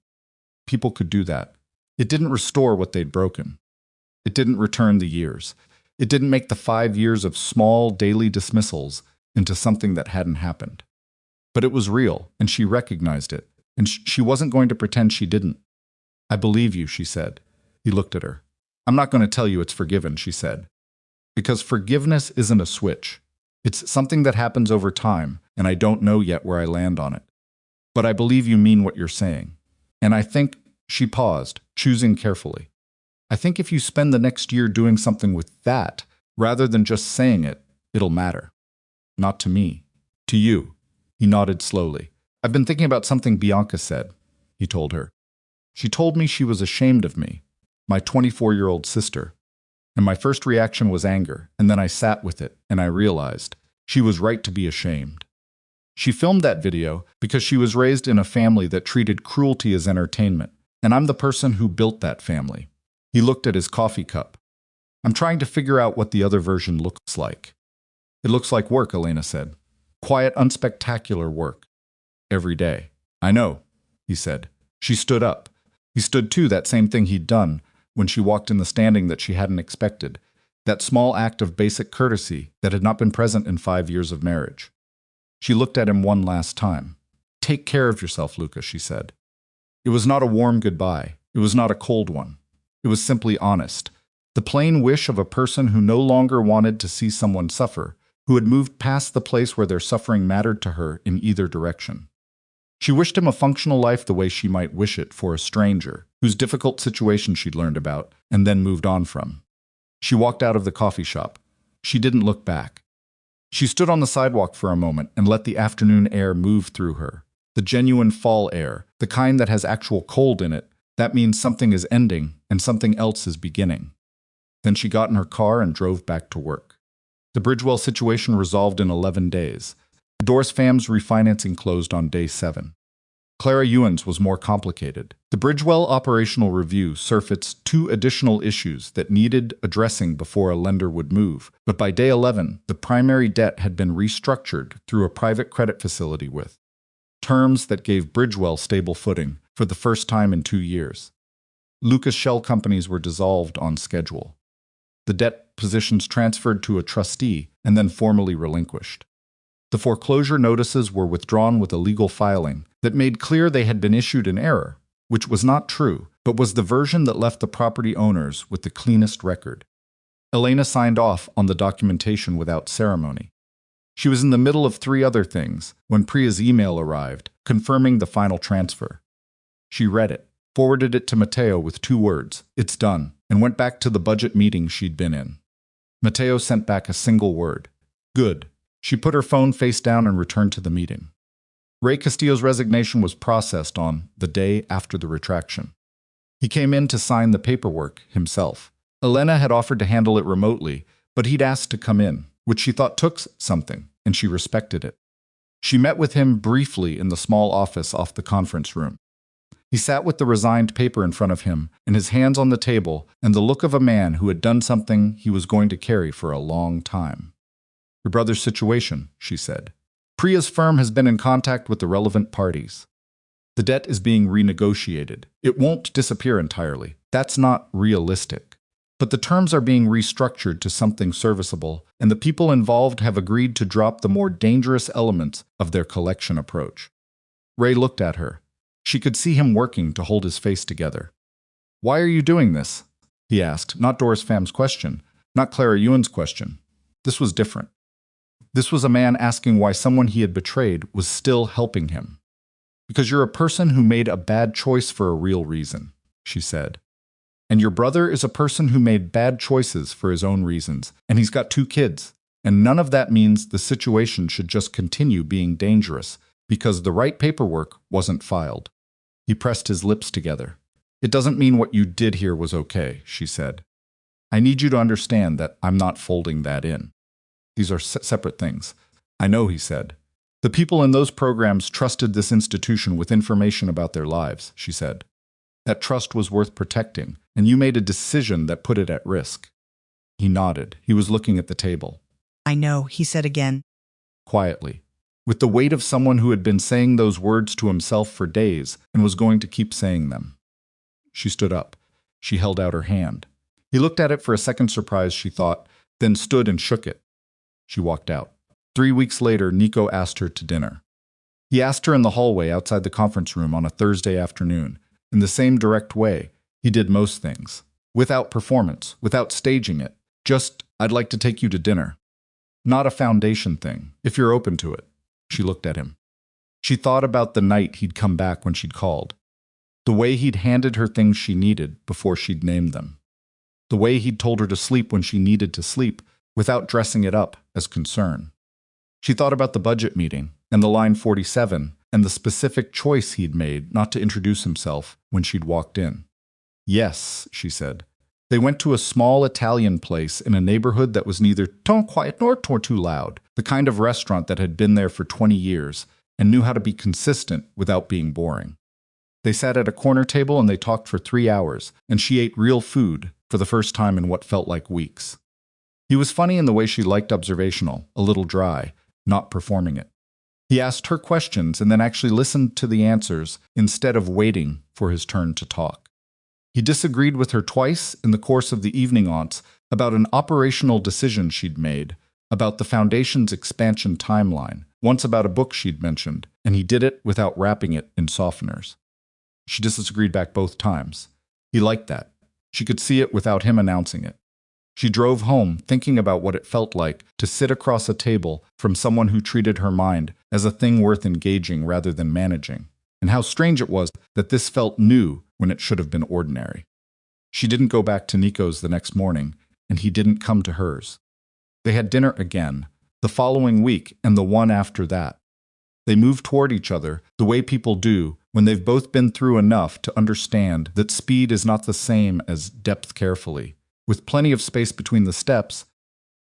People could do that. It didn't restore what they'd broken. It didn't return the years. It didn't make the 5 years of small daily dismissals into something that hadn't happened. But it was real, and she recognized it, and she wasn't going to pretend she didn't. I believe you, she said. He looked at her. I'm not going to tell you it's forgiven, she said. Because forgiveness isn't a switch. It's something that happens over time, and I don't know yet where I land on it. But I believe you mean what you're saying. And I think, she paused, choosing carefully. I think if you spend the next year doing something with that, rather than just saying it, it'll matter. Not to me. To you. He nodded slowly. I've been thinking about something Bianca said, he told her. She told me she was ashamed of me, my 24-year-old sister. And my first reaction was anger, and then I sat with it, and I realized she was right to be ashamed. She filmed that video because she was raised in a family that treated cruelty as entertainment, and I'm the person who built that family. He looked at his coffee cup. I'm trying to figure out what the other version looks like. It looks like work, Elena said. Quiet, unspectacular work. Every day. I know, he said. She stood up. He stood too, that same thing he'd done when she walked in the standing that she hadn't expected, that small act of basic courtesy that had not been present in 5 years of marriage. She looked at him one last time. Take care of yourself, Luca, she said. It was not a warm goodbye. It was not a cold one. It was simply honest. The plain wish of a person who no longer wanted to see someone suffer, who had moved past the place where their suffering mattered to her in either direction. She wished him a functional life the way she might wish it for a stranger, whose difficult situation she'd learned about, and then moved on from. She walked out of the coffee shop. She didn't look back. She stood on the sidewalk for a moment and let the afternoon air move through her. The genuine fall air, the kind that has actual cold in it, that means something is ending and something else is beginning. Then she got in her car and drove back to work. The Bridgewell situation resolved in 11 days. Doris Pham's refinancing closed on day 7. Clara Ewan's was more complicated. The Bridgewell operational review surfaced 2 additional issues that needed addressing before a lender would move, but by day 11, the primary debt had been restructured through a private credit facility with terms that gave Bridgewell stable footing for the first time in 2 years. Luca's shell companies were dissolved on schedule. The debt positions transferred to a trustee and then formally relinquished. The foreclosure notices were withdrawn with a legal filing that made clear they had been issued in error, which was not true, but was the version that left the property owners with the cleanest record. Elena signed off on the documentation without ceremony. She was in the middle of 3 other things when Priya's email arrived, confirming the final transfer. She read it, forwarded it to Matteo with 2 words, "It's done," and went back to the budget meeting she'd been in. Matteo sent back a single word, "Good." She put her phone face down and returned to the meeting. Ray Castillo's resignation was processed on the day after the retraction. He came in to sign the paperwork himself. Elena had offered to handle it remotely, but he'd asked to come in, which she thought took something, and she respected it. She met with him briefly in the small office off the conference room. He sat with the resigned paper in front of him, and his hands on the table, and the look of a man who had done something he was going to carry for a long time. "Your brother's situation," she said. "Priya's firm has been in contact with the relevant parties. The debt is being renegotiated. It won't disappear entirely. That's not realistic. But the terms are being restructured to something serviceable, and the people involved have agreed to drop the more dangerous elements of their collection approach." Ray looked at her. She could see him working to hold his face together. "Why are you doing this?" he asked, not Doris Pham's question, not Clara Ewan's question. This was different. This was a man asking why someone he had betrayed was still helping him. "Because you're a person who made a bad choice for a real reason," she said. "And your brother is a person who made bad choices for his own reasons, and he's got 2 kids. And none of that means the situation should just continue being dangerous because the right paperwork wasn't filed. He pressed his lips together. It doesn't mean what you did here was okay, she said. I need you to understand that I'm not folding that in. These are separate things. I know, he said. The people in those programs trusted this institution with information about their lives, she said. That trust was worth protecting, and you made a decision that put it at risk. He nodded. He was looking at the table. I know, he said again. Quietly, with the weight of someone who had been saying those words to himself for days and was going to keep saying them. She stood up. She held out her hand. He looked at it for a second, surprised, she thought, then stood and shook it. She walked out. 3 weeks later, Nico asked her to dinner. He asked her in the hallway outside the conference room on a Thursday afternoon. In the same direct way, he did most things. Without performance, without staging it. Just, I'd like to take you to dinner. Not a foundation thing, if you're open to it. She looked at him. She thought about the night he'd come back when she'd called. The way he'd handed her things she needed before she'd named them. The way he'd told her to sleep when she needed to sleep without dressing it up as concern. She thought about the budget meeting and the line 47 and the specific choice he'd made not to introduce himself when she'd walked in. Yes, she said. They went to a small Italian place in a neighborhood that was neither too quiet nor too loud, the kind of restaurant that had been there for 20 years and knew how to be consistent without being boring. They sat at a corner table and they talked for 3 hours, and she ate real food for the first time in what felt like weeks. He was funny in the way she liked observational, a little dry, not performing it. He asked her questions and then actually listened to the answers instead of waiting for his turn to talk. He disagreed with her twice in the course of the evening aunts about an operational decision she'd made, about the Foundation's expansion timeline, once about a book she'd mentioned, and he did it without wrapping it in softeners. She disagreed back both times. He liked that. She could see it without him announcing it. She drove home thinking about what it felt like to sit across a table from someone who treated her mind as a thing worth engaging rather than managing, and how strange it was that this felt new when it should have been ordinary. She didn't go back to Nico's the next morning, and he didn't come to hers. They had dinner again, the following week and the one after that. They moved toward each other the way people do when they've both been through enough to understand that speed is not the same as depth carefully, with plenty of space between the steps,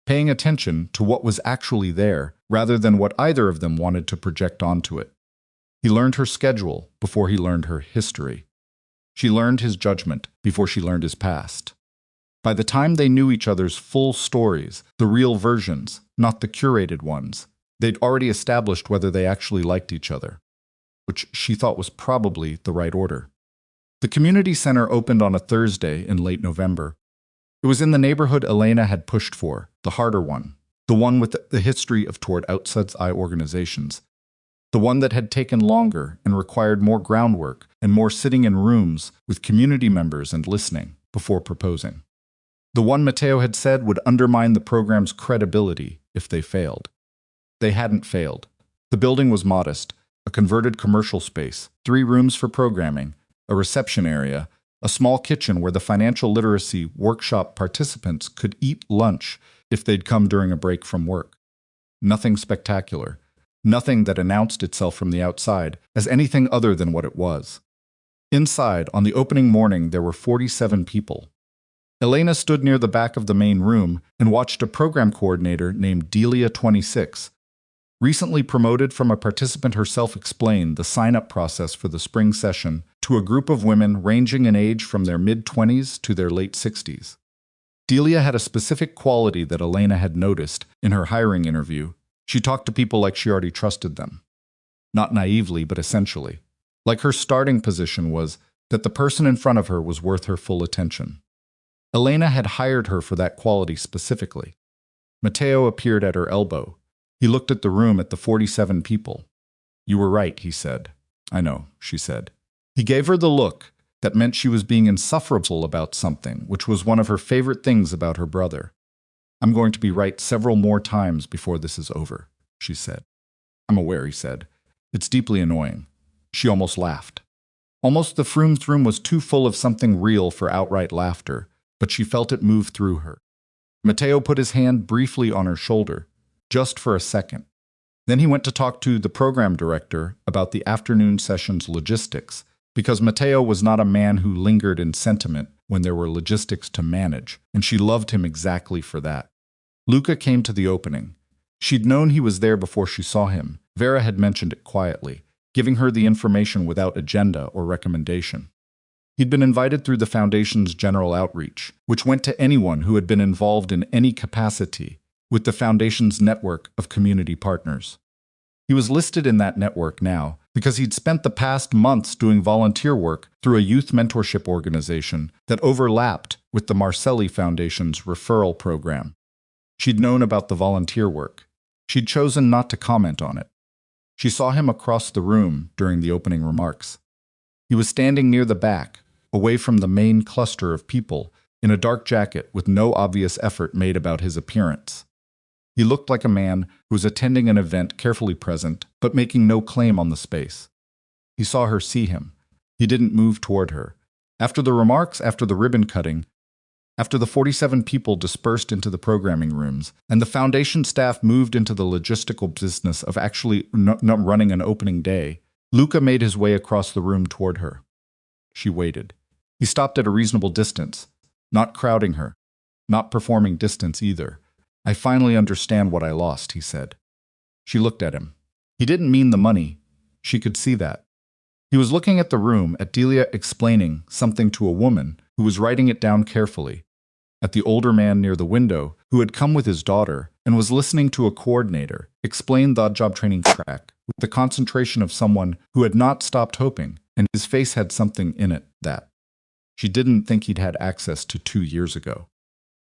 paying attention to what was actually there rather than what either of them wanted to project onto it. He learned her schedule before he learned her history. She learned his judgment before she learned his past. By the time they knew each other's full stories, the real versions, not the curated ones, they'd already established whether they actually liked each other, which she thought was probably the right order. The community center opened on a Thursday in late November. It was in the neighborhood Elena had pushed for, the harder one, the one with the history of toward outside-eye organizations, the one that had taken longer and required more groundwork and more sitting in rooms with community members and listening before proposing. The one Matteo had said would undermine the program's credibility if they failed. They hadn't failed. The building was modest, a converted commercial space, 3 rooms for programming, a reception area, a small kitchen where the financial literacy workshop participants could eat lunch if they'd come during a break from work. Nothing spectacular. Nothing that announced itself from the outside as anything other than what it was. Inside, on the opening morning, there were 47 people. Elena stood near the back of the main room and watched a program coordinator named Delia 26, recently promoted from a participant herself, explain the sign-up process for the spring session to a group of women ranging in age from their mid-20s to their late 60s. Delia had a specific quality that Elena had noticed in her hiring interview. She talked to people like she already trusted them. Not naively, but essentially. Like her starting position was that the person in front of her was worth her full attention. Elena had hired her for that quality specifically. Matteo appeared at her elbow. He looked at the room at the 47 people. "You were right," he said. "I know," she said. He gave her the look that meant she was being insufferable about something, which was one of her favorite things about her brother. "I'm going to be right several more times before this is over," she said. "I'm aware," he said. "It's deeply annoying." She almost laughed. Almost the room was too full of something real for outright laughter, but she felt it move through her. Matteo put his hand briefly on her shoulder, just for a second. Then he went to talk to the program director about the afternoon session's logistics, because Matteo was not a man who lingered in sentiment when there were logistics to manage, and she loved him exactly for that. Luca came to the opening. She'd known he was there before she saw him. Vera had mentioned it quietly, giving her the information without agenda or recommendation. He'd been invited through the Foundation's general outreach, which went to anyone who had been involved in any capacity with the Foundation's network of community partners. He was listed in that network now because he'd spent the past months doing volunteer work through a youth mentorship organization that overlapped with the Marcelli Foundation's referral program. She'd known about the volunteer work. She'd chosen not to comment on it. She saw him across the room during the opening remarks. He was standing near the back, away from the main cluster of people, in a dark jacket with no obvious effort made about his appearance. He looked like a man who was attending an event, carefully present, but making no claim on the space. He saw her see him. He didn't move toward her. After the remarks, after the ribbon cutting, after the 47 people dispersed into the programming rooms, and the Foundation staff moved into the logistical business of actually running an opening day, Luca made his way across the room toward her. She waited. He stopped at a reasonable distance, not crowding her, not performing distance either. "I finally understand what I lost," he said. She looked at him. He didn't mean the money. She could see that. He was looking at the room, at Delia explaining something to a woman who was writing it down carefully, at the older man near the window who had come with his daughter and was listening to a coordinator explain the job training track with the concentration of someone who had not stopped hoping, and his face had something in it that she didn't think he'd had access to 2 years ago.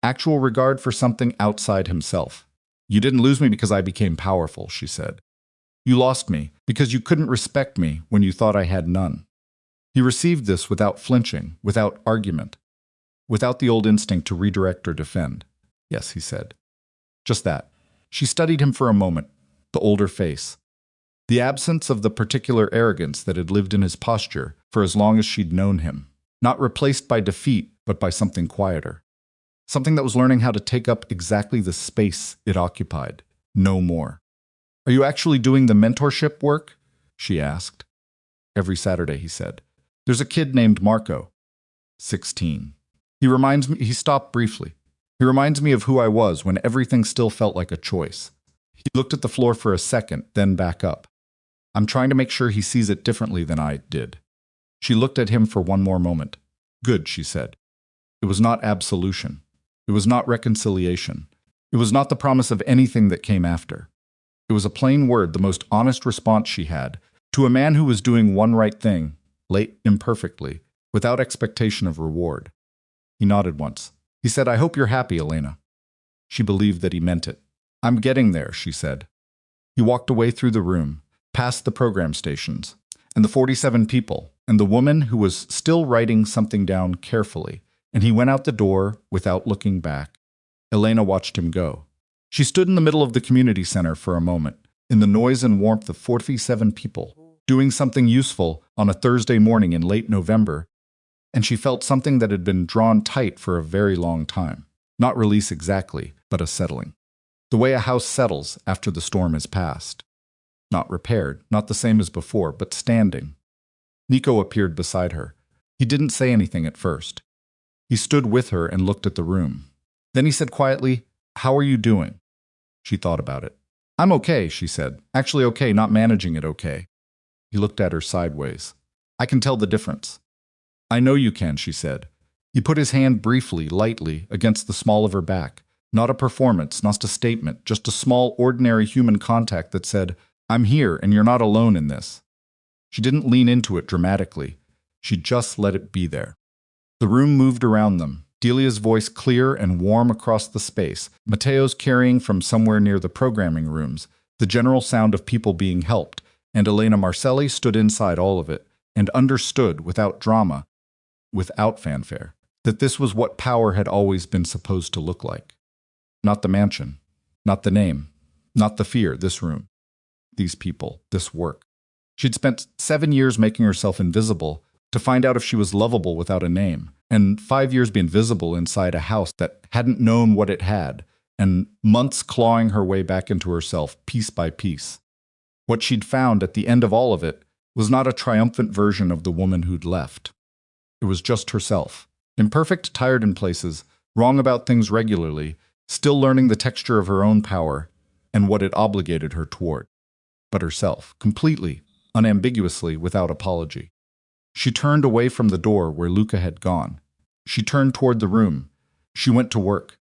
Actual regard for something outside himself. "You didn't lose me because I became powerful," she said. "You lost me because you couldn't respect me when you thought I had none." He received this without flinching, without argument, without the old instinct to redirect or defend. "Yes," he said. Just that. She studied him for a moment, the older face. The absence of the particular arrogance that had lived in his posture for as long as she'd known him. Not replaced by defeat, but by something quieter. Something that was learning how to take up exactly the space it occupied. No more. "Are you actually doing the mentorship work?" she asked. "Every Saturday," he said. "There's a kid named Marco. 16. He stopped briefly. He reminds me of who I was when everything still felt like a choice." He looked at the floor for a second, then back up. "I'm trying to make sure he sees it differently than I did." She looked at him for one more moment. "Good," she said. It was not absolution. It was not reconciliation. It was not the promise of anything that came after. It was a plain word, the most honest response she had, to a man who was doing one right thing, late imperfectly, without expectation of reward. He nodded once. He said, "I hope you're happy, Elena." She believed that he meant it. "I'm getting there," she said. He walked away through the room, past the program stations, and the 47 people, and the woman who was still writing something down carefully, and he went out the door without looking back. Elena watched him go. She stood in the middle of the community center for a moment, in the noise and warmth of 47 people, doing something useful on a Thursday morning in late November, and she felt something that had been drawn tight for a very long time. Not release exactly, but a settling. The way a house settles after the storm is past. Not repaired, not the same as before, but standing. Nico appeared beside her. He didn't say anything at first. He stood with her and looked at the room. Then he said quietly, "How are you doing?" She thought about it. "I'm okay," she said. "Actually okay, not managing it okay." He looked at her sideways. "I can tell the difference." "I know you can," she said. He put his hand briefly, lightly, against the small of her back. Not a performance, not a statement, just a small, ordinary human contact that said, "I'm here and you're not alone in this." She didn't lean into it dramatically. She just let it be there. The room moved around them, Delia's voice clear and warm across the space, Matteo's carrying from somewhere near the programming rooms, the general sound of people being helped, and Elena Marcelli stood inside all of it, and understood, without drama, without fanfare, that this was what power had always been supposed to look like. Not the mansion, not the name, not the fear, this room, these people, this work. She'd spent 7 years making herself invisible to find out if she was lovable without a name, And 5 years being visible inside a house that hadn't known what it had, and months clawing her way back into herself, piece by piece. What she'd found at the end of all of it was not a triumphant version of the woman who'd left. It was just herself. Imperfect, tired in places, wrong about things regularly, still learning the texture of her own power and what it obligated her toward. But herself, completely, unambiguously, without apology. She turned away from the door where Luca had gone. She turned toward the room. She went to work,